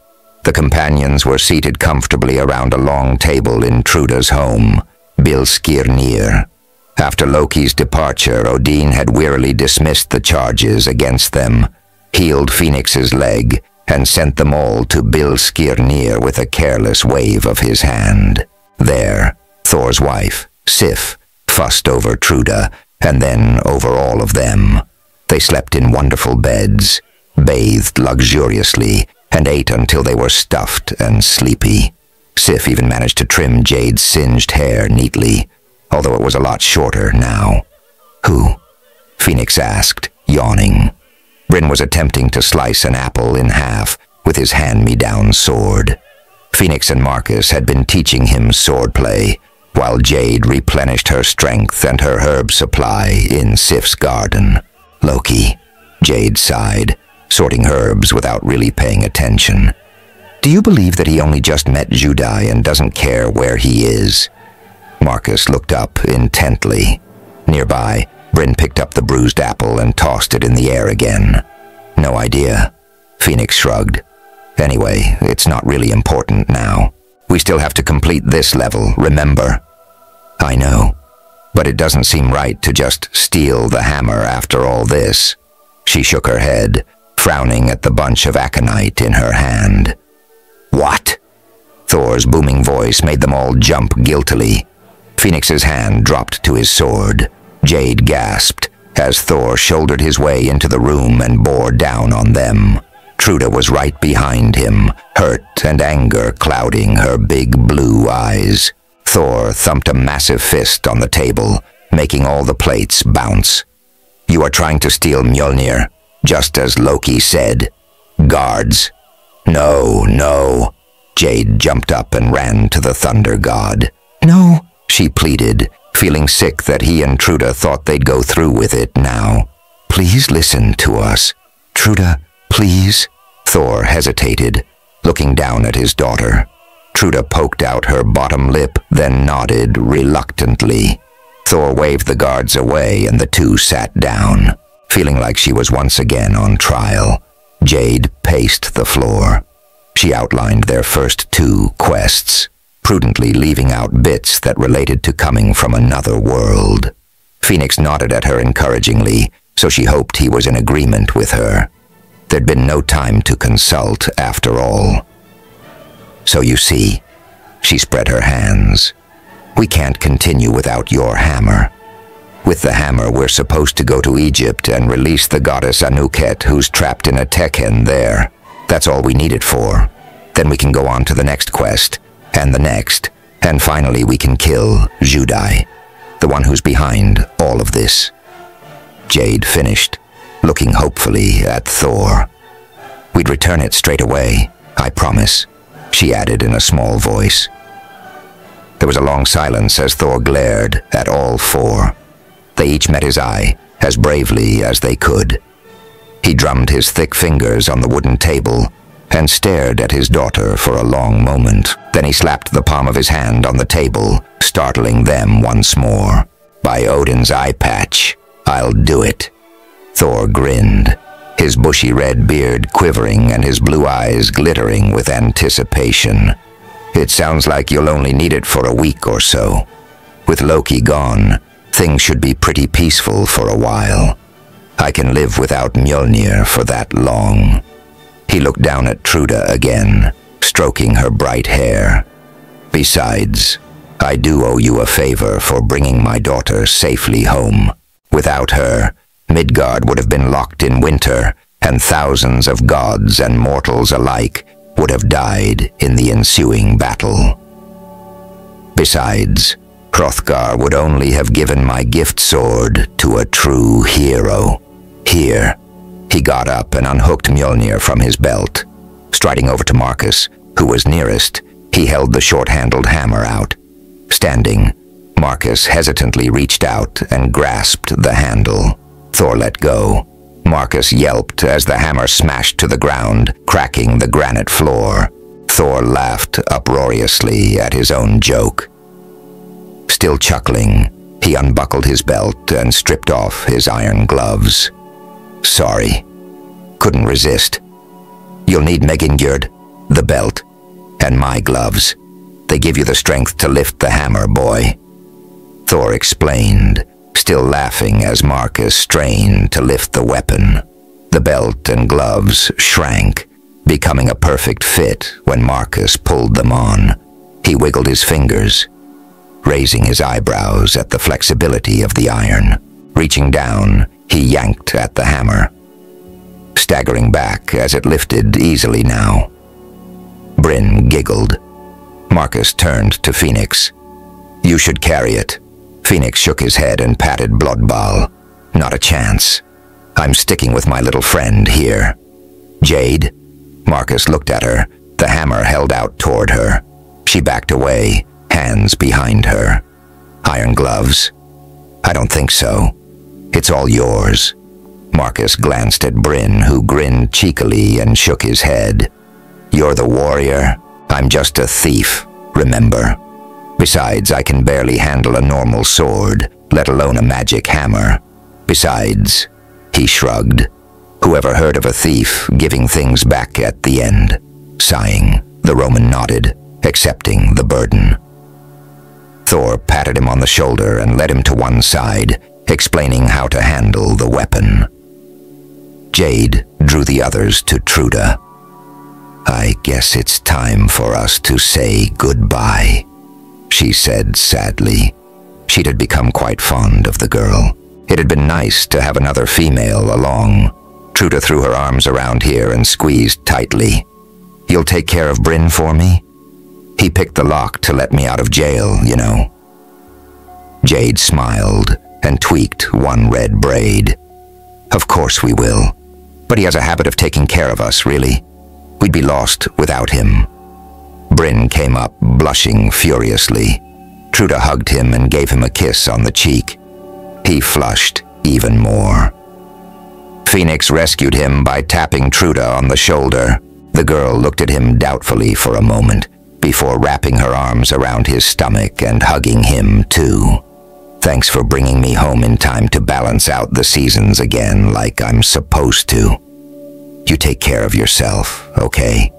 Speaker 1: The companions were seated comfortably around a long table in Truda's home, Bilskirnir. After Loki's departure, Odin had wearily dismissed the charges against them, healed Phoenix's leg, and sent them all to Bilskirnir with a careless wave of his hand. There, Thor's wife, Sif, fussed over Truda, and then over all of them. They slept in wonderful beds, bathed luxuriously, and ate until they were stuffed and sleepy. Sif even managed to trim Jade's singed hair neatly, although it was a lot shorter now. Who? Phoenix asked, yawning. Bryn was attempting to slice an apple in half with his hand-me-down sword. Phoenix and Marcus had been teaching him swordplay, while Jade replenished her strength and her herb supply in Sif's garden. Loki, Jade sighed, sorting herbs without really paying attention. Do you believe that he only just met Judai and doesn't care where he is? Marcus looked up intently. Nearby, Bryn picked up the bruised apple and tossed it in the air again. No idea. Phoenix shrugged. Anyway, it's not really important now. We still have to complete this level, remember? I know, but it doesn't seem right to just steal the hammer after all this. She shook her head, frowning at the bunch of aconite in her hand. What? Thor's booming voice made them all jump guiltily. Phoenix's hand dropped to his sword. Jade gasped as Thor shouldered his way into the room and bore down on them. Truda was right behind him, hurt and anger clouding her big blue eyes. Thor thumped a massive fist on the table, making all the plates bounce. You are trying to steal Mjolnir, just as Loki said. Guards. No, no. Jade jumped up and ran to the Thunder God. No, she pleaded, feeling sick that he and Truda thought they'd go through with it now. Please listen to us. Truda, please. Thor hesitated, looking down at his daughter. Truda poked out her bottom lip, then nodded reluctantly. Thor waved the guards away and the two sat down, feeling like she was once again on trial. Jade paced the floor. She outlined their first two quests, prudently leaving out bits that related to coming from another world. Phoenix nodded at her encouragingly, so she hoped he was in agreement with her. There'd been no time to consult, after all. So you see, she spread her hands. We can't continue without your hammer. With the hammer, we're supposed to go to Egypt and release the goddess Anuket, who's trapped in a Tekken there. That's all we need it for. Then we can go on to the next quest, and the next, and finally we can kill Judai, the one who's behind all of this. Jade finished, looking hopefully at Thor. We'd return it straight away, I promise, she added in a small voice. There was a long silence as Thor glared at all four. They each met his eye, as bravely as they could. He drummed his thick fingers on the wooden table and stared at his daughter for a long moment. Then he slapped the palm of his hand on the table, startling them once more. By Odin's eye patch, I'll do it. Thor grinned, his bushy red beard quivering and his blue eyes glittering with anticipation. It sounds like you'll only need it for a week or so. With Loki gone, things should be pretty peaceful for a while. I can live without Mjolnir for that long. He looked down at Truda again, stroking her bright hair. Besides, I do owe you a favor for bringing my daughter safely home. Without her, Midgard would have been locked in winter, and thousands of gods and mortals alike would have died in the ensuing battle. Besides, Hrothgar would only have given my gift sword to a true hero. Here, he got up and unhooked Mjolnir from his belt. Striding over to Marcus, who was nearest, he held the short-handled hammer out. Standing, Marcus hesitantly reached out and grasped the handle. Thor let go. Marcus yelped as the hammer smashed to the ground, cracking the granite floor. Thor laughed uproariously at his own joke. Still chuckling, he unbuckled his belt and stripped off his iron gloves. Sorry. Couldn't resist. You'll need Megingjord, the belt, and my gloves. They give you the strength to lift the hammer, boy. Thor explained, still laughing as Marcus strained to lift the weapon. The belt and gloves shrank, becoming a perfect fit when Marcus pulled them on. He wiggled his fingers, raising his eyebrows at the flexibility of the iron. Reaching down, he yanked at the hammer, staggering back as it lifted easily now. Bryn giggled. Marcus turned to Phoenix. You should carry it. Phoenix shook his head and patted Bloodball. Not a chance. I'm sticking with my little friend here. Jade, Marcus looked at her, the hammer held out toward her. She backed away, hands behind her. Iron gloves? I don't think so. It's all yours. Marcus glanced at Bryn, who grinned cheekily and shook his head. You're the warrior. I'm just a thief, remember? Besides, I can barely handle a normal sword, let alone a magic hammer. Besides, he shrugged. Whoever heard of a thief giving things back at the end? Sighing, the Roman nodded, accepting the burden. Thor patted him on the shoulder and led him to one side, explaining how to handle the weapon. Jade drew the others to Truda. I guess it's time for us to say goodbye, she said sadly. She had become quite fond of the girl. It had been nice to have another female along. Truda threw her arms around here and squeezed tightly. You'll take care of Bryn for me? He picked the lock to let me out of jail, you know. Jade smiled and tweaked one red braid. Of course we will. But he has a habit of taking care of us, really. We'd be lost without him. Bryn came up, blushing furiously. Truda hugged him and gave him a kiss on the cheek. He flushed even more. Phoenix rescued him by tapping Truda on the shoulder. The girl looked at him doubtfully for a moment, before wrapping her arms around his stomach and hugging him too. Thanks for bringing me home in time to balance out the seasons again like I'm supposed to. You take care of yourself, okay?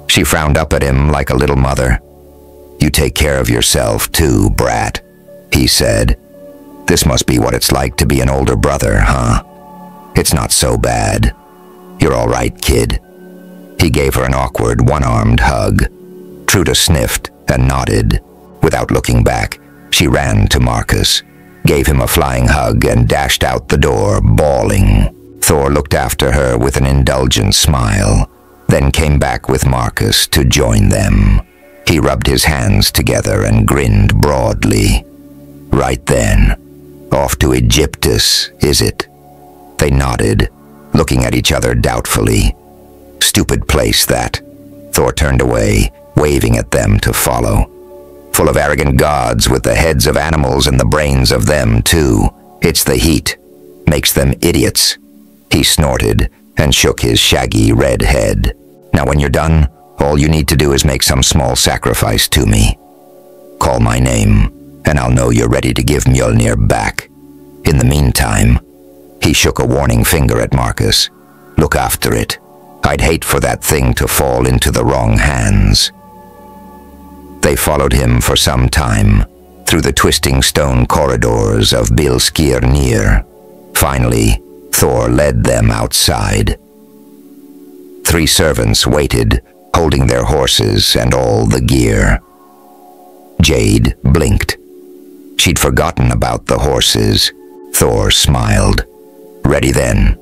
Speaker 1: She frowned up at him like a little mother. You take care of yourself too, brat, he said. This must be what it's like to be an older brother, huh? It's not so bad. You're all right, kid. He gave her an awkward, one-armed hug. Truda sniffed and nodded. Without looking back, she ran to Marcus, gave him a flying hug, and dashed out the door, bawling. Thor looked after her with an indulgent smile, then came back with Marcus to join them. He rubbed his hands together and grinned broadly. Right then. Off to Egyptus, is it? They nodded, looking at each other doubtfully. Stupid place, that. Thor turned away, waving at them to follow. Full of arrogant gods with the heads of animals and the brains of them, too. It's the heat. Makes them idiots. He snorted and shook his shaggy red head. Now when you're done, all you need to do is make some small sacrifice to me. Call my name, and I'll know you're ready to give Mjolnir back. In the meantime, he shook a warning finger at Marcus. Look after it. I'd hate for that thing to fall into the wrong hands. They followed him for some time, through the twisting stone corridors of Bilskirnir. Finally, Thor led them outside. 3 servants waited, holding their horses and all the gear. Jade blinked. She'd forgotten about the horses. Thor smiled. Ready then?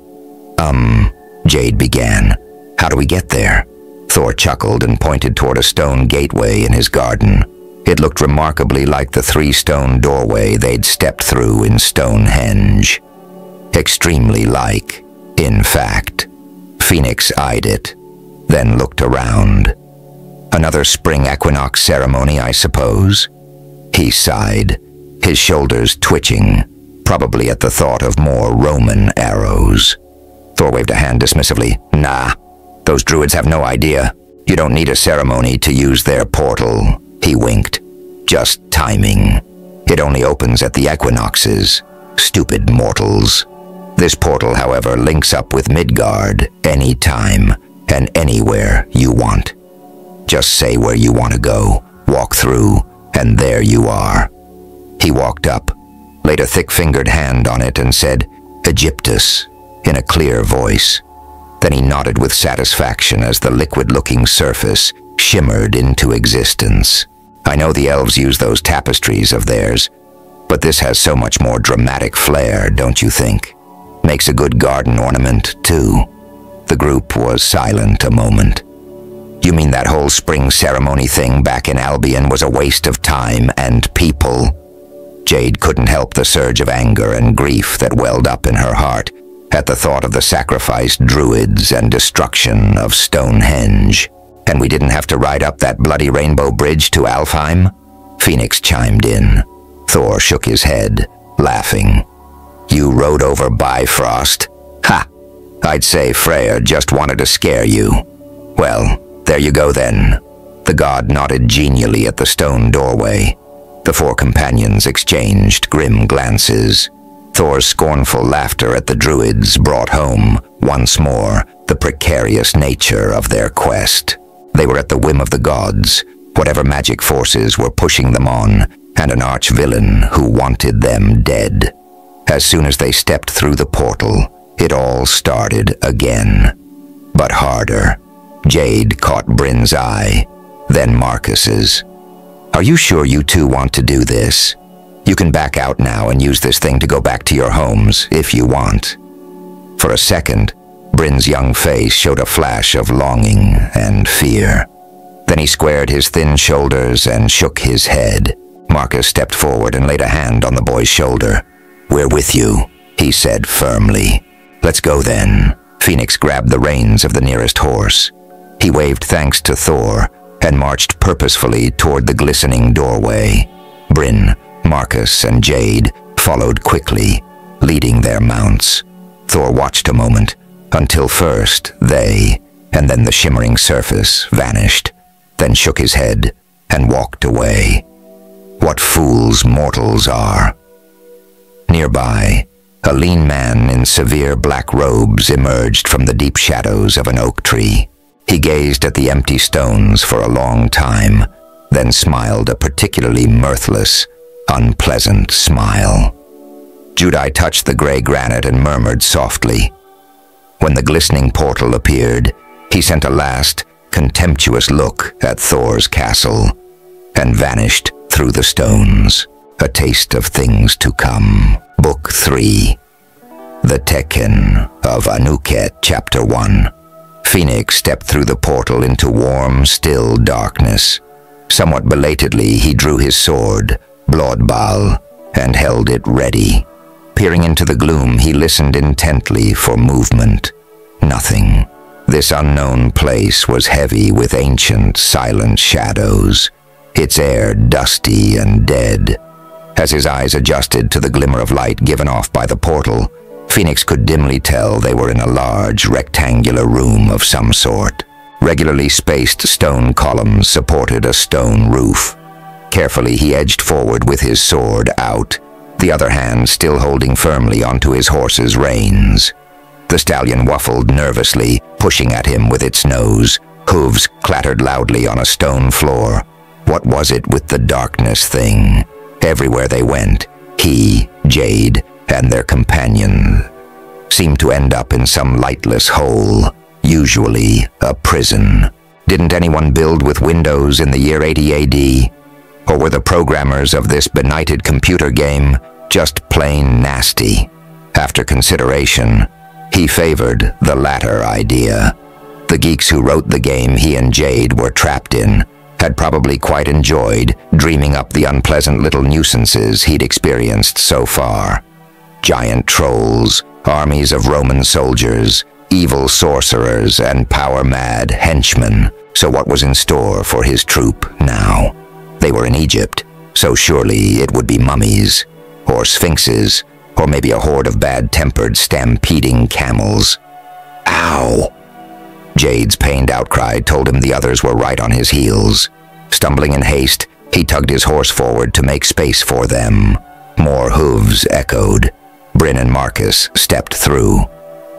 Speaker 1: Jade began. How do we get there? Thor chuckled and pointed toward a stone gateway in his garden. It looked remarkably like the 3-stone doorway they'd stepped through in Stonehenge. Extremely like, in fact. Phoenix eyed it, then looked around. Another spring equinox ceremony, I suppose? He sighed, his shoulders twitching, probably at the thought of more Roman arrows. Thor waved a hand dismissively. Nah, those druids have no idea. You don't need a ceremony to use their portal. He winked. Just timing. It only opens at the equinoxes. Stupid mortals. This portal, however, links up with Midgard anytime and anywhere you want. Just say where you want to go, walk through, and there you are. He walked up, laid a thick-fingered hand on it and said, Egyptus, in a clear voice. Then he nodded with satisfaction as the liquid-looking surface shimmered into existence. I know the elves use those tapestries of theirs, but this has so much more dramatic flair, don't you think? Makes a good garden ornament, too. The group was silent a moment. You mean that whole spring ceremony thing back in Albion was a waste of time and people? Jade couldn't help the surge of anger and grief that welled up in her heart. at the thought of the sacrificed druids and destruction of Stonehenge. "And we didn't have to ride up that bloody rainbow bridge to Alfheim?" Phoenix chimed in. Thor shook his head, laughing. "You rode over Bifrost? Ha! I'd say Freyr just wanted to scare you. Well, there you go then." The god nodded genially at the stone doorway. The four companions exchanged grim glances. Thor's scornful laughter at the druids brought home, once more, the precarious nature of their quest. They were at the whim of the gods, whatever magic forces were pushing them on, and an arch-villain who wanted them dead. As soon as they stepped through the portal, it all started again. But harder. Jade caught Bryn's eye, then Marcus's. "Are you sure you two want to do this? You can back out now and use this thing to go back to your homes, if you want." For a second, Bryn's young face showed a flash of longing and fear. Then he squared his thin shoulders and shook his head. Marcus stepped forward and laid a hand on the boy's shoulder. "We're with you," he said firmly. "Let's go then." Phoenix grabbed the reins of the nearest horse. He waved thanks to Thor and marched purposefully toward the glistening doorway. Bryn, Marcus, and Jade followed quickly, leading their mounts. Thor watched a moment, until first they, and then the shimmering surface, vanished, then shook his head and walked away. What fools mortals are. Nearby, a lean man in severe black robes emerged from the deep shadows of an oak tree. He gazed at the empty stones for a long time, then smiled a particularly mirthless, unpleasant smile. Judai touched the gray granite and murmured softly. When the glistening portal appeared, he sent a last, contemptuous look at Thor's castle, and vanished through the stones. A taste of things to come. Book 3. The Tekken of Anuket, Chapter 1. Phoenix stepped through the portal into warm, still darkness. Somewhat belatedly, he drew his sword, Blodbal, and held it ready. Peering into the gloom, he listened intently for movement. Nothing. This unknown place was heavy with ancient, silent shadows, its air dusty and dead. As his eyes adjusted to the glimmer of light given off by the portal, Phoenix could dimly tell they were in a large, rectangular room of some sort. Regularly spaced stone columns supported a stone roof. Carefully, he edged forward with his sword out, the other hand still holding firmly onto his horse's reins. The stallion whuffled nervously, pushing at him with its nose. Hooves clattered loudly on a stone floor. What was it with the darkness thing? Everywhere they went, he, Jade, and their companion seemed to end up in some lightless hole, usually a prison. Didn't anyone build with windows in the year 80 AD? Or were the programmers of this benighted computer game just plain nasty? After consideration, he favored the latter idea. The geeks who wrote the game he and Jade were trapped in had probably quite enjoyed dreaming up the unpleasant little nuisances he'd experienced so far. Giant trolls, armies of Roman soldiers, evil sorcerers, and power-mad henchmen. So what was in store for his troop now? They were in Egypt, so surely it would be mummies, or sphinxes, or maybe a horde of bad-tempered, stampeding camels. Ow! Jade's pained outcry told him the others were right on his heels. Stumbling in haste, he tugged his horse forward to make space for them. More hooves echoed. Bryn and Marcus stepped through.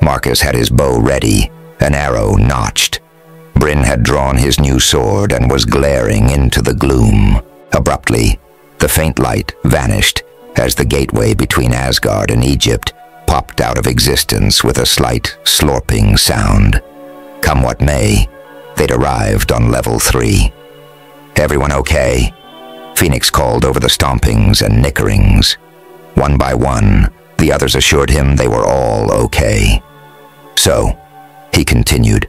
Speaker 1: Marcus had his bow ready, an arrow notched. Bryn had drawn his new sword and was glaring into the gloom. Abruptly, the faint light vanished as the gateway between Asgard and Egypt popped out of existence with a slight slurping sound. Come what may, they'd arrived on level 3. "Everyone okay?" Phoenix called over the stompings and nickerings. One by one, the others assured him they were all okay. "So," he continued,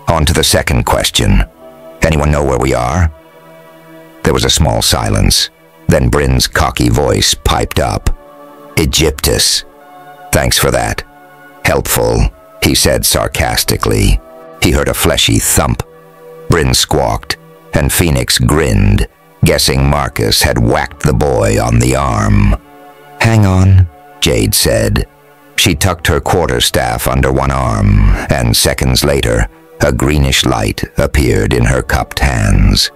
Speaker 1: "on to the second question. Anyone know where we are?" There was a small silence. Then Bryn's cocky voice piped up. "Egyptus. Thanks for that. "Helpful," he said sarcastically. He heard a fleshy thump. Bryn squawked, and Phoenix grinned, guessing Marcus had whacked the boy on the arm. "Hang on," Jade said. She tucked her quarterstaff under one arm, and seconds later, a greenish light appeared in her cupped hands.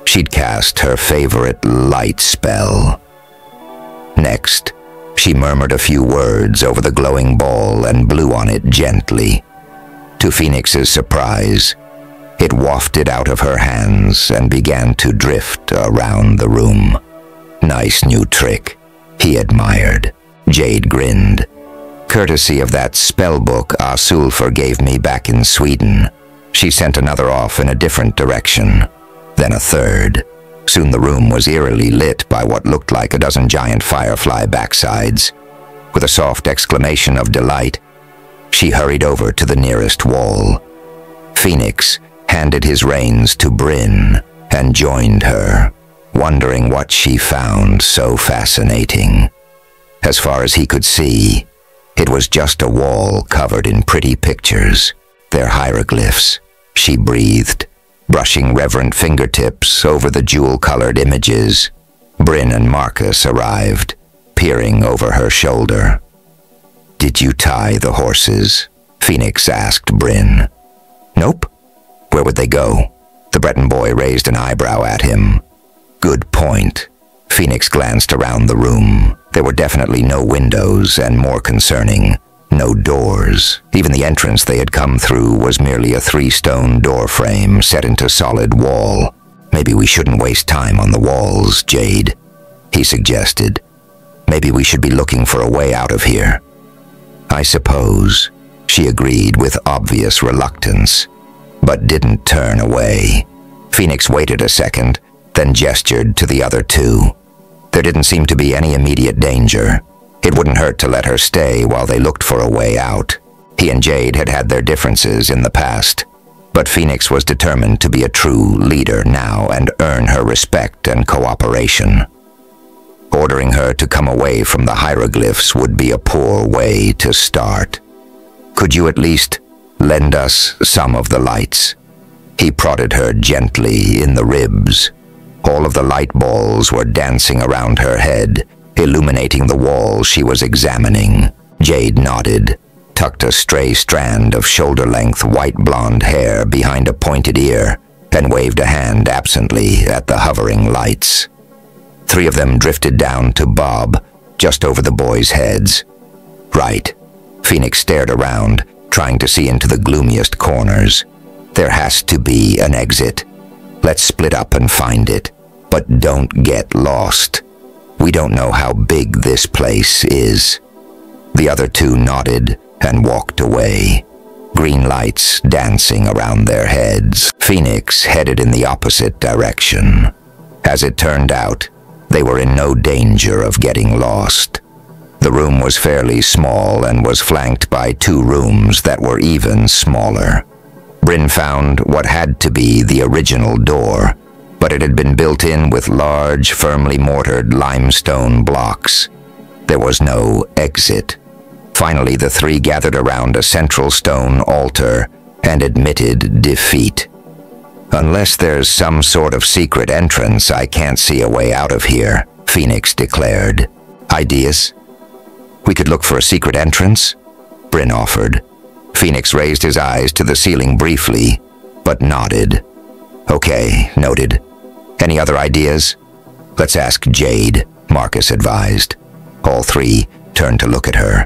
Speaker 1: She'd cast her favorite light spell. Next, she murmured a few words over the glowing ball and blew on it gently. To Phoenix's surprise, it wafted out of her hands and began to drift around the room. "Nice new trick," he admired. Jade grinned. "Courtesy of that spell book Asulfur gave me back in Sweden." She sent another off in a different direction, then a third. Soon the room was eerily lit by what looked like a dozen giant firefly backsides. With a soft exclamation of delight, she hurried over to the nearest wall. Phoenix handed his reins to Bryn and joined her, wondering what she found so fascinating. As far as he could see, it was just a wall covered in pretty pictures. "They're hieroglyphs," she breathed, brushing reverent fingertips over the jewel-colored images. Bryn and Marcus arrived, peering over her shoulder. "Did you tie the horses?" Phoenix asked Bryn. "Nope. Where would they go?" The Breton boy raised an eyebrow at him. "Good point." Phoenix glanced around the room. There were definitely no windows, and more concerning, no doors. Even the entrance they had come through was merely a 3-stone door frame set into solid wall. "Maybe we shouldn't waste time on the walls, Jade," he suggested. "Maybe we should be looking for a way out of here." "I suppose," she agreed with obvious reluctance, but didn't turn away. Phoenix waited a second, then gestured to the other two. There didn't seem to be any immediate danger. It wouldn't hurt to let her stay while they looked for a way out. He and Jade had had their differences in the past, but Phoenix was determined to be a true leader now and earn her respect and cooperation. Ordering her to come away from the hieroglyphs would be a poor way to start. "Could you at least lend us some of the lights?" He prodded her gently in the ribs. All of the light balls were dancing around her head, illuminating the wall she was examining. Jade nodded, tucked a stray strand of shoulder-length white blonde hair behind a pointed ear, and waved a hand absently at the hovering lights. 3 of them drifted down to Bob, just over the boys' heads. "Right." Phoenix stared around, trying to see into the gloomiest corners. "There has to be an exit. Let's split up and find it, but don't get lost. We don't know how big this place is." The other 2 nodded and walked away, green lights dancing around their heads. Phoenix headed in the opposite direction. As it turned out, they were in no danger of getting lost. The room was fairly small and was flanked by 2 rooms that were even smaller. Bryn found what had to be the original door, but it had been built in with large, firmly mortared limestone blocks. There was no exit. Finally, the 3 gathered around a central stone altar and admitted defeat. "Unless there's some sort of secret entrance, I can't see a way out of here," Phoenix declared. "Ideas?" "We could look for a secret entrance," Bryn offered. Phoenix raised his eyes to the ceiling briefly, but nodded. "Okay, noted. Any other ideas?" "Let's ask Jade," Marcus advised. All 3 turned to look at her.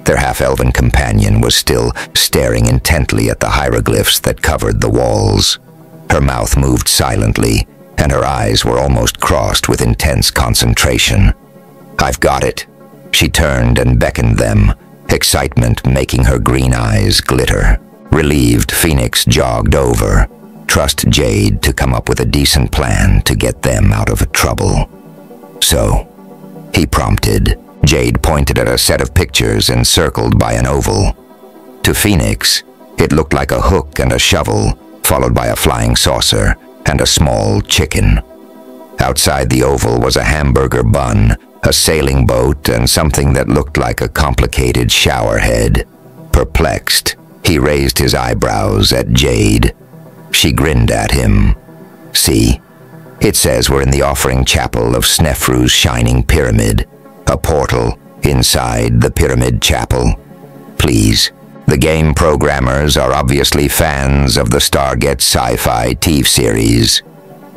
Speaker 1: Their half-elven companion was still staring intently at the hieroglyphs that covered the walls. Her mouth moved silently, and her eyes were almost crossed with intense concentration. "I've got it." She turned and beckoned them, excitement making her green eyes glitter. Relieved, Phoenix jogged over. Trust Jade to come up with a decent plan to get them out of trouble. "So," he prompted. Jade pointed at a set of pictures encircled by an oval. To Phoenix, it looked like a hook and a shovel, followed by a flying saucer and a small chicken. Outside the oval was a hamburger bun a sailing boat, and something that looked like a complicated shower head. Perplexed, he raised his eyebrows at Jade. She grinned at him. See, it says we're in the offering chapel of Snefru's shining pyramid, a portal inside the pyramid chapel. Please, the game programmers are obviously fans of the Stargate Sci-Fi TV series.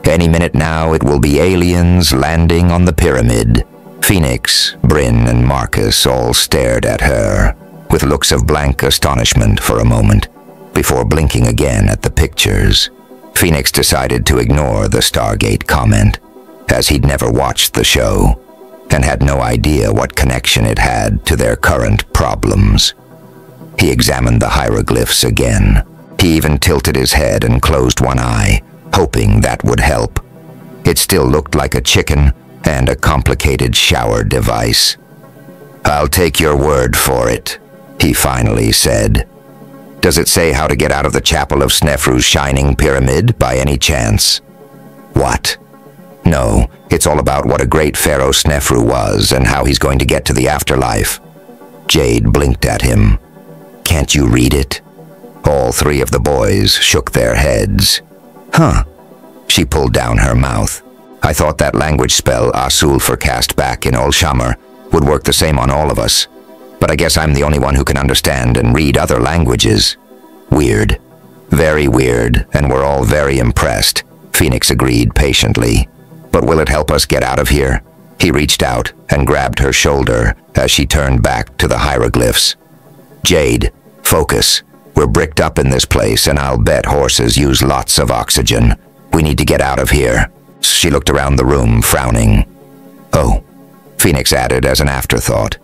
Speaker 1: Any minute now it will be aliens landing on the pyramid. Phoenix, Bryn, and Marcus all stared at her, with looks of blank astonishment for a moment, before blinking again at the pictures. Phoenix decided to ignore the Stargate comment, as he'd never watched the show, and had no idea what connection it had to their current problems. He examined the hieroglyphs again. He even tilted his head and closed one eye, hoping that would help. It still looked like a chicken and a complicated shower device. "I'll take your word for it," he finally said. "Does it say how to get out of the chapel of Snefru's shining pyramid by any chance?" "What?" "No, it's all about what a great pharaoh Snefru was and how he's going to get to the afterlife." Jade blinked at him. "Can't you read it?" All three of the boys shook their heads. "Huh." She pulled down her mouth. "I thought that language spell Asul for cast back in Olshammer would work the same on all of us. But I guess I'm the only one who can understand and read other languages." "Weird. Very weird, and we're all very impressed," Phoenix agreed patiently. "But will it help us get out of here?" He reached out and grabbed her shoulder as she turned back to the hieroglyphs. "Jade, focus. We're bricked up in this place, and I'll bet horses use lots of oxygen. We need to get out of here." She looked around the room, frowning. "Oh," Phoenix added as an afterthought.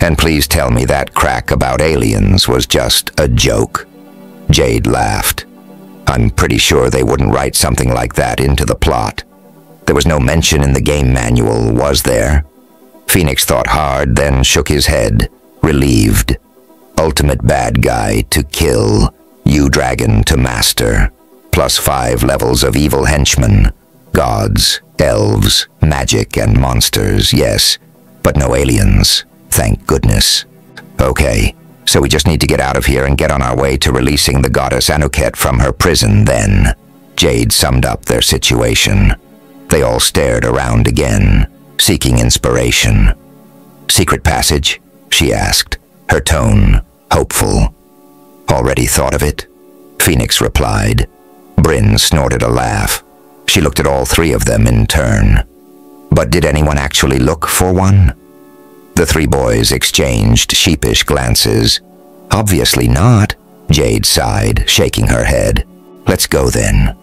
Speaker 1: "And please tell me that crack about aliens was just a joke." Jade laughed. "I'm pretty sure they wouldn't write something like that into the plot. There was no mention in the game manual, was there?" Phoenix thought hard, then shook his head, relieved. "Ultimate bad guy to kill, U-Dragon to master, plus 5 levels of evil henchmen. Gods, elves, magic, and monsters, yes, but no aliens, thank goodness. Okay, so we just need to get out of here and get on our way to releasing the goddess Anuket from her prison then." Jade summed up their situation. They all stared around again, seeking inspiration. "Secret passage?" she asked, her tone hopeful. "Already thought of it?" Phoenix replied. Bryn snorted a laugh. She looked at all three of them in turn. "But did anyone actually look for one?" The three boys exchanged sheepish glances. "Obviously not," Jade sighed, shaking her head. "Let's go then."